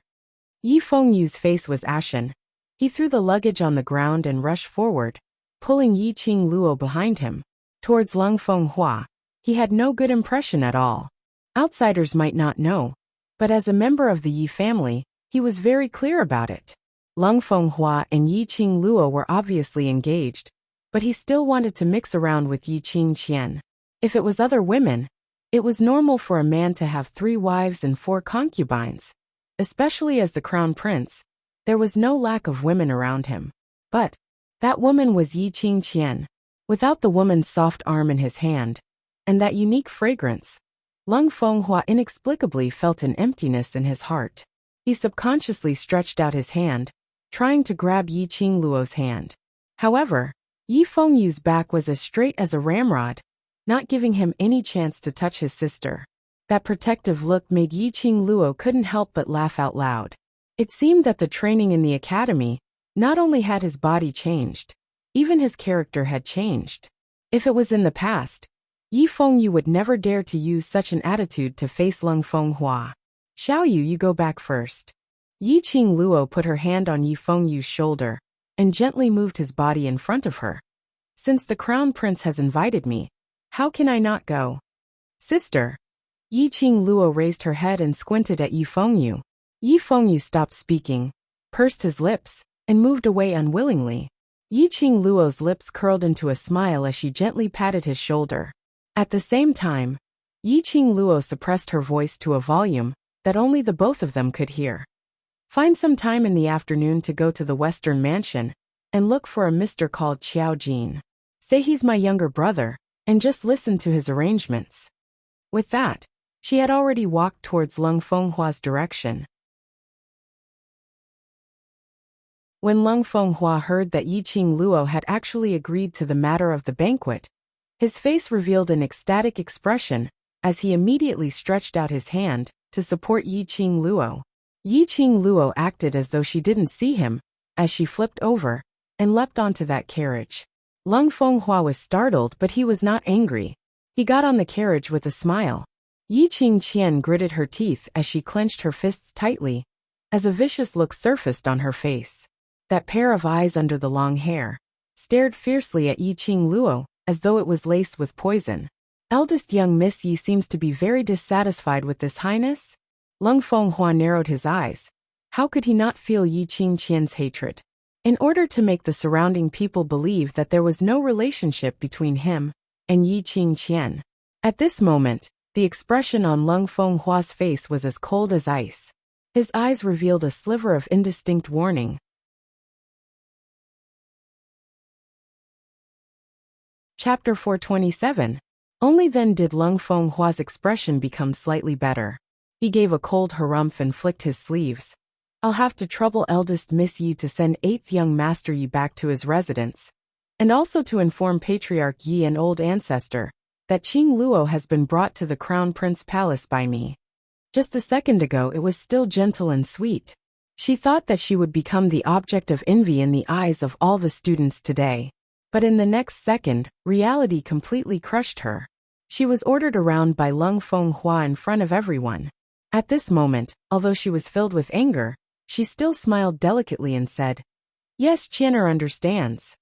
Yi Fengyu's face was ashen. He threw the luggage on the ground and rushed forward, pulling Yiqing Luo behind him, towards Lung Fenghua. He had no good impression at all. Outsiders might not know, but as a member of the Yi family, he was very clear about it. Lung Fenghua and Yiqing Luo were obviously engaged, but he still wanted to mix around with Yiqing Qian. If it was other women, it was normal for a man to have 3 wives and 4 concubines. Especially as the crown prince, there was no lack of women around him. But that woman was Yiqing Qian. Without the woman's soft arm in his hand, and that unique fragrance, Lung Fenghua inexplicably felt an emptiness in his heart. He subconsciously stretched out his hand, trying to grab Yiqing Luo's hand. However, Yi Fengyu's back was as straight as a ramrod, not giving him any chance to touch his sister. That protective look made Yiqing Luo couldn't help but laugh out loud. It seemed that the training in the academy not only had his body changed, even his character had changed. If it was in the past, Yi Fengyu would never dare to use such an attitude to face Lung Fenghua. Xiaoyu, you go back first. Yiqing Luo put her hand on Yi Fengyu's shoulder and gently moved his body in front of her. Since the crown prince has invited me, how can I not go? Sister. Yiqing Luo raised her head and squinted at Yi Fengyu. Yi Fengyu stopped speaking, pursed his lips, and moved away unwillingly. Yiqing Luo's lips curled into a smile as she gently patted his shoulder. At the same time, Yiqing Luo suppressed her voice to a volume that only the both of them could hear. Find some time in the afternoon to go to the Western Mansion and look for a Mr. called Qiao Jin. Say he's my younger brother, and just listen to his arrangements. With that, she had already walked towards Lung Fenghua's direction. When Lung Fenghua heard that Yiqing Luo had actually agreed to the matter of the banquet, his face revealed an ecstatic expression as he immediately stretched out his hand to support Yiqing Luo. Yiqing Luo acted as though she didn't see him as she flipped over and leapt onto that carriage. Lung Fenghua was startled, but he was not angry. He got on the carriage with a smile. Yiqing Qian gritted her teeth as she clenched her fists tightly, as a vicious look surfaced on her face. That pair of eyes under the long hair stared fiercely at Yiqing Luo as though it was laced with poison. Eldest young Miss Yi seems to be very dissatisfied with this highness. Lung Fenghua narrowed his eyes. How could he not feel Yiqing Qian's hatred? In order to make the surrounding people believe that there was no relationship between him and Yiqing Qian. At this moment, the expression on Lung Fenghua's face was as cold as ice. His eyes revealed a sliver of indistinct warning. Chapter 427. Only then did Lung Fenghua's expression become slightly better. He gave a cold harumph and flicked his sleeves. I'll have to trouble eldest Miss Yi to send 8th young Master Yi back to his residence, and also to inform Patriarch Yi and Old Ancestor that Qing Luo has been brought to the Crown Prince Palace by me. Just a second ago it was still gentle and sweet. She thought that she would become the object of envy in the eyes of all the students today. But in the next second, reality completely crushed her. She was ordered around by Lung Fenghua in front of everyone. At this moment, although she was filled with anger, she still smiled delicately and said, "Yes, Qianer understands."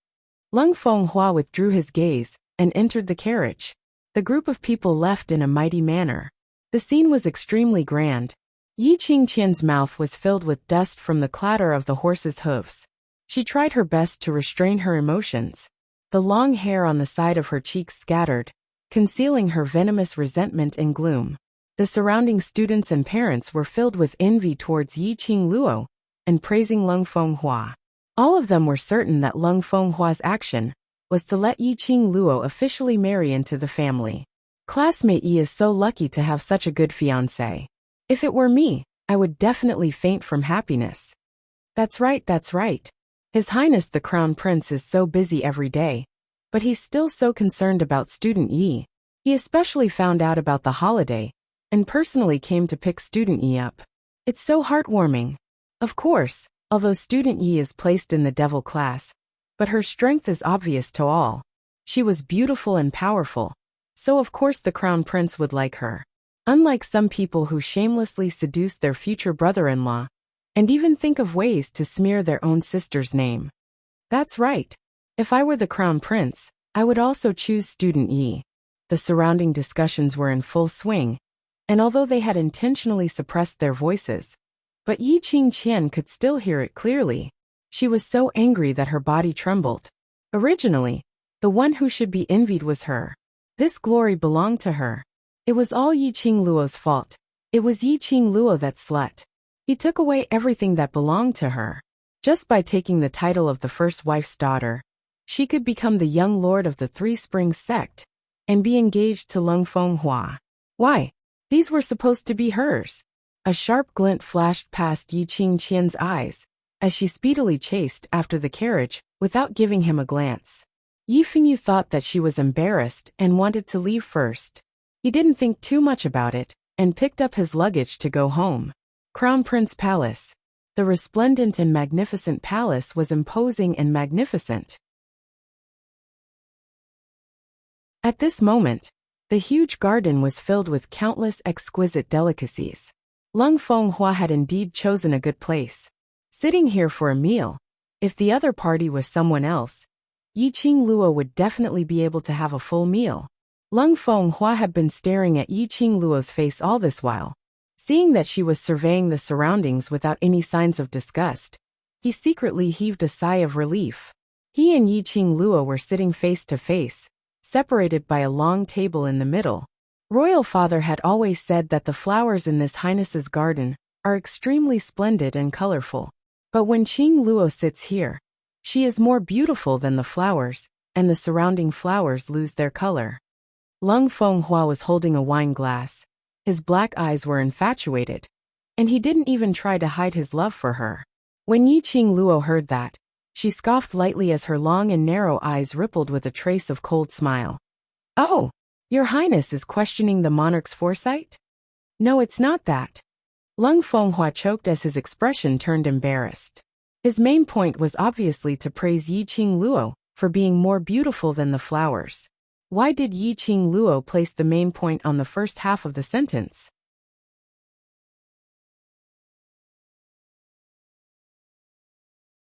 Lung Fenghua withdrew his gaze and entered the carriage. The group of people left in a mighty manner. The scene was extremely grand. Yiqing Qian's mouth was filled with dust from the clatter of the horse's hooves. She tried her best to restrain her emotions. The long hair on the side of her cheeks scattered, concealing her venomous resentment and gloom. The surrounding students and parents were filled with envy towards Yiqing Luo and praising Lung Fenghua. All of them were certain that Lung Fenghua's action was to let Yiqing Luo officially marry into the family. Classmate Yi is so lucky to have such a good fiancé. If it were me, I would definitely faint from happiness. That's right, that's right. His Highness the Crown Prince is so busy every day, but he's still so concerned about student Yi. He especially found out about the holiday and personally came to pick student Yi up. It's so heartwarming. Of course, although student Yi is placed in the devil class, but her strength is obvious to all. She was beautiful and powerful, so of course the Crown Prince would like her. Unlike some people who shamelessly seduce their future brother-in-law, and even think of ways to smear their own sister's name. That's right. If I were the crown prince, I would also choose student Yi. The surrounding discussions were in full swing, and although they had intentionally suppressed their voices, but Yi Qingqian could still hear it clearly. She was so angry that her body trembled. Originally, the one who should be envied was her. This glory belonged to her. It was all Yi Qingluo's fault. It was Yi Qingluo that slut. He took away everything that belonged to her. Just by taking the title of the first wife's daughter, she could become the young lord of the Three Springs sect and be engaged to Lung Fenghua. Why? These were supposed to be hers. A sharp glint flashed past Yi Qingqian's eyes as she speedily chased after the carriage without giving him a glance. Yi Fengyu thought that she was embarrassed and wanted to leave first. He didn't think too much about it and picked up his luggage to go home. Crown Prince Palace. The resplendent and magnificent palace was imposing and magnificent. At this moment, the huge garden was filled with countless exquisite delicacies. Lung Fenghua had indeed chosen a good place. Sitting here for a meal, if the other party was someone else, Yi Qingluo would definitely be able to have a full meal. Lung Fenghua had been staring at Yi Qingluo's face all this while. Seeing that she was surveying the surroundings without any signs of disgust, he secretly heaved a sigh of relief. He and Yi Qingluo were sitting face to face, separated by a long table in the middle. Royal Father had always said that the flowers in this highness's garden are extremely splendid and colorful. But when Qingluo sits here, she is more beautiful than the flowers, and the surrounding flowers lose their color. Lung Fenghua was holding a wine glass. His black eyes were infatuated, and he didn't even try to hide his love for her. When Yi Qingluo heard that, she scoffed lightly as her long and narrow eyes rippled with a trace of cold smile. "Oh, Your Highness is questioning the monarch's foresight?" "No, it's not that." Lung Fenghua choked as his expression turned embarrassed. His main point was obviously to praise Yi Qingluo for being more beautiful than the flowers. Why did Yi Qingluo place the main point on the first half of the sentence?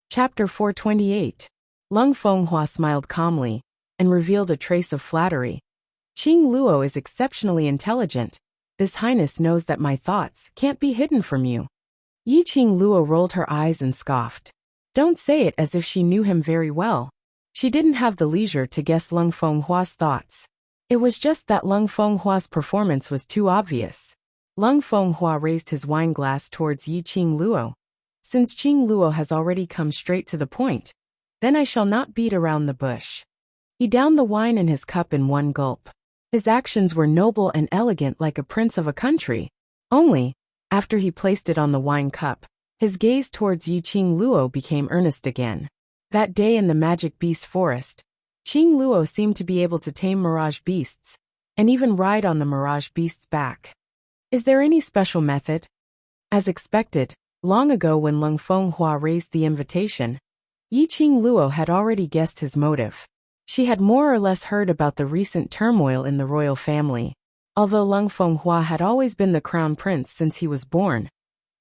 Chapter 428. Lung Fenghua smiled calmly and revealed a trace of flattery. "Qingluo is exceptionally intelligent. This highness knows that my thoughts can't be hidden from you." Yi Qingluo rolled her eyes and scoffed. Don't say it as if she knew him very well. She didn't have the leisure to guess Lung Fenghua's thoughts. It was just that Lung Fenghua's performance was too obvious. Lung Fenghua raised his wine glass towards Yi Qingluo. "Since Qingluo has already come straight to the point, then I shall not beat around the bush." He downed the wine in his cup in one gulp. His actions were noble and elegant like a prince of a country. Only, after he placed it on the wine cup, his gaze towards Yi Qingluo became earnest again. That day in the magic beast forest, Qingluo seemed to be able to tame mirage beasts, and even ride on the mirage beast's back. Is there any special method? As expected, long ago when Lung Fenghua raised the invitation, Yi Qingluo had already guessed his motive. She had more or less heard about the recent turmoil in the royal family. Although Lung Fenghua had always been the crown prince since he was born,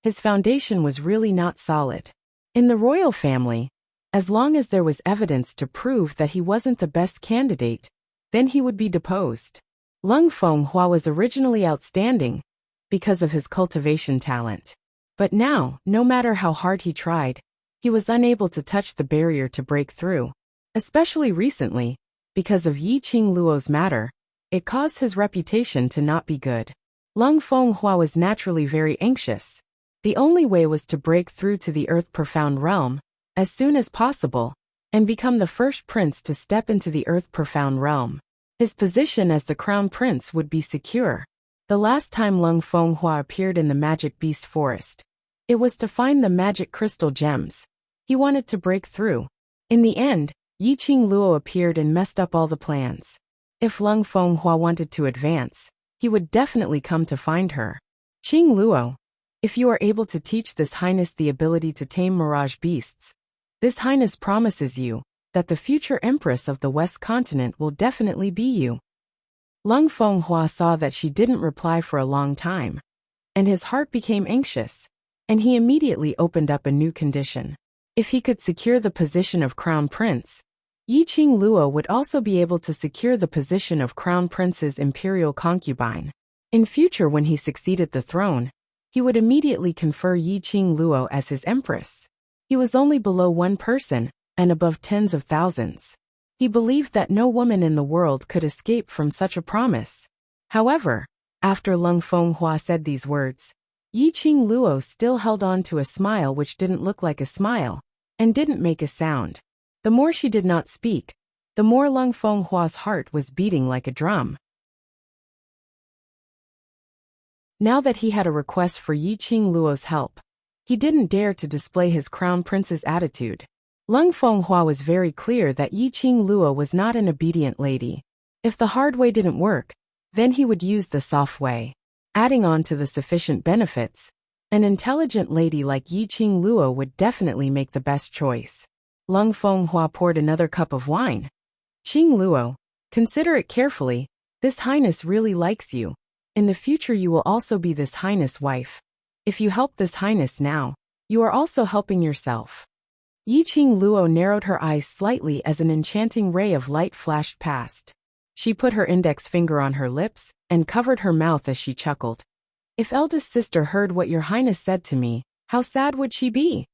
his foundation was really not solid. In the royal family, as long as there was evidence to prove that he wasn't the best candidate, then he would be deposed. Lung Fenghua was originally outstanding because of his cultivation talent. But now, no matter how hard he tried, he was unable to touch the barrier to break through. Especially recently, because of Yi Qingluo's matter, it caused his reputation to not be good. Lung Fenghua was naturally very anxious. The only way was to break through to the Earth Profound realm as soon as possible and become the first prince to step into the Earth Profound realm. His position as the crown prince would be secure. The last time Lung Fenghua appeared in the magic beast forest, it was to find the magic crystal gems. He wanted to break through. In the end, Yi Qingluo appeared and messed up all the plans. If Lung Fenghua wanted to advance, he would definitely come to find her. "Qingluo, if you are able to teach this highness the ability to tame mirage beasts, this highness promises you that the future empress of the West Continent will definitely be you." Lung Fenghua saw that she didn't reply for a long time, and his heart became anxious. and he immediately opened up a new condition. If he could secure the position of crown prince, Yiqing Luo would also be able to secure the position of crown prince's imperial concubine. In future, when he succeeded the throne, he would immediately confer Yiqing Luo as his empress. He was only below one person, and above tens of thousands. He believed that no woman in the world could escape from such a promise. However, after Leng Fenghua said these words, Yiqing Luo still held on to a smile which didn't look like a smile, and didn't make a sound. The more she did not speak, the more Leng Fenghua's heart was beating like a drum. Now that he had a request for Yiqing Luo's help, he didn't dare to display his crown prince's attitude. Leng Fenghua was very clear that Yiqing Luo was not an obedient lady. If the hard way didn't work, then he would use the soft way. Adding on to the sufficient benefits, an intelligent lady like Yiqing Luo would definitely make the best choice. Leng Fenghua poured another cup of wine. Qing Luo, consider it carefully. This highness really likes you. In the future you will also be this highness' wife. If you help this highness now, you are also helping yourself. Yiqing Luo narrowed her eyes slightly as an enchanting ray of light flashed past. She put her index finger on her lips and covered her mouth as she chuckled. If eldest sister heard what your highness said to me, how sad would she be?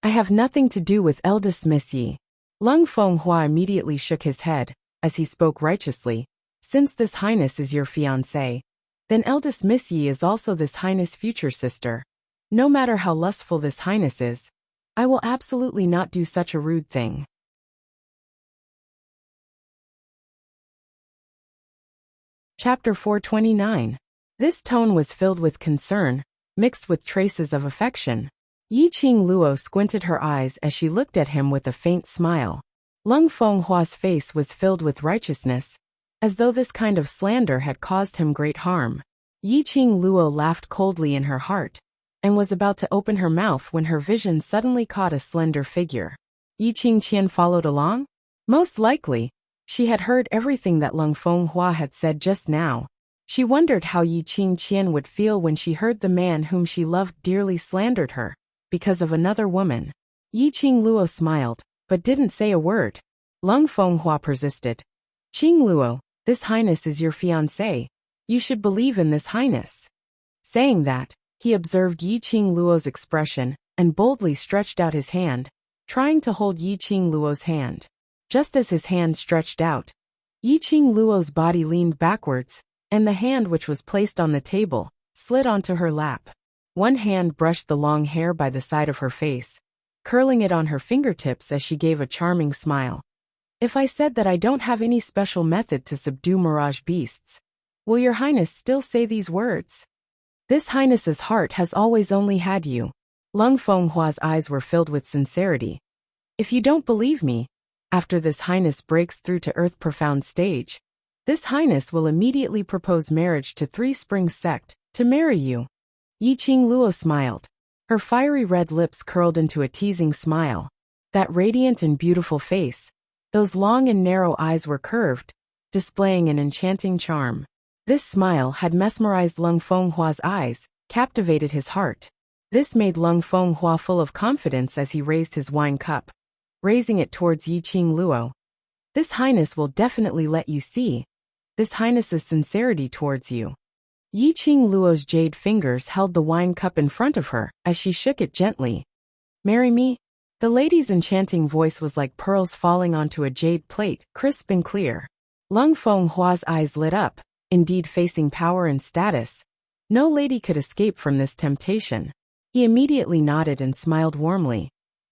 I have nothing to do with eldest Miss Yi. Leng Fenghua immediately shook his head, as he spoke righteously. Since this highness is your fiancée, then eldest Miss Yi is also this highness' future sister. No matter how lustful this highness is, I will absolutely not do such a rude thing. Chapter 429. This tone was filled with concern, mixed with traces of affection. Yiqing Luo squinted her eyes as she looked at him with a faint smile. Leng Fenghua's face was filled with righteousness, as though this kind of slander had caused him great harm. Yiqing Luo laughed coldly in her heart, and was about to open her mouth when her vision suddenly caught a slender figure. Yiqing Qian followed along? Most likely, she had heard everything that Leng Fenghua had said just now. She wondered how Yiqing Qian would feel when she heard the man whom she loved dearly slandered her, because of another woman. Yiqing Luo smiled, but didn't say a word. Leng Fenghua persisted. Qing Luo, this highness is your fiancé. You should believe in this highness. Saying that, he observed Yiqing Luo's expression, and boldly stretched out his hand, trying to hold Yiqing Luo's hand. Just as his hand stretched out, Yiqing Luo's body leaned backwards, and the hand which was placed on the table slid onto her lap. One hand brushed the long hair by the side of her face, curling it on her fingertips as she gave a charming smile. If I said that I don't have any special method to subdue mirage beasts, will your highness still say these words? This highness's heart has always only had you. Leng Fenghua's eyes were filled with sincerity. If you don't believe me, after this highness breaks through to Earth profound stage, this highness will immediately propose marriage to Three Springs sect, to marry you. Yiqing Luo smiled. Her fiery red lips curled into a teasing smile. That radiant and beautiful face, those long and narrow eyes were curved, displaying an enchanting charm. This smile had mesmerized Leng Fenghua's eyes, captivated his heart. This made Leng Fenghua full of confidence as he raised his wine cup, raising it towards Yiqing Luo. This highness will definitely let you see this highness's sincerity towards you. Yiqing Luo's jade fingers held the wine cup in front of her as she shook it gently. Marry me? The lady's enchanting voice was like pearls falling onto a jade plate, crisp and clear. Leng Fenghua's eyes lit up, indeed facing power and status. No lady could escape from this temptation. He immediately nodded and smiled warmly.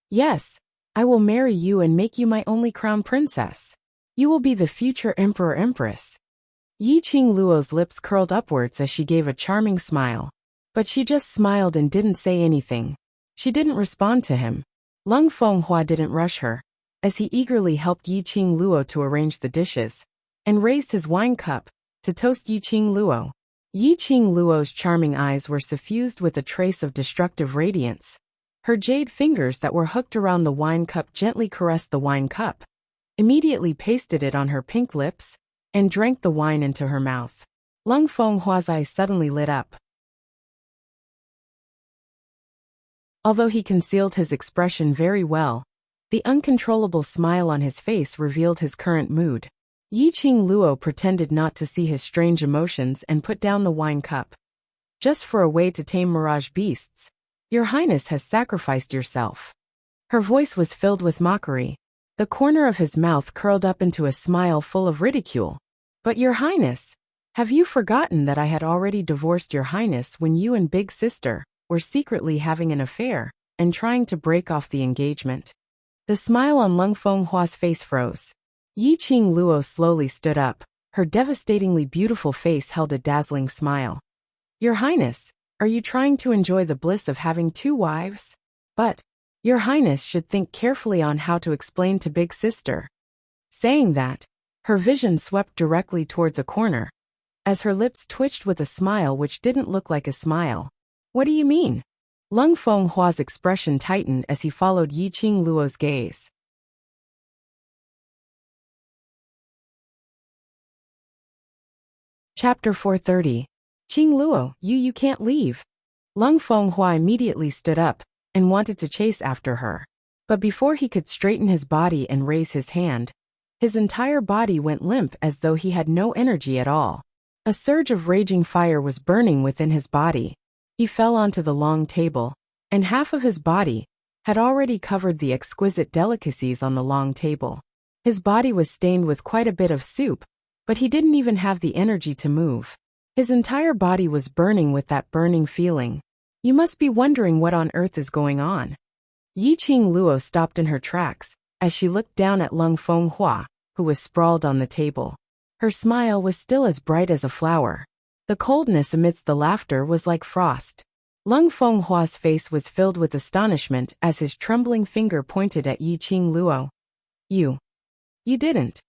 Yes, I will marry you and make you my only crown princess. You will be the future emperor-empress. Yiqing Luo's lips curled upwards as she gave a charming smile. But she just smiled and didn't say anything. She didn't respond to him. Leng Fenghua didn't rush her, as he eagerly helped Yiqing Luo to arrange the dishes, and raised his wine cup to toast Yiqing Luo. Yiqing Luo's charming eyes were suffused with a trace of destructive radiance. Her jade fingers that were hooked around the wine cup gently caressed the wine cup, immediately pasted it on her pink lips, and drank the wine into her mouth. Leng Fenghua's eyes suddenly lit up. Although he concealed his expression very well, the uncontrollable smile on his face revealed his current mood. Yiqing Luo pretended not to see his strange emotions and put down the wine cup. Just for a way to tame mirage beasts, Your Highness has sacrificed yourself. Her voice was filled with mockery. The corner of his mouth curled up into a smile full of ridicule. But Your Highness, have you forgotten that I had already divorced Your Highness when you and Big Sister were secretly having an affair and trying to break off the engagement? The smile on Lung Fenghua's face froze. Yiqing Luo slowly stood up. Her devastatingly beautiful face held a dazzling smile. Your Highness, are you trying to enjoy the bliss of having 2 wives? But Your Highness should think carefully on how to explain to Big Sister. Saying that, her vision swept directly towards a corner, as her lips twitched with a smile which didn't look like a smile. What do you mean? Lung Fenghua's expression tightened as he followed Yiqing Luo's gaze. Chapter 430. Qing Luo, you can't leave. Lung Fenghua immediately stood up and wanted to chase after her. But before he could straighten his body and raise his hand, his entire body went limp as though he had no energy at all. A surge of raging fire was burning within his body. He fell onto the long table, and half of his body had already covered the exquisite delicacies on the long table. His body was stained with quite a bit of soup, but he didn't even have the energy to move. His entire body was burning with that burning feeling. You must be wondering what on earth is going on. Yiqing Luo stopped in her tracks as she looked down at Lung Fenghua, who was sprawled on the table. Her smile was still as bright as a flower. The coldness amidst the laughter was like frost. Lung Fenghua's face was filled with astonishment as his trembling finger pointed at Yiqing Luo. You didn't.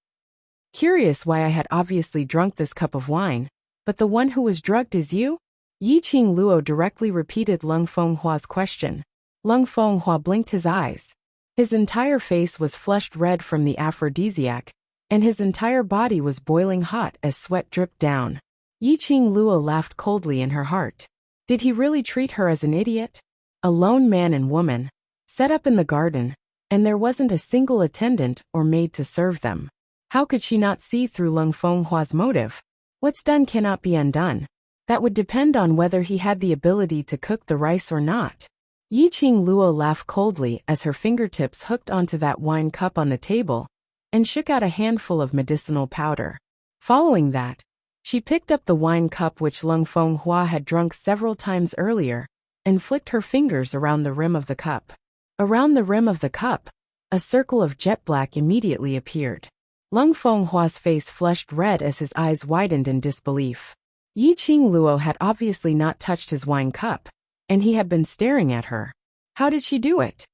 Curious why I had obviously drunk this cup of wine, but the one who was drugged is you? Yiqing Luo directly repeated Lung Fenghua's question. Lung Fenghua blinked his eyes. His entire face was flushed red from the aphrodisiac, and his entire body was boiling hot as sweat dripped down. Yiqing Luo laughed coldly in her heart. Did he really treat her as an idiot? A lone man and woman, set up in the garden, and there wasn't a single attendant or maid to serve them. How could she not see through Lung Fenghua's motive? What's done cannot be undone. That would depend on whether he had the ability to cook the rice or not. Yiqing Luo laughed coldly as her fingertips hooked onto that wine cup on the table and shook out a handful of medicinal powder. Following that, she picked up the wine cup which Lung Fenghua had drunk several times earlier and flicked her fingers around the rim of the cup. Around the rim of the cup, a circle of jet black immediately appeared. Lung Fenghua's face flushed red as his eyes widened in disbelief. Yiqing Luo had obviously not touched his wine cup, and he had been staring at her. How did she do it?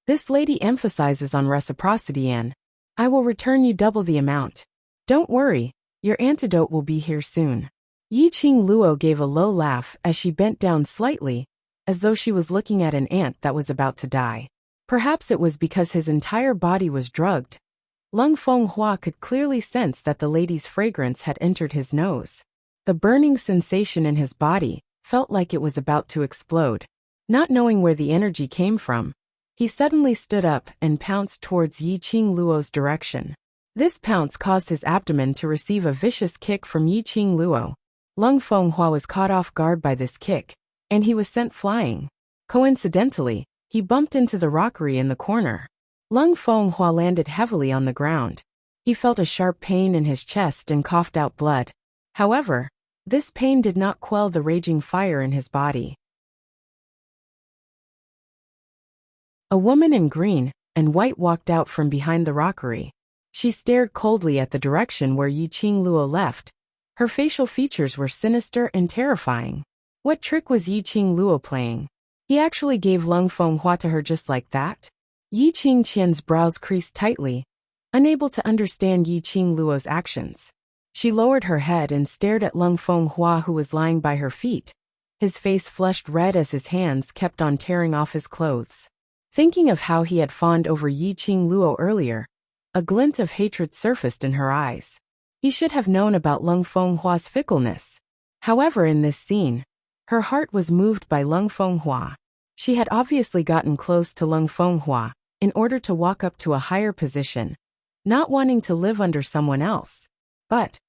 This lady emphasizes on reciprocity and, I will return you double the amount. Don't worry, your antidote will be here soon. Yiqing Luo gave a low laugh as she bent down slightly, as though she was looking at an ant that was about to die. Perhaps it was because his entire body was drugged. Lung Fenghua could clearly sense that the lady's fragrance had entered his nose. The burning sensation in his body felt like it was about to explode. Not knowing where the energy came from, he suddenly stood up and pounced towards Yiqing Luo's direction. This pounce caused his abdomen to receive a vicious kick from Yiqing Luo. Lung Fenghua was caught off guard by this kick, and he was sent flying. Coincidentally, he bumped into the rockery in the corner. Lung Fenghua landed heavily on the ground. He felt a sharp pain in his chest and coughed out blood. However, this pain did not quell the raging fire in his body. A woman in green and white walked out from behind the rockery. She stared coldly at the direction where Yiqing Luo left. Her facial features were sinister and terrifying. What trick was Yiqing Luo playing? He actually gave Lung Fenghua to her just like that? Yiqing Qian's brows creased tightly, unable to understand Yiqing Luo's actions. She lowered her head and stared at Lung Fenghua, who was lying by her feet. His face flushed red as his hands kept on tearing off his clothes. Thinking of how he had fawned over Yiqing Luo earlier, a glint of hatred surfaced in her eyes. He should have known about Lung Fenghua's fickleness. However, in this scene, her heart was moved by Lung Fenghua. She had obviously gotten close to Lung Fenghua in order to walk up to a higher position, not wanting to live under someone else. But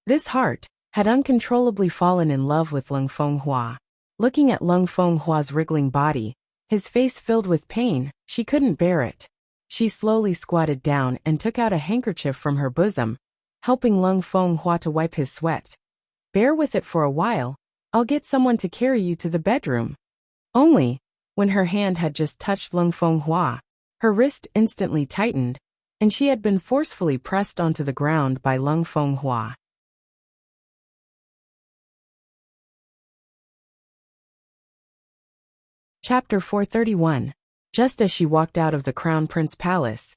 this heart had uncontrollably fallen in love with Lung Fenghua. Looking at Lung Fenghua's wriggling body, his face filled with pain, she couldn't bear it. She slowly squatted down and took out a handkerchief from her bosom, helping Lung Fenghua to wipe his sweat. Bear with it for a while, I'll get someone to carry you to the bedroom. Only, when her hand had just touched Lung Fenghua, her wrist instantly tightened, and she had been forcefully pressed onto the ground by Lung Fenghua. Chapter 431. Just as she walked out of the Crown Prince Palace,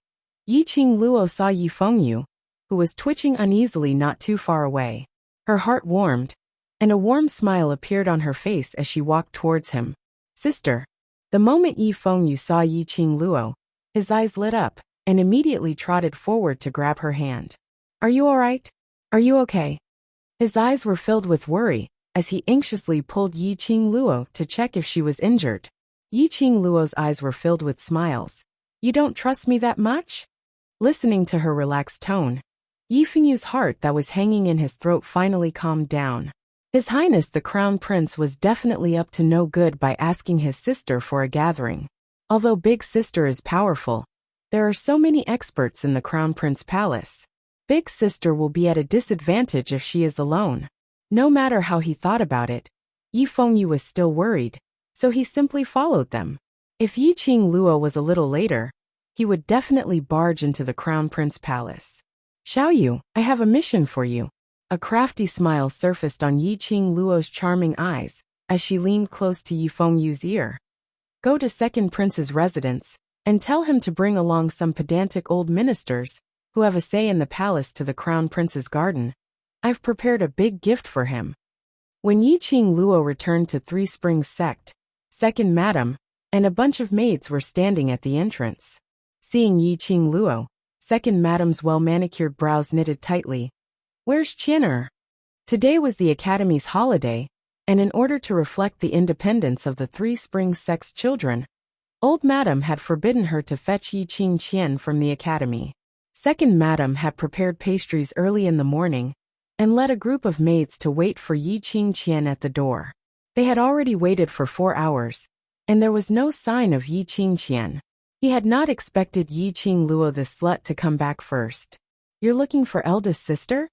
Yiqing Luo saw Yi Fengyu, who was twitching uneasily not too far away. Her heart warmed, and a warm smile appeared on her face as she walked towards him. Sister. The moment Yi Fengyu saw Yiqing Luo, his eyes lit up, and immediately trotted forward to grab her hand. Are you all right? Are you okay? His eyes were filled with worry, as he anxiously pulled Yiqing Luo to check if she was injured. Yiqing Luo's eyes were filled with smiles. You don't trust me that much? Listening to her relaxed tone, Yi Fengyu's heart that was hanging in his throat finally calmed down. His Highness the Crown Prince was definitely up to no good by asking his sister for a gathering. Although Big Sister is powerful, there are so many experts in the Crown Prince Palace. Big Sister will be at a disadvantage if she is alone. No matter how he thought about it, Yi Fengyu was still worried, so he simply followed them. If Yiqing Luo was a little later, he would definitely barge into the Crown Prince Palace. Xiaoyu, I have a mission for you. A crafty smile surfaced on Yiqing Luo's charming eyes as she leaned close to Yi Fengyu's ear. Go to Second Prince's residence and tell him to bring along some pedantic old ministers who have a say in the palace to the Crown Prince's garden. I've prepared a big gift for him. When Yiqing Luo returned to Three Springs Sect, Second Madam and a bunch of maids were standing at the entrance. Seeing Yiqing Luo, Second Madam's well-manicured brows knitted tightly. Where's Chinner? Today was the Academy's holiday, and in order to reflect the independence of the Three Springs Sect's children, Old Madam had forbidden her to fetch Yiqing Qian from the Academy. Second Madam had prepared pastries early in the morning, and led a group of maids to wait for Yiqing Qian at the door. They had already waited for 4 hours, and there was no sign of Yiqing Qian. He had not expected Yiqing Luo the slut to come back first. You're looking for eldest sister?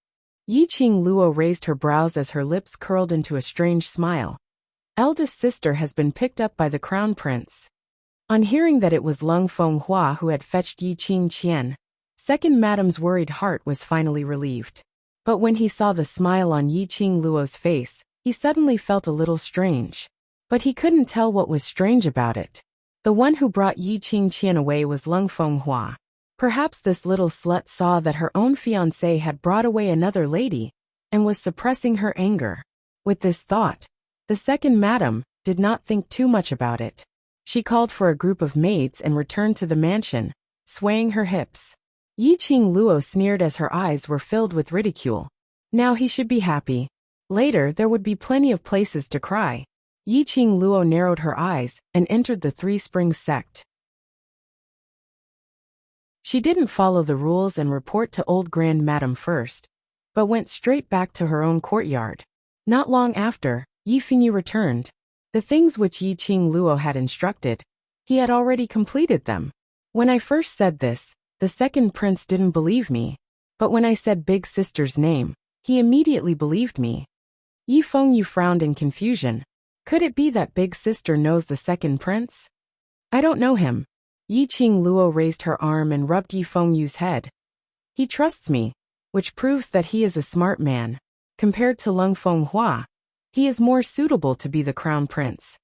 Yiqing Luo raised her brows as her lips curled into a strange smile. Eldest sister has been picked up by the Crown Prince. On hearing that it was Lung Fenghua who had fetched Yiqing Qian, Second Madam's worried heart was finally relieved. But when he saw the smile on Yiqing Luo's face, he suddenly felt a little strange. But he couldn't tell what was strange about it. The one who brought Yiqing Qian away was Lung Fenghua. Perhaps this little slut saw that her own fiancé had brought away another lady, and was suppressing her anger. With this thought, the Second Madam did not think too much about it. She called for a group of maids and returned to the mansion, swaying her hips. Yiqing Luo sneered as her eyes were filled with ridicule. Now he should be happy. Later there would be plenty of places to cry. Yiqing Luo narrowed her eyes and entered the Three Springs Sect. She didn't follow the rules and report to Old Grand Madam first, but went straight back to her own courtyard. Not long after, Yi Fengyu returned. The things which Yiqing Luo had instructed, he had already completed them. When I first said this, the second prince didn't believe me, but when I said Big Sister's name, he immediately believed me. Yi Fengyu frowned in confusion. Could it be that Big Sister knows the second prince? I don't know him. Yiqing Luo raised her arm and rubbed Yi Fengyu's head. He trusts me, which proves that he is a smart man. Compared to Lung Fenghua, he is more suitable to be the crown prince.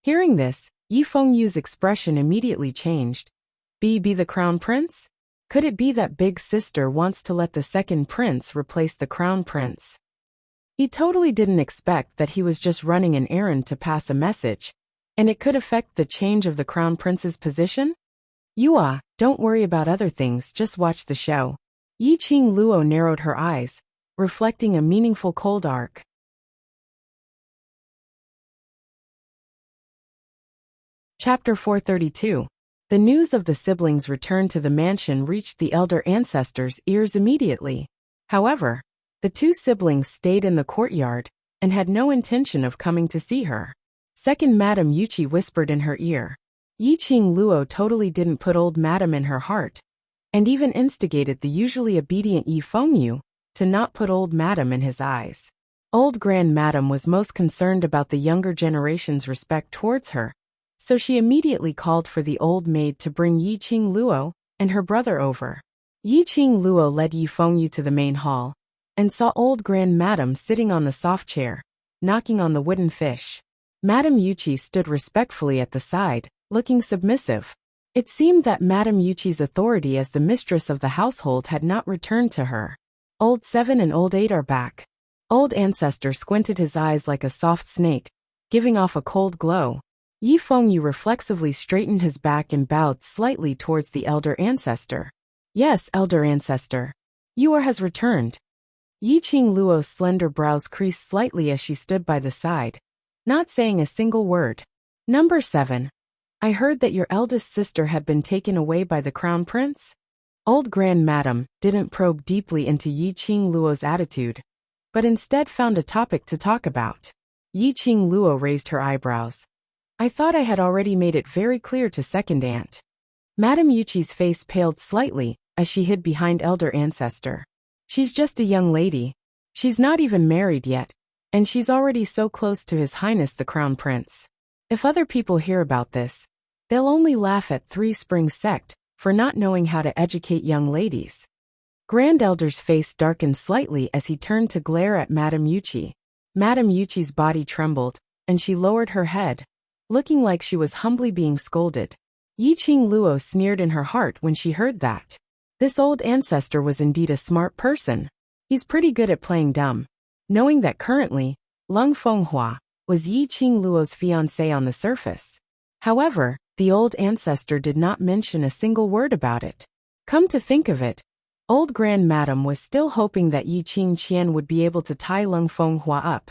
Hearing this, Yi Fengyu's expression immediately changed. Be the crown prince? Could it be that Big Sister wants to let the second prince replace the crown prince? He totally didn't expect that he was just running an errand to pass a message, and it could affect the change of the crown prince's position? Don't worry about other things, just watch the show. Yiqing Luo narrowed her eyes, reflecting a meaningful cold arc. Chapter 432. The news of the siblings' return to the mansion reached the elder ancestors' ears immediately. However, the two siblings stayed in the courtyard and had no intention of coming to see her. Second, Madame Yuchi whispered in her ear. Yiqing Luo totally didn't put old Madame in her heart, and even instigated the usually obedient Yi Fengyu to not put old Madame in his eyes. Old Grand Madame was most concerned about the younger generation's respect towards her, so she immediately called for the old maid to bring Yiqing Luo and her brother over. Yiqing Luo led Yi Fengyu to the main hall and saw old Grand Madame sitting on the soft chair, knocking on the wooden fish. Madame Yuchi stood respectfully at the side, looking submissive. It seemed that Madame Yuchi's authority as the mistress of the household had not returned to her. Old 7 and Old 8 are back. Old Ancestor squinted his eyes like a soft snake, giving off a cold glow. Yi Fengyu reflexively straightened his back and bowed slightly towards the Elder Ancestor. Yes, Elder Ancestor. Yuer has returned. Yiqing Luo's slender brows creased slightly as she stood by the side, not saying a single word. Number 7. I heard that your eldest sister had been taken away by the Crown Prince? Old Grand Madame didn't probe deeply into Yiqing Luo's attitude, but instead found a topic to talk about. Yiqing Luo raised her eyebrows. I thought I had already made it very clear to second aunt. Madame Yuchi's face paled slightly as she hid behind Elder Ancestor. She's just a young lady. She's not even married yet, and she's already so close to His Highness the Crown Prince. If other people hear about this, they'll only laugh at Three Springs sect for not knowing how to educate young ladies. Grand Elder's face darkened slightly as he turned to glare at Madame Yuchi. Madame Yuchi's body trembled, and she lowered her head, looking like she was humbly being scolded. Yiqing Luo sneered in her heart when she heard that. This old ancestor was indeed a smart person. He's pretty good at playing dumb. Knowing that currently, Lung Fenghua was Yiqing Luo's fiancé on the surface. However, the old ancestor did not mention a single word about it. Come to think of it, old Grand Madame was still hoping that Yiqing Qian would be able to tie Lung Fenghua up,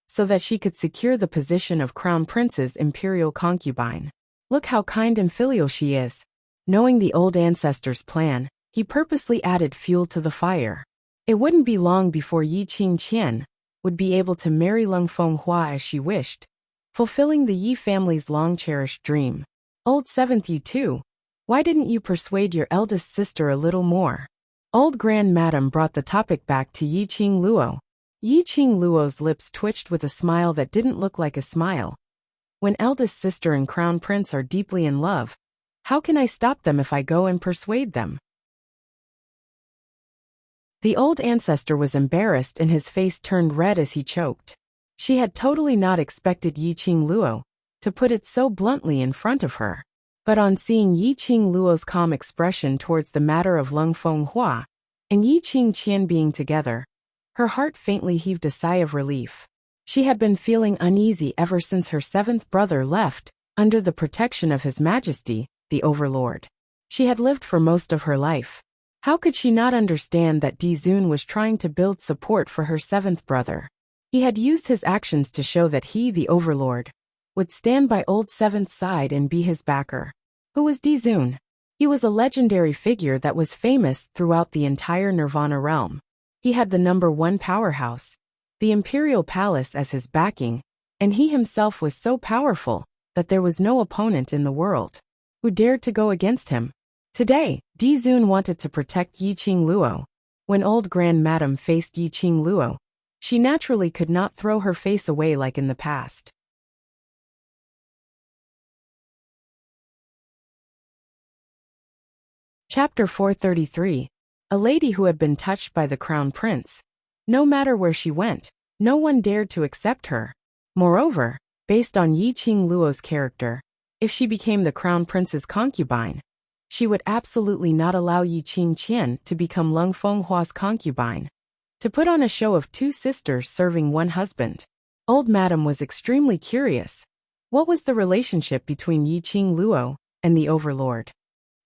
so that she could secure the position of Crown Prince's imperial concubine. Look how kind and filial she is. Knowing the old ancestor's plan, he purposely added fuel to the fire. It wouldn't be long before Yiqing Qian would be able to marry Lung Fenghua as she wished, fulfilling the Yi family's long-cherished dream. Old 7th you too. Why didn't you persuade your eldest sister a little more? Old Grand Madame brought the topic back to Yiqing Luo. Yiqing Luo's lips twitched with a smile that didn't look like a smile. When eldest sister and Crown Prince are deeply in love, how can I stop them if I go and persuade them? The old ancestor was embarrassed and his face turned red as he choked. She had totally not expected Yiqing Luo to put it so bluntly in front of her. But on seeing Yiqing Luo's calm expression towards the matter of Lung Fenghua and Yiqing Qian being together, her heart faintly heaved a sigh of relief. She had been feeling uneasy ever since her 7th brother left under the protection of His Majesty, the Overlord. She had lived for most of her life. How could she not understand that Dizun was trying to build support for her 7th brother? He had used his actions to show that he, the Overlord, would stand by old 7th's side and be his backer. Who was Dizun? He was a legendary figure that was famous throughout the entire Nirvana realm. He had the #1 powerhouse, the Imperial Palace as his backing, and he himself was so powerful that there was no opponent in the world who dared to go against him. Today, Dizun wanted to protect Yiqing Luo. When old Grand Madame faced Yiqing Luo, she naturally could not throw her face away like in the past. Chapter 433. A lady who had been touched by the Crown Prince. No matter where she went, no one dared to accept her. Moreover, based on Yiqing Luo's character, if she became the Crown Prince's concubine, she would absolutely not allow Yiqing Qian to become Lung Fenghua's concubine. To put on a show of two sisters serving one husband. Old Madame was extremely curious. What was the relationship between Yiqing Luo and the Overlord?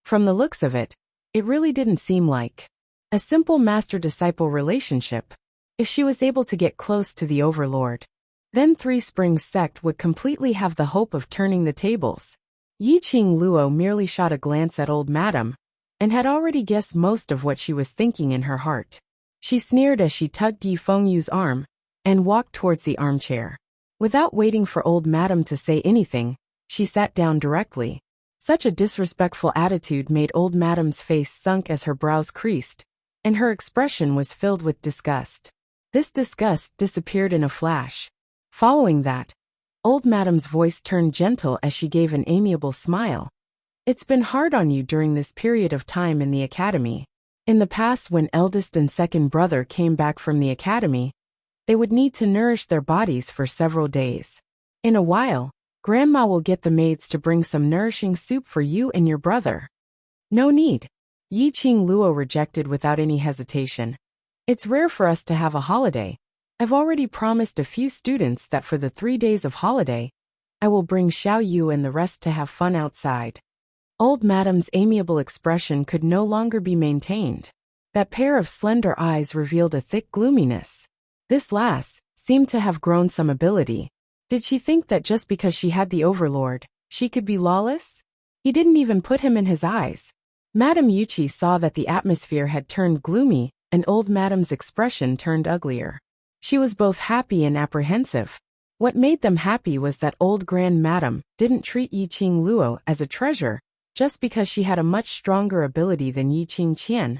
From the looks of it, it really didn't seem like a simple master-disciple relationship. If she was able to get close to the Overlord, then Three Springs sect would completely have the hope of turning the tables. Yi Qing Luo merely shot a glance at old madam, and had already guessed most of what she was thinking in her heart. She sneered as she tugged Yi Fengyu's arm, and walked towards the armchair. Without waiting for old madam to say anything, she sat down directly. Such a disrespectful attitude made old madam's face sunk as her brows creased, and her expression was filled with disgust. This disgust disappeared in a flash. Following that, old madam's voice turned gentle as she gave an amiable smile. It's been hard on you during this period of time in the academy. In the past, when eldest and second brother came back from the academy, they would need to nourish their bodies for several days. In a while, Grandma will get the maids to bring some nourishing soup for you and your brother. No need. Yi Qing Luo rejected without any hesitation. It's rare for us to have a holiday. I've already promised a few students that for the 3 days of holiday, I will bring Xiao Yu and the rest to have fun outside. Old madam's amiable expression could no longer be maintained. That pair of slender eyes revealed a thick gloominess. This lass seemed to have grown some ability. Did she think that just because she had the overlord, she could be lawless? He didn't even put him in his eyes. Madame Yuchi saw that the atmosphere had turned gloomy, and old madam's expression turned uglier. She was both happy and apprehensive. What made them happy was that old grand madam didn't treat Yi Qing Luo as a treasure, just because she had a much stronger ability than Yi Qing Qian,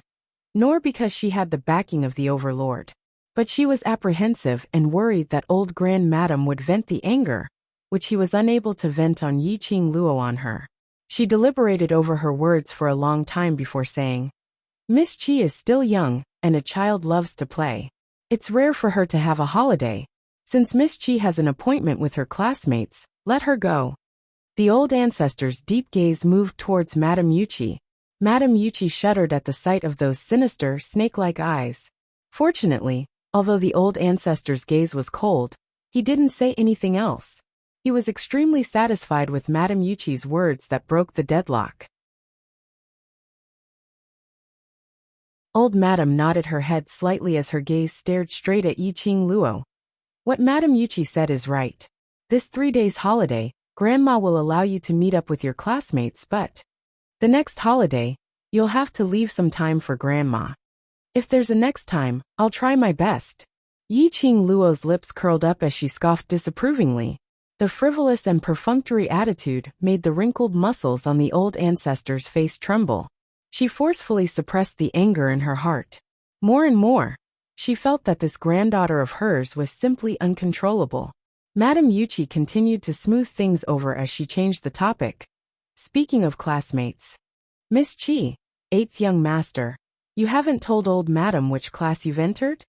nor because she had the backing of the overlord. But she was apprehensive and worried that old grand madam would vent the anger, which he was unable to vent on Yi Qing Luo on her. She deliberated over her words for a long time before saying, Miss Chi is still young, and a child loves to play. It's rare for her to have a holiday. Since Miss Chi has an appointment with her classmates, let her go. The old ancestor's deep gaze moved towards Madame Yuchi. Madame Yuchi shuddered at the sight of those sinister, snake-like eyes. Fortunately, although the old ancestor's gaze was cold, he didn't say anything else. He was extremely satisfied with Madame Yuchi's words that broke the deadlock. Old Madame nodded her head slightly as her gaze stared straight at Yi Qing Luo. What Madame Yuchi said is right. This 3 days holiday, Grandma will allow you to meet up with your classmates, but the next holiday, you'll have to leave some time for Grandma. If there's a next time, I'll try my best. Yi Qing Luo's lips curled up as she scoffed disapprovingly. The frivolous and perfunctory attitude made the wrinkled muscles on the old ancestor's face tremble. She forcefully suppressed the anger in her heart. More and more, she felt that this granddaughter of hers was simply uncontrollable. Madame Yuchi continued to smooth things over as she changed the topic. Speaking of classmates, Miss Chi, 8th young master, you haven't told old madam which class you've entered?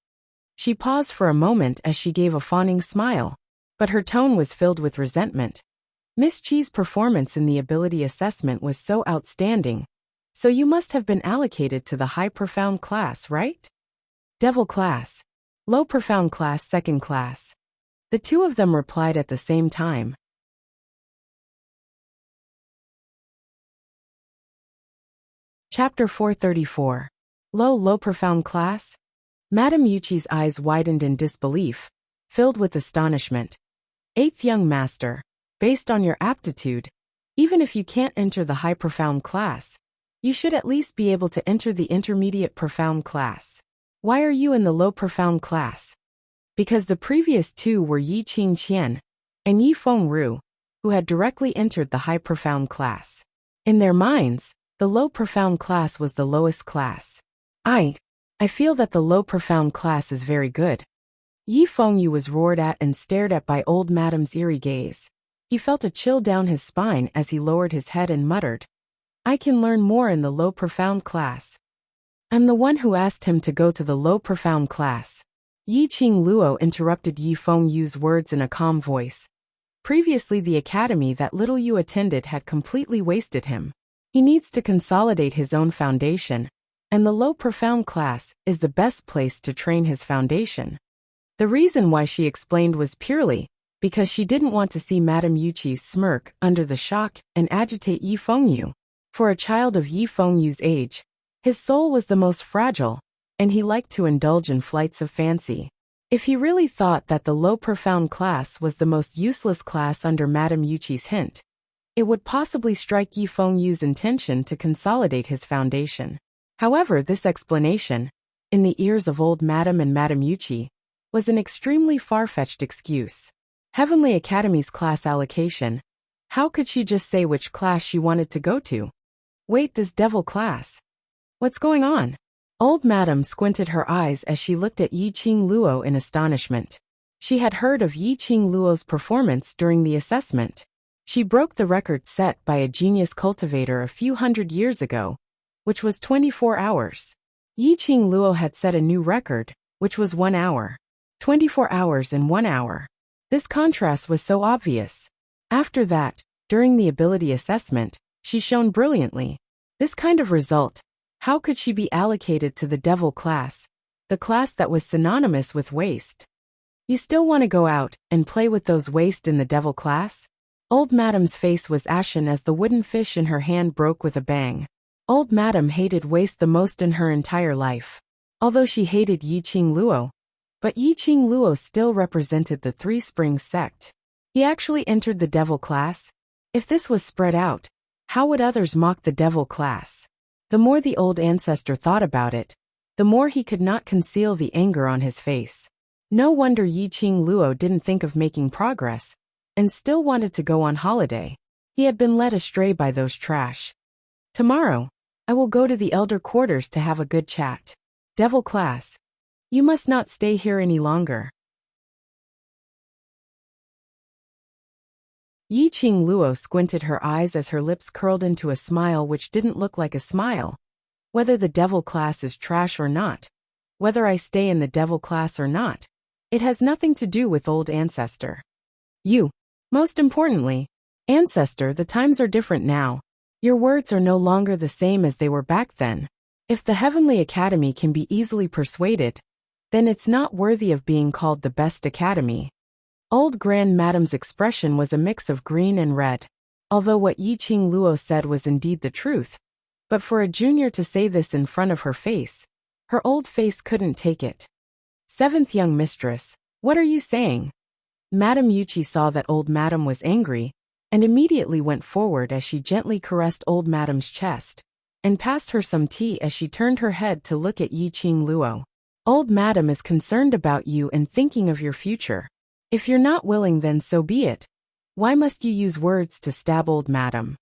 She paused for a moment as she gave a fawning smile, but her tone was filled with resentment. Miss Chi's performance in the ability assessment was so outstanding, so you must have been allocated to the high profound class, right? Devil class. Low profound class, second class. The two of them replied at the same time. Chapter 434. Low profound class? Madame Yuchi's eyes widened in disbelief, filled with astonishment. 8th young master, based on your aptitude, even if you can't enter the high profound class, you should at least be able to enter the intermediate profound class. Why are you in the low profound class? Because the previous two were Yi Qing Qian and Yi Fengru, who had directly entered the high profound class. In their minds, the low profound class was the lowest class. I feel that the low profound class is very good. Yi Fengyu was roared at and stared at by old madame's eerie gaze. He felt a chill down his spine as he lowered his head and muttered, I can learn more in the low profound class. I'm the one who asked him to go to the low profound class. Yi Qing Luo interrupted Yi Fengyu's words in a calm voice. Previously, the academy that little Yu attended had completely wasted him. He needs to consolidate his own foundation, and the low profound class is the best place to train his foundation. The reason why she explained was purely because she didn't want to see Madame Yuchi's smirk under the shock and agitate Yi Fengyu. For a child of Yi Fengyu's age, his soul was the most fragile, and he liked to indulge in flights of fancy. If he really thought that the low profound class was the most useless class under Madame Yuchi's hint, It would possibly strike Yi Fengyu's intention to consolidate his foundation. However, this explanation, in the ears of old Madam and Madame Yuchi, was an extremely far-fetched excuse. Heavenly Academy's class allocation. How could she just say which class she wanted to go to? Wait, this devil class. What's going on? Old Madam squinted her eyes as she looked at Yiqing Luo in astonishment. She had heard of Yiqing Luo's performance during the assessment. She broke the record set by a genius cultivator a few hundred years ago, which was 24 hours. Yiqing Luo had set a new record, which was 1 hour. 24 hours and 1 hour. This contrast was so obvious. After that, during the ability assessment, she shone brilliantly. This kind of result, how could she be allocated to the devil class, the class that was synonymous with waste? You still want to go out and play with those waste in the devil class? Old Madam's face was ashen as the wooden fish in her hand broke with a bang. Old Madam hated waste the most in her entire life. Although she hated Yiqing Luo, but Yiqing Luo still represented the Three Springs sect. He actually entered the devil class. If this was spread out, how would others mock the devil class? The more the old ancestor thought about it, the more he could not conceal the anger on his face. No wonder Yiqing Luo didn't think of making progress, and still wanted to go on holiday. He had been led astray by those trash. Tomorrow, I will go to the elder quarters to have a good chat. Devil class. You must not stay here any longer. Yiqing Luo squinted her eyes as her lips curled into a smile which didn't look like a smile. Whether the devil class is trash or not, whether I stay in the devil class or not, it has nothing to do with old ancestor. Most importantly, ancestor, the times are different now. Your words are no longer the same as they were back then. If the Heavenly Academy can be easily persuaded, then it's not worthy of being called the best academy. Old Grand Madam's expression was a mix of green and red. Although what Yiqing Luo said was indeed the truth, but for a junior to say this in front of her face, her old face couldn't take it. Seventh young mistress, what are you saying? Madame Yuchi saw that old Madam was angry, and immediately went forward as she gently caressed old Madam's chest, and passed her some tea as she turned her head to look at Yiqing Luo. Old Madam is concerned about you and thinking of your future. If you're not willing, then so be it. Why must you use words to stab old Madam?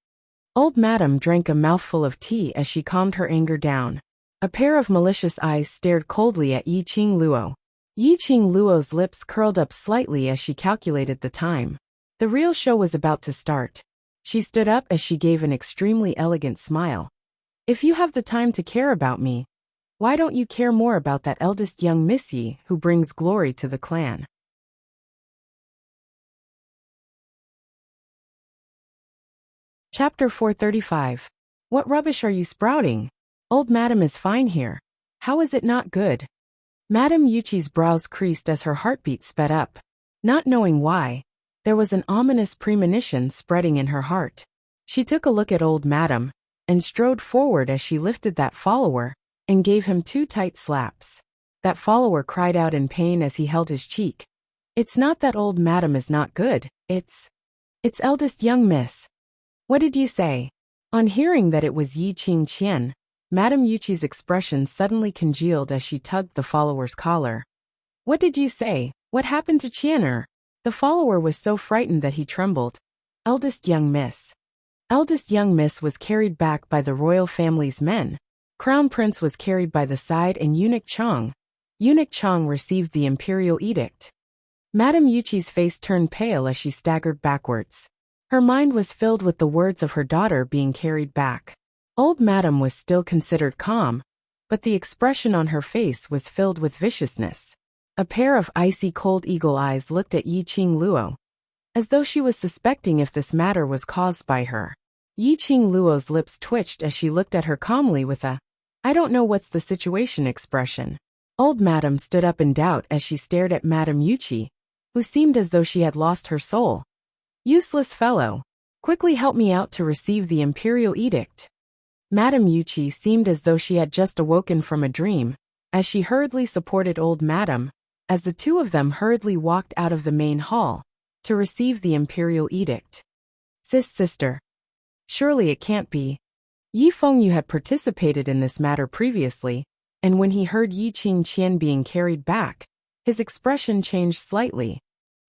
Old Madam drank a mouthful of tea as she calmed her anger down. A pair of malicious eyes stared coldly at Yiqing Luo. Yiqing Luo's lips curled up slightly as she calculated the time. The real show was about to start. She stood up as she gave an extremely elegant smile. If you have the time to care about me, why don't you care more about that eldest young missy who brings glory to the clan? Chapter 435. What rubbish are you sprouting? Old Madam is fine here. How is it not good? Madame Yuchi's brows creased as her heartbeat sped up. Not knowing why, there was an ominous premonition spreading in her heart. She took a look at old Madam, and strode forward as she lifted that follower, and gave him 2 tight slaps. That follower cried out in pain as he held his cheek. It's not that old Madam is not good, it's eldest young miss. What did you say? On hearing that it was Yiqing Qian, Madame Yuchi's expression suddenly congealed as she tugged the follower's collar. What did you say? What happened to Qianer? The follower was so frightened that he trembled. Eldest young miss. Eldest young miss was carried back by the royal family's men. Crown Prince was carried by the side and Eunuch Chong. Eunuch Chong received the imperial edict. Madame Yuchi's face turned pale as she staggered backwards. Her mind was filled with the words of her daughter being carried back. Old Madam was still considered calm, but the expression on her face was filled with viciousness. A pair of icy cold eagle eyes looked at Yiqing Luo, as though she was suspecting if this matter was caused by her. Yiqing Luo's lips twitched as she looked at her calmly with a, I don't know what's the situation expression. Old Madam stood up in doubt as she stared at Madame Yuchi, who seemed as though she had lost her soul. Useless fellow. Quickly help me out to receive the imperial edict. Madame Yuchi seemed as though she had just awoken from a dream, as she hurriedly supported old Madam, as the two of them hurriedly walked out of the main hall, to receive the imperial edict. Sister. Surely it can't be. Yi Fengyu had participated in this matter previously, and when he heard Yi Qingqian being carried back, his expression changed slightly.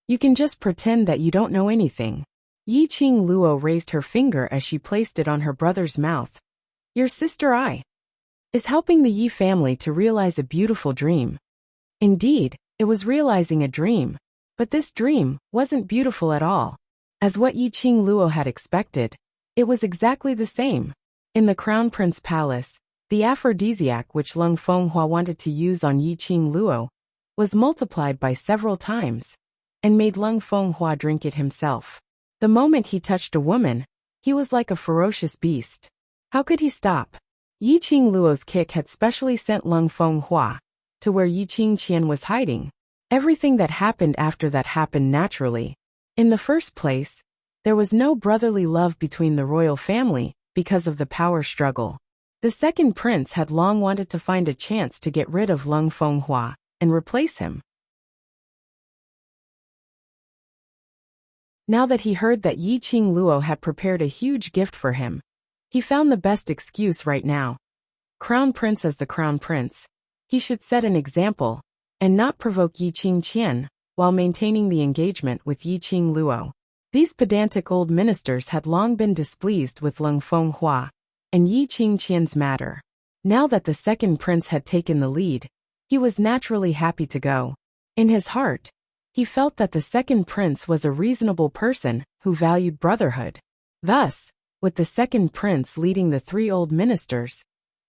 You can just pretend that you don't know anything. Yi Qingluo raised her finger as she placed it on her brother's mouth. Your sister I is helping the Yi family to realize a beautiful dream. Indeed, it was realizing a dream, but this dream wasn't beautiful at all. As what Yi Qingluo had expected, it was exactly the same. In the Crown Prince Palace, the aphrodisiac which Leng Fenghua wanted to use on Yi Qingluo was multiplied by several times, and made Leng Fenghua drink it himself. The moment he touched a woman, he was like a ferocious beast. How could he stop? Yi Qingluo's kick had specially sent Leng Fenghua to where Yi Qingqian was hiding. Everything that happened after that happened naturally. In the first place, there was no brotherly love between the royal family because of the power struggle. The second prince had long wanted to find a chance to get rid of Leng Fenghua and replace him. Now that he heard that Yi Qingluo had prepared a huge gift for him, he found the best excuse right now. Crown Prince as the Crown Prince, he should set an example and not provoke Yi Qingqian while maintaining the engagement with Yi Qingluo. These pedantic old ministers had long been displeased with Leng Fenghua and Yi Qingqian's matter. Now that the second prince had taken the lead, he was naturally happy to go. In his heart, he felt that the second prince was a reasonable person who valued brotherhood. Thus, with the second prince leading the three old ministers,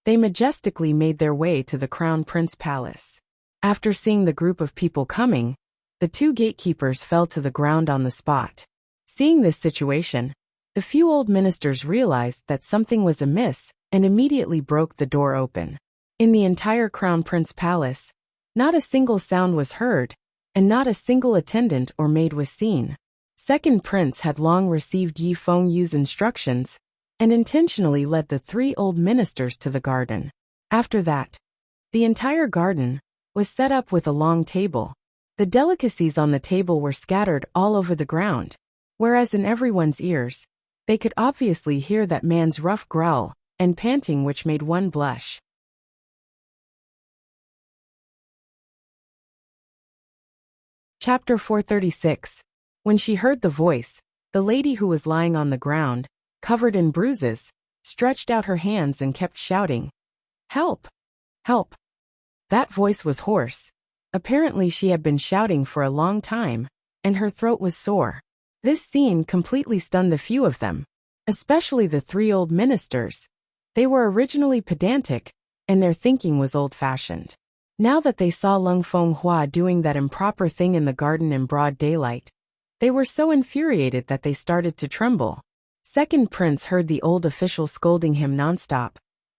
they majestically made their way to the Crown Prince Palace. After seeing the group of people coming, the two gatekeepers fell to the ground on the spot. Seeing this situation, the few old ministers realized that something was amiss and immediately broke the door open. In the entire Crown Prince Palace, not a single sound was heard, and not a single attendant or maid was seen. Second prince had long received Yi Fengyu's instructions and intentionally led the three old ministers to the garden. After that, the entire garden was set up with a long table. The delicacies on the table were scattered all over the ground, whereas in everyone's ears, they could obviously hear that man's rough growl and panting which made one blush. Chapter 436. When she heard the voice, the lady who was lying on the ground, covered in bruises, stretched out her hands and kept shouting, "Help! Help!" That voice was hoarse. Apparently she had been shouting for a long time, and her throat was sore. This scene completely stunned the few of them, especially the three old ministers. They were originally pedantic, and their thinking was old-fashioned. Now that they saw Leng Fenghua doing that improper thing in the garden in broad daylight, they were so infuriated that they started to tremble. Second prince heard the old official scolding him nonstop,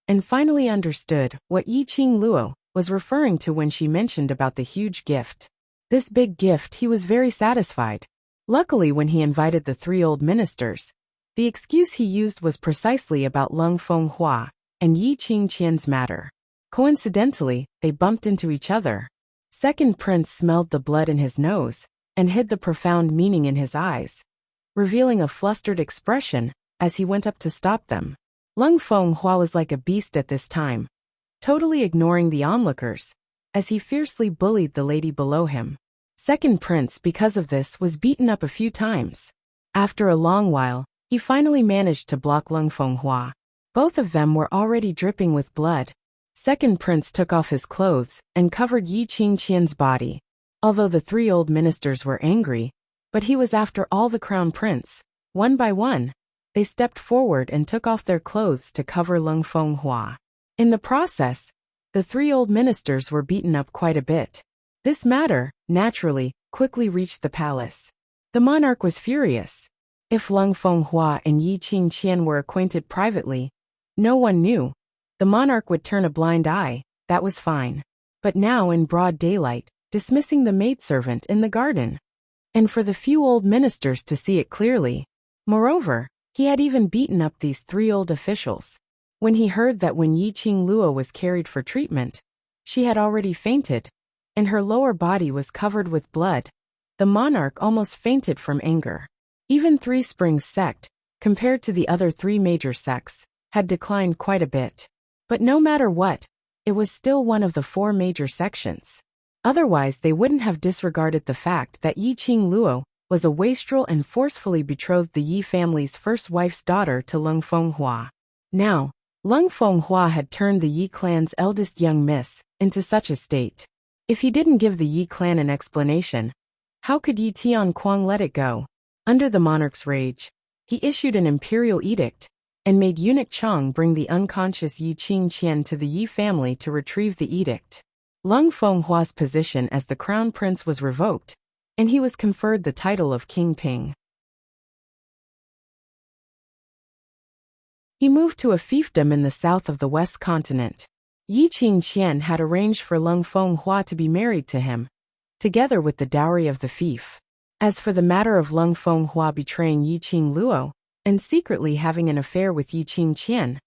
and finally understood what Yi Qingluo was referring to when she mentioned about the huge gift. This big gift, he was very satisfied. Luckily, when he invited the three old ministers, the excuse he used was precisely about Leng Fenghua and Yi Qingqian's matter. Coincidentally, they bumped into each other. Second prince smelled the blood in his nose and hid the profound meaning in his eyes, revealing a flustered expression as he went up to stop them. Leng Fenghua was like a beast at this time, totally ignoring the onlookers, as he fiercely bullied the lady below him. Second prince, because of this, was beaten up a few times. After a long while, he finally managed to block Leng Fenghua. Both of them were already dripping with blood. Second prince took off his clothes and covered Yi Qingqian's body. Although the three old ministers were angry, but he was after all the crown prince. One by one, they stepped forward and took off their clothes to cover Leng Fenghua. In the process, the three old ministers were beaten up quite a bit. This matter, naturally, quickly reached the palace. The monarch was furious. If Leng Fenghua and Yi Qingqian were acquainted privately, no one knew. The monarch would turn a blind eye, that was fine. But now in broad daylight, dismissing the maidservant in the garden. And for the few old ministers to see it clearly. Moreover, he had even beaten up these three old officials. When he heard that when Yi Qingluo was carried for treatment, she had already fainted, and her lower body was covered with blood, the monarch almost fainted from anger. Even Three Springs sect, compared to the other three major sects, had declined quite a bit. But no matter what, it was still one of the four major sections. Otherwise they wouldn't have disregarded the fact that Yi Qing Luo was a wastrel and forcefully betrothed the Yi family's first wife's daughter to Leng Fenghua. Now, Leng Fenghua had turned the Yi clan's eldest young miss into such a state. If he didn't give the Yi clan an explanation, how could Yi Tianquang let it go? Under the monarch's rage, he issued an imperial edict and made eunuch Chang bring the unconscious Yi Qingqian to the Yi family to retrieve the edict. Leng Fenghua's position as the crown prince was revoked, and he was conferred the title of King Ping. He moved to a fiefdom in the south of the West continent. Yi Qingqian had arranged for Leng Fenghua to be married to him, together with the dowry of the fief. As for the matter of Leng Fenghua betraying Yi Qing Luo and secretly having an affair with Yi Qingqian,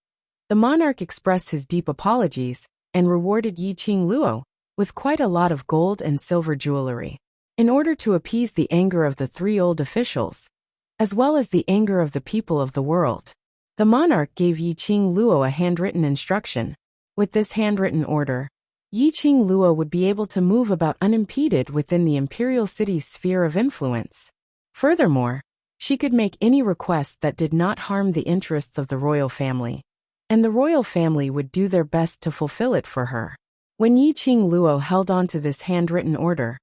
the monarch expressed his deep apologies and rewarded Yi Qing Luo with quite a lot of gold and silver jewelry. In order to appease the anger of the three old officials, as well as the anger of the people of the world, the monarch gave Yi Qing Luo a handwritten instruction. With this handwritten order, Yi Qing Luo would be able to move about unimpeded within the imperial city's sphere of influence. Furthermore, she could make any request that did not harm the interests of the royal family, and the royal family would do their best to fulfill it for her. When Yi Qing Luo held on to this handwritten order,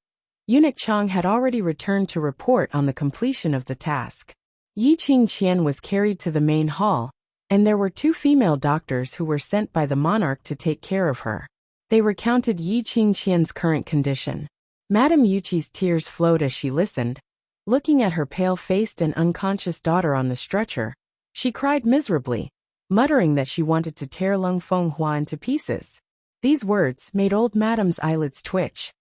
eunuch Chang had already returned to report on the completion of the task. Yi Qingqian was carried to the main hall, and there were two female doctors who were sent by the monarch to take care of her. They recounted Yi Qingqian's current condition. Madame Yuqi's tears flowed as she listened. Looking at her pale-faced and unconscious daughter on the stretcher, she cried miserably, muttering that she wanted to tear Leng Fenghua into pieces. These words made old Madame's eyelids twitch.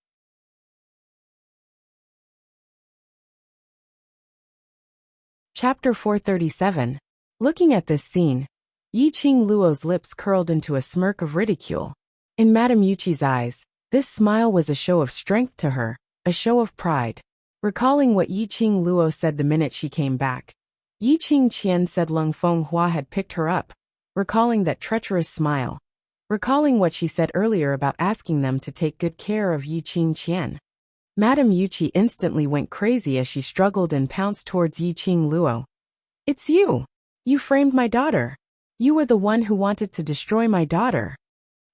Chapter 437. Looking at this scene, Yi Qing Luo's lips curled into a smirk of ridicule. In Madame Yuqi's eyes, this smile was a show of strength to her, a show of pride. Recalling what Yi Qing Luo said the minute she came back, Yi Qingqian said Leng Fenghua had picked her up, recalling that treacherous smile, recalling what she said earlier about asking them to take good care of Yi Qingqian. Madame Yuqi instantly went crazy as she struggled and pounced towards Yi Qing Luo. "It's you! You framed my daughter! You were the one who wanted to destroy my daughter!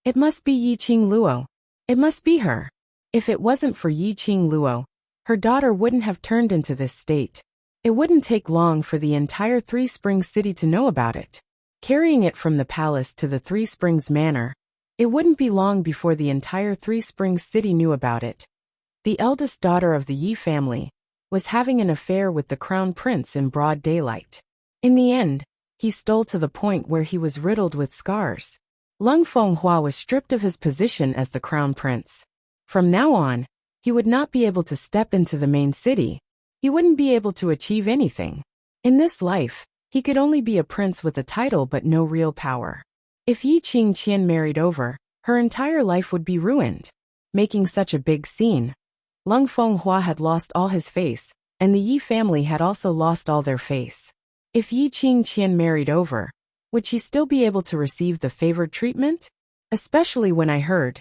It must be Yi Qing Luo! It must be her! If it wasn't for Yi Qing Luo, her daughter wouldn't have turned into this state. It wouldn't take long for the entire Three Springs city to know about it. Carrying it from the palace to the Three Springs manor, it wouldn't be long before the entire Three Springs city knew about it. The eldest daughter of the Yi family was having an affair with the crown prince in broad daylight. In the end, he stole to the point where he was riddled with scars. Leng Fenghua was stripped of his position as the crown prince. From now on, he would not be able to step into the main city. He wouldn't be able to achieve anything. In this life, he could only be a prince with a title but no real power. If Yi Qingqian married over, her entire life would be ruined. Making such a big scene, Leng Fenghua had lost all his face, and the Yi family had also lost all their face. If Yi Qingqian married over, would she still be able to receive the favored treatment? Especially when I heard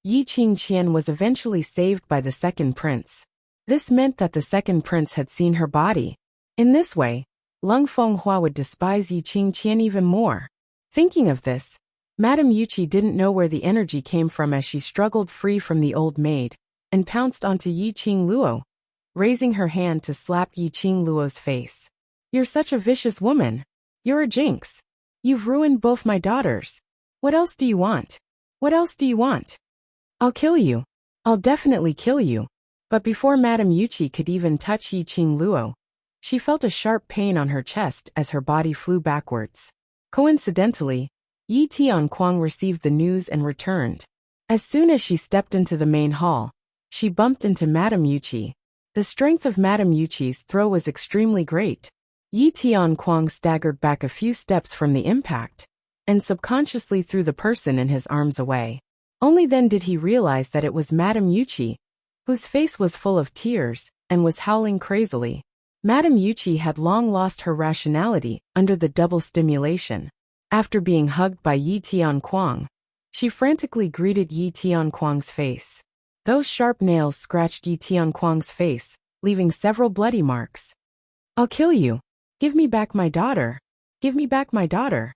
Yi Qingqian was eventually saved by the second prince. This meant that the second prince had seen her body. In this way, Leng Fenghua would despise Yi Qingqian even more. Thinking of this, Madame Yuqi didn't know where the energy came from as she struggled free from the old maid and pounced onto Yi Qing Luo, raising her hand to slap Yi Qing Luo's face. "You're such a vicious woman. You're a jinx. You've ruined both my daughters. What else do you want? What else do you want? I'll kill you. I'll definitely kill you." But before Madame Yuqi could even touch Yi Qing Luo, she felt a sharp pain on her chest as her body flew backwards. Coincidentally, Yi Tianquang received the news and returned. As soon as she stepped into the main hall, she bumped into Madame Yuqi. The strength of Madame Yuqi's throw was extremely great. Yi Tianquang staggered back a few steps from the impact, and subconsciously threw the person in his arms away. Only then did he realize that it was Madame Yuqi, whose face was full of tears and was howling crazily. Madame Yuchi had long lost her rationality under the double stimulation. After being hugged by Yi Tianquang, she frantically greeted Yi Tianquang's face. Those sharp nails scratched Yi Tianquang's face, leaving several bloody marks. "I'll kill you. Give me back my daughter. Give me back my daughter."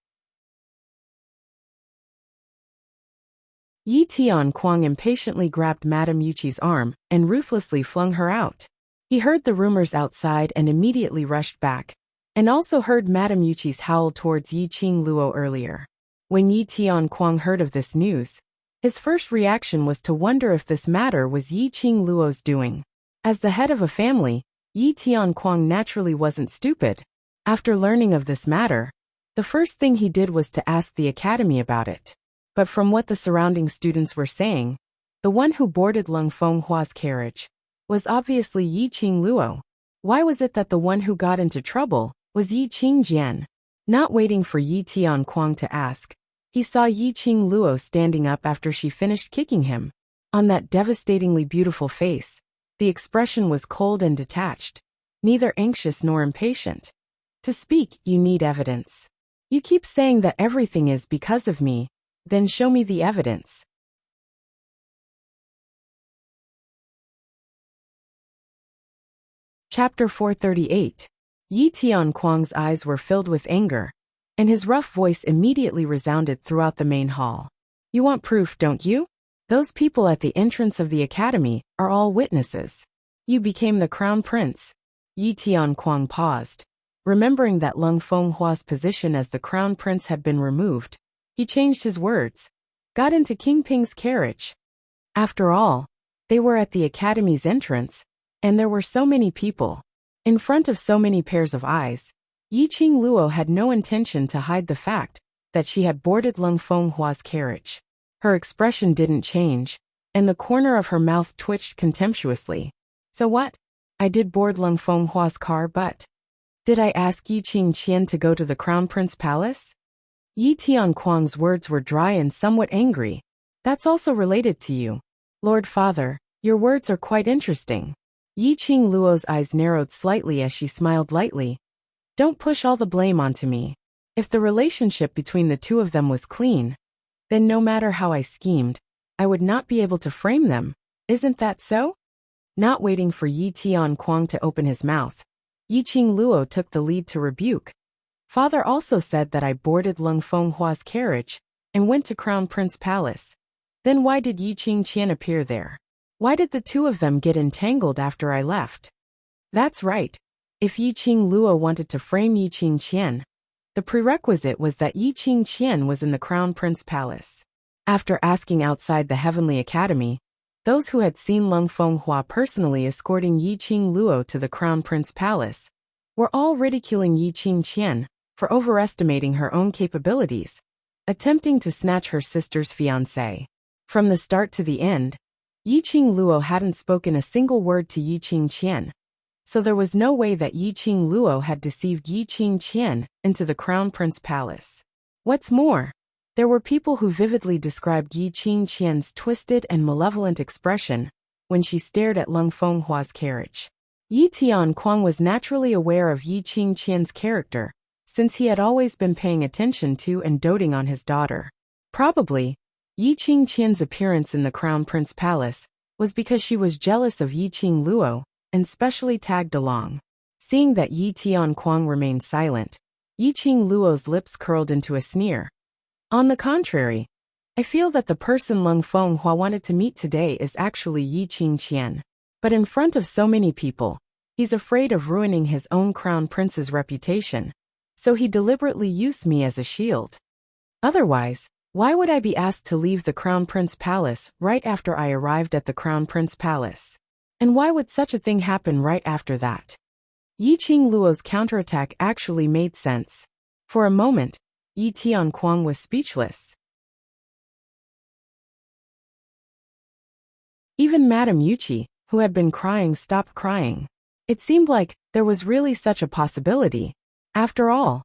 Yi Tianquang impatiently grabbed Madame Yuchi's arm and ruthlessly flung her out. He heard the rumors outside and immediately rushed back, and also heard Madame Yuchi's howl towards Yiqing Luo earlier. When Yi Tianquang heard of this news, his first reaction was to wonder if this matter was Yiqing Luo's doing. As the head of a family, Yi Tianquang naturally wasn't stupid. After learning of this matter, the first thing he did was to ask the academy about it. But from what the surrounding students were saying, the one who boarded Leng Fenghua's carriage was obviously Yiqing Luo. Why was it that the one who got into trouble was Yiqing Jian? Not waiting for Yi Tianquang to ask, he saw Yiqing Luo standing up after she finished kicking him. On that devastatingly beautiful face, the expression was cold and detached, neither anxious nor impatient. "To speak, you need evidence. You keep saying that everything is because of me, then show me the evidence." Chapter 438. Yi Tianquang's eyes were filled with anger, and his rough voice immediately resounded throughout the main hall. "You want proof, don't you? Those people at the entrance of the academy are all witnesses. You became the crown prince." Yi Tianquang paused. Remembering that Leng Fenghua's position as the crown prince had been removed, he changed his words. "Got into King Ping's carriage." After all, they were at the academy's entrance, and there were so many people. In front of so many pairs of eyes, Yiqing Luo had no intention to hide the fact that she had boarded Leng Fenghua's carriage. Her expression didn't change, and the corner of her mouth twitched contemptuously. "So what? I did board Leng Fenghua's car, but did I ask Yiqing Qian to go to the Crown Prince Palace?" Yi Tianquang's words were dry and somewhat angry. "That's also related to you. Lord Father, your words are quite interesting." Yiqing Luo's eyes narrowed slightly as she smiled lightly. "Don't push all the blame onto me. If the relationship between the two of them was clean, then no matter how I schemed, I would not be able to frame them. Isn't that so?" Not waiting for Yi Tianquang to open his mouth, Yiqing Luo took the lead to rebuke. "Father also said that I boarded Leng Fenghua's carriage and went to Crown Prince Palace. Then why did Yiqing Qian appear there? Why did the two of them get entangled after I left?" That's right. If Yiqing Luo wanted to frame Yiqing Qian, the prerequisite was that Yiqing Qian was in the Crown Prince Palace. After asking outside the Heavenly Academy, those who had seen Leng Fenghua personally escorting Yiqing Luo to the Crown Prince Palace were all ridiculing Yiqing Qian for overestimating her own capabilities, attempting to snatch her sister's fiancé. From the start to the end, Yiqing Luo hadn't spoken a single word to Yiqing Qian, so there was no way that Yiqing Luo had deceived Yiqing Qian into the Crown Prince Palace. What's more, there were people who vividly described Yiqing Qian's twisted and malevolent expression when she stared at Leng Fenghua's carriage. Yi Tianquang was naturally aware of Yiqing Qian's character, since he had always been paying attention to and doting on his daughter. Probably, Yiqing Qian's appearance in the Crown Prince Palace was because she was jealous of Yiqing Luo and specially tagged along. Seeing that Yi Tianquang remained silent, Yiqing Luo's lips curled into a sneer. On the contrary, I feel that the person Leng Fenghua wanted to meet today is actually Yiqing Qian. But in front of so many people, he's afraid of ruining his own crown prince's reputation, so he deliberately used me as a shield. Otherwise, why would I be asked to leave the Crown Prince Palace right after I arrived at the Crown Prince Palace? And why would such a thing happen right after that? Yiqing Luo's counterattack actually made sense. For a moment, Yi Tianquang was speechless. Even Madame Yuchi, who had been crying, stopped crying. It seemed like there was really such a possibility. After all,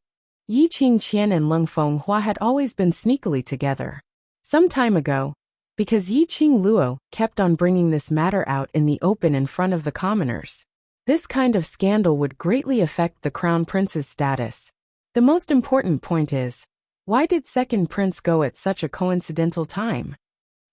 Yiqing Qian and Leng Fenghua had always been sneakily together. Some time ago, because Yiqing Luo kept on bringing this matter out in the open in front of the commoners, This kind of scandal would greatly affect the crown prince's status. The most important point is, why did second prince go at such a coincidental time?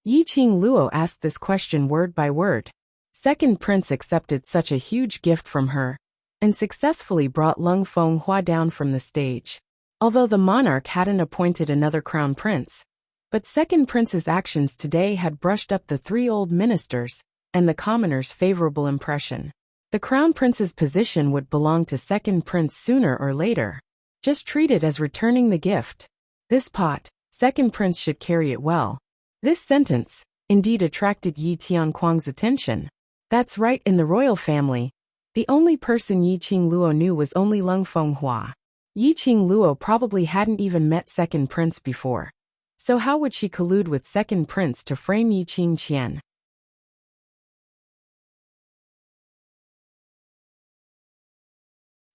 Yiqing Luo asked this question word by word. Second prince accepted such a huge gift from her and successfully brought Lung Fenghua down from the stage. Although the monarch hadn't appointed another crown prince, but second prince's actions today had brushed up the three old ministers and the commoners' favorable impression. The crown prince's position would belong to second prince sooner or later. Just treat it as returning the gift. This pot, second prince should carry it well. This sentence, indeed, attracted Yi Tianquang's attention. That's right, in the royal family, the only person Yiqing Luo knew was only Lung Fenghua. Yiqing Luo probably hadn't even met second prince before. So how would she collude with second prince to frame Yiqing Qian?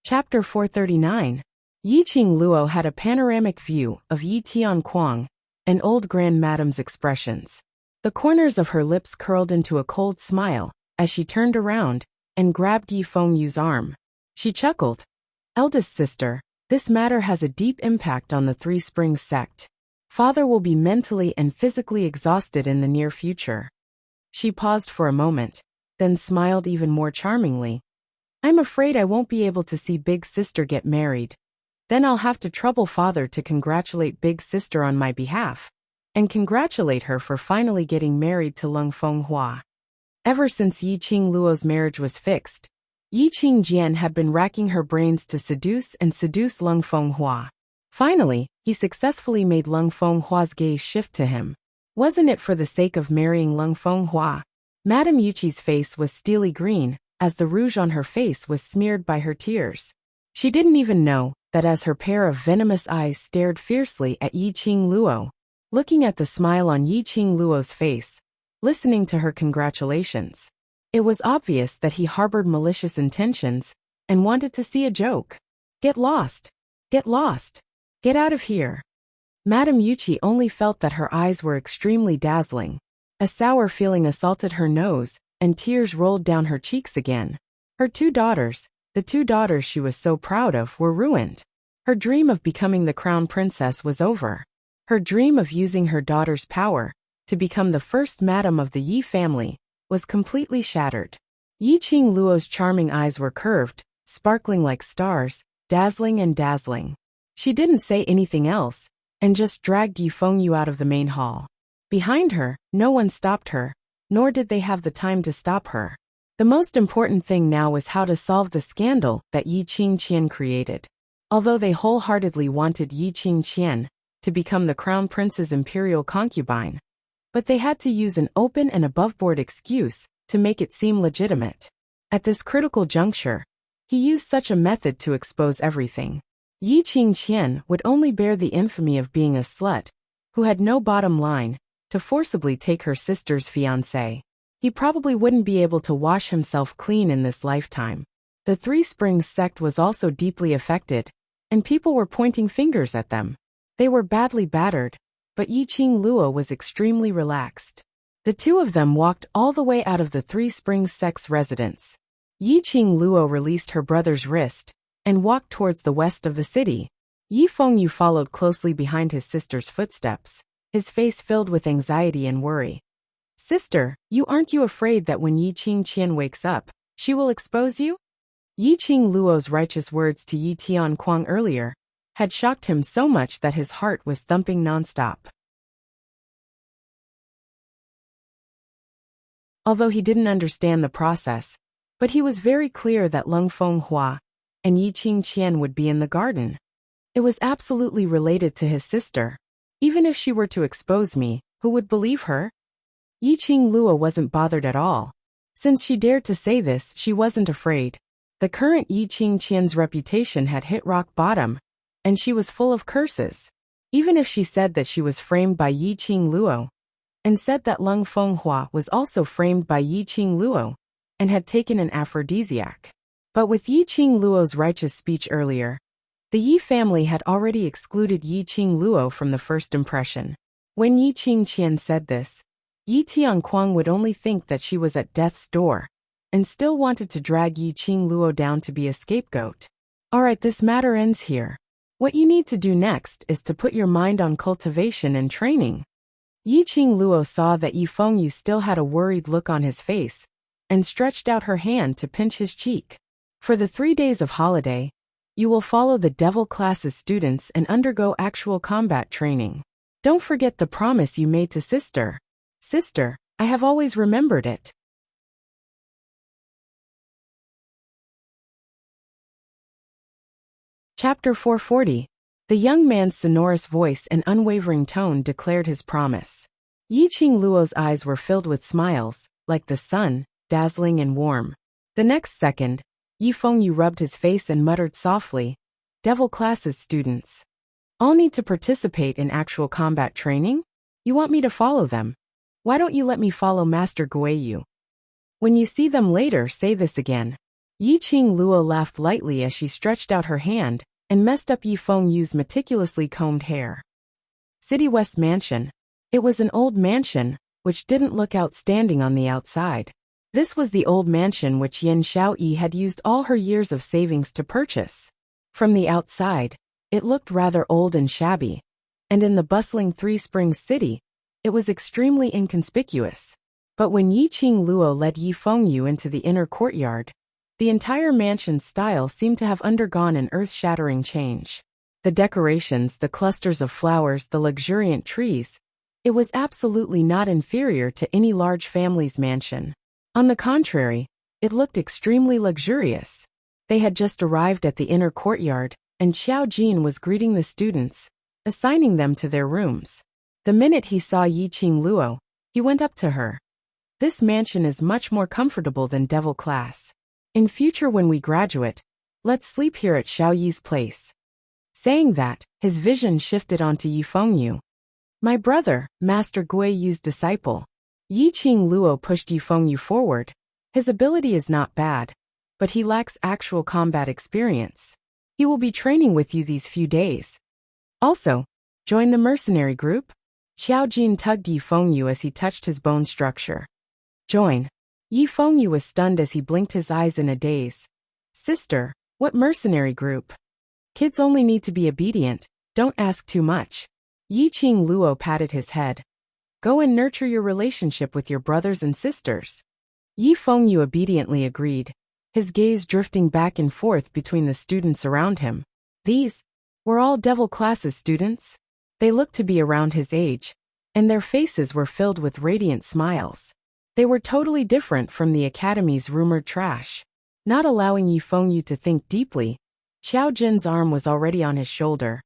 Chapter 439. Yiqing Luo had a panoramic view of Yi Tianquang, an old grand madame's expressions. The corners of her lips curled into a cold smile as she turned around and grabbed Yi Fengyu's arm. She chuckled. Eldest sister, this matter has a deep impact on the Three Springs sect. Father will be mentally and physically exhausted in the near future. She paused for a moment, then smiled even more charmingly. I'm afraid I won't be able to see big sister get married. Then I'll have to trouble father to congratulate big sister on my behalf, and congratulate her for finally getting married to Lung Fenghua. Ever since Yiqing Luo's marriage was fixed, Yiqing Jian had been racking her brains to seduce Lung Fenghua. Finally, he successfully made Lung Fenghua's gaze shift to him. Wasn't it for the sake of marrying Lung Fenghua? Madame Yuqi's face was steely green, as the rouge on her face was smeared by her tears. She didn't even know that as her pair of venomous eyes stared fiercely at Yiqing Luo, looking at the smile on Yiqing Luo's face, listening to her congratulations, it was obvious that he harbored malicious intentions and wanted to see a joke. Get lost! Get lost! Get out of here! Madame Yuqi only felt that her eyes were extremely dazzling. A sour feeling assaulted her nose, and tears rolled down her cheeks again. Her two daughters, the two daughters she was so proud of, were ruined. Her dream of becoming the crown princess was over. Her dream of using her daughter's power to become the first madam of the Yi family was completely shattered. Yiqing Luo's charming eyes were curved, sparkling like stars, dazzling and dazzling. She didn't say anything else, and just dragged Yi Fengyu out of the main hall. Behind her, no one stopped her, nor did they have the time to stop her. The most important thing now was how to solve the scandal that Yiqing Qian created. Although they wholeheartedly wanted Yiqing Qian to become the crown prince's imperial concubine, but they had to use an open and above-board excuse to make it seem legitimate. At this critical juncture, he used such a method to expose everything. Yiqing Qian would only bear the infamy of being a slut who had no bottom line to forcibly take her sister's fiancé. He probably wouldn't be able to wash himself clean in this lifetime. The Three Springs sect was also deeply affected, and people were pointing fingers at them. They were badly battered, but Yiqing Luo was extremely relaxed. The two of them walked all the way out of the Three Springs sect's residence. Yiqing Luo released her brother's wrist and walked towards the west of the city. Yi Fengyu followed closely behind his sister's footsteps, his face filled with anxiety and worry. Sister, aren't you afraid that when Yiqing Qian wakes up, she will expose you? Yiqing Luo's righteous words to Yi Tianquang earlier had shocked him so much that his heart was thumping nonstop. Although he didn't understand the process, but he was very clear that Lung Fenghua and Yiqing Qian would be in the garden. It was absolutely related to his sister. Even if she were to expose me, who would believe her? Yiqing Luo wasn't bothered at all. Since she dared to say this, she wasn't afraid. The current Yiqing Qian's reputation had hit rock bottom, and she was full of curses. Even if she said that she was framed by Yiqing Luo, and said that Lung Fenghua was also framed by Yiqing Luo, and had taken an aphrodisiac. But with Yiqing Luo's righteous speech earlier, the Yi family had already excluded Yiqing Luo from the first impression. When Yiqing Qian said this, Yi Tianquang would only think that she was at death's door, and still wanted to drag Yiqing Luo down to be a scapegoat. Alright, this matter ends here. What you need to do next is to put your mind on cultivation and training. Yiqing Luo saw that Yifengyu still had a worried look on his face, and stretched out her hand to pinch his cheek. For the 3 days of holiday, you will follow the devil class's students and undergo actual combat training. Don't forget the promise you made to sister. Sister, I have always remembered it. Chapter 440. The young man's sonorous voice and unwavering tone declared his promise. Yiqing Luo's eyes were filled with smiles, like the sun, dazzling and warm. The next second, Yifengyu rubbed his face and muttered softly, "Devil class's students. All need to participate in actual combat training? You want me to follow them? Why don't you let me follow Master Guiyu? When you see them later, say this again." Yiqing Luo laughed lightly as she stretched out her hand and messed up Yifengyu's meticulously combed hair. City West Mansion. It was an old mansion, which didn't look outstanding on the outside. This was the old mansion which Yin Xiaoyi had used all her years of savings to purchase. From the outside, it looked rather old and shabby, and in the bustling Three Springs city, it was extremely inconspicuous. But when Yiqing Luo led Yifengyu into the inner courtyard, the entire mansion's style seemed to have undergone an earth-shattering change. The decorations, the clusters of flowers, the luxuriant trees, it was absolutely not inferior to any large family's mansion. On the contrary, it looked extremely luxurious. They had just arrived at the inner courtyard, and Xiao Jin was greeting the students, assigning them to their rooms. The minute he saw Yiqing Luo, he went up to her. "This mansion is much more comfortable than devil class. In future when we graduate, let's sleep here at Xiaoyi's place." Saying that, his vision shifted onto Yifengyu. "My brother, Master Guiyu's disciple." Yiqing Luo pushed Yifengyu forward. "His ability is not bad, but he lacks actual combat experience. He will be training with you these few days. Also, join the mercenary group." Xiao Jin tugged Yifengyu as he touched his bone structure. "Join." Yifengyu was stunned as he blinked his eyes in a daze. "Sister, what mercenary group? Kids only need to be obedient, don't ask too much." Yiqing Luo patted his head. "Go and nurture your relationship with your brothers and sisters." Yifengyu obediently agreed, his gaze drifting back and forth between the students around him. These were all devil class's students. They looked to be around his age, and their faces were filled with radiant smiles. They were totally different from the academy's rumored trash. Not allowing Yifengyu to think deeply, Xiao Jin's arm was already on his shoulder.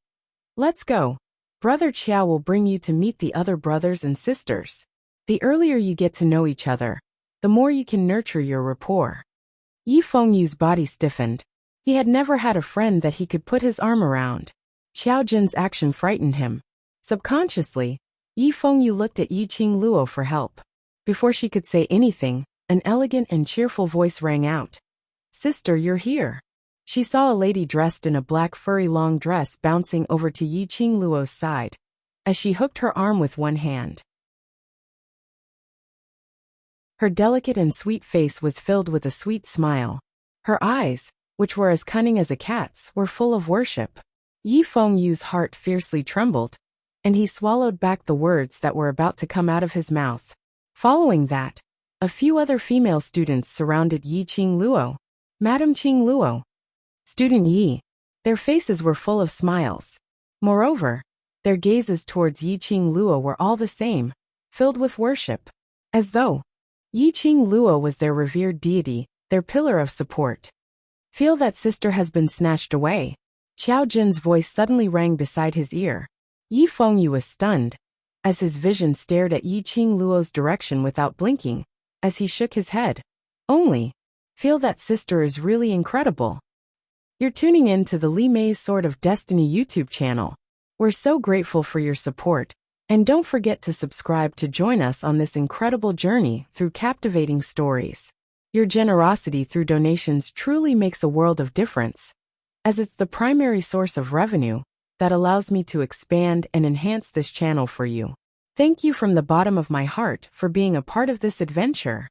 "Let's go. Brother Qiao will bring you to meet the other brothers and sisters. The earlier you get to know each other, the more you can nurture your rapport." Yifengyu's body stiffened. He had never had a friend that he could put his arm around. Xiao Jin's action frightened him. Subconsciously, Yifengyu looked at Yiqing Luo for help. Before she could say anything, an elegant and cheerful voice rang out. "Sister, you're here." She saw a lady dressed in a black furry long dress bouncing over to Yiqing Luo's side, as she hooked her arm with one hand. Her delicate and sweet face was filled with a sweet smile. Her eyes, which were as cunning as a cat's, were full of worship. Yifengyu's heart fiercely trembled, and he swallowed back the words that were about to come out of his mouth. Following that, a few other female students surrounded Yiqing Luo. "Madam Qing Luo." "Student Yi." Their faces were full of smiles. Moreover, their gazes towards Yiqing Luo were all the same, filled with worship. As though Yiqing Luo was their revered deity, their pillar of support. "Feel that sister has been snatched away." Xiao Jin's voice suddenly rang beside his ear. Yifengyu was stunned, as his vision stared at Yiqing Luo's direction without blinking, as he shook his head. "Only, feel that sister is really incredible." You're tuning in to the Li Mei's Sword of Destiny YouTube channel. We're so grateful for your support, and don't forget to subscribe to join us on this incredible journey through captivating stories. Your generosity through donations truly makes a world of difference, as it's the primary source of revenue that allows me to expand and enhance this channel for you. Thank you from the bottom of my heart for being a part of this adventure.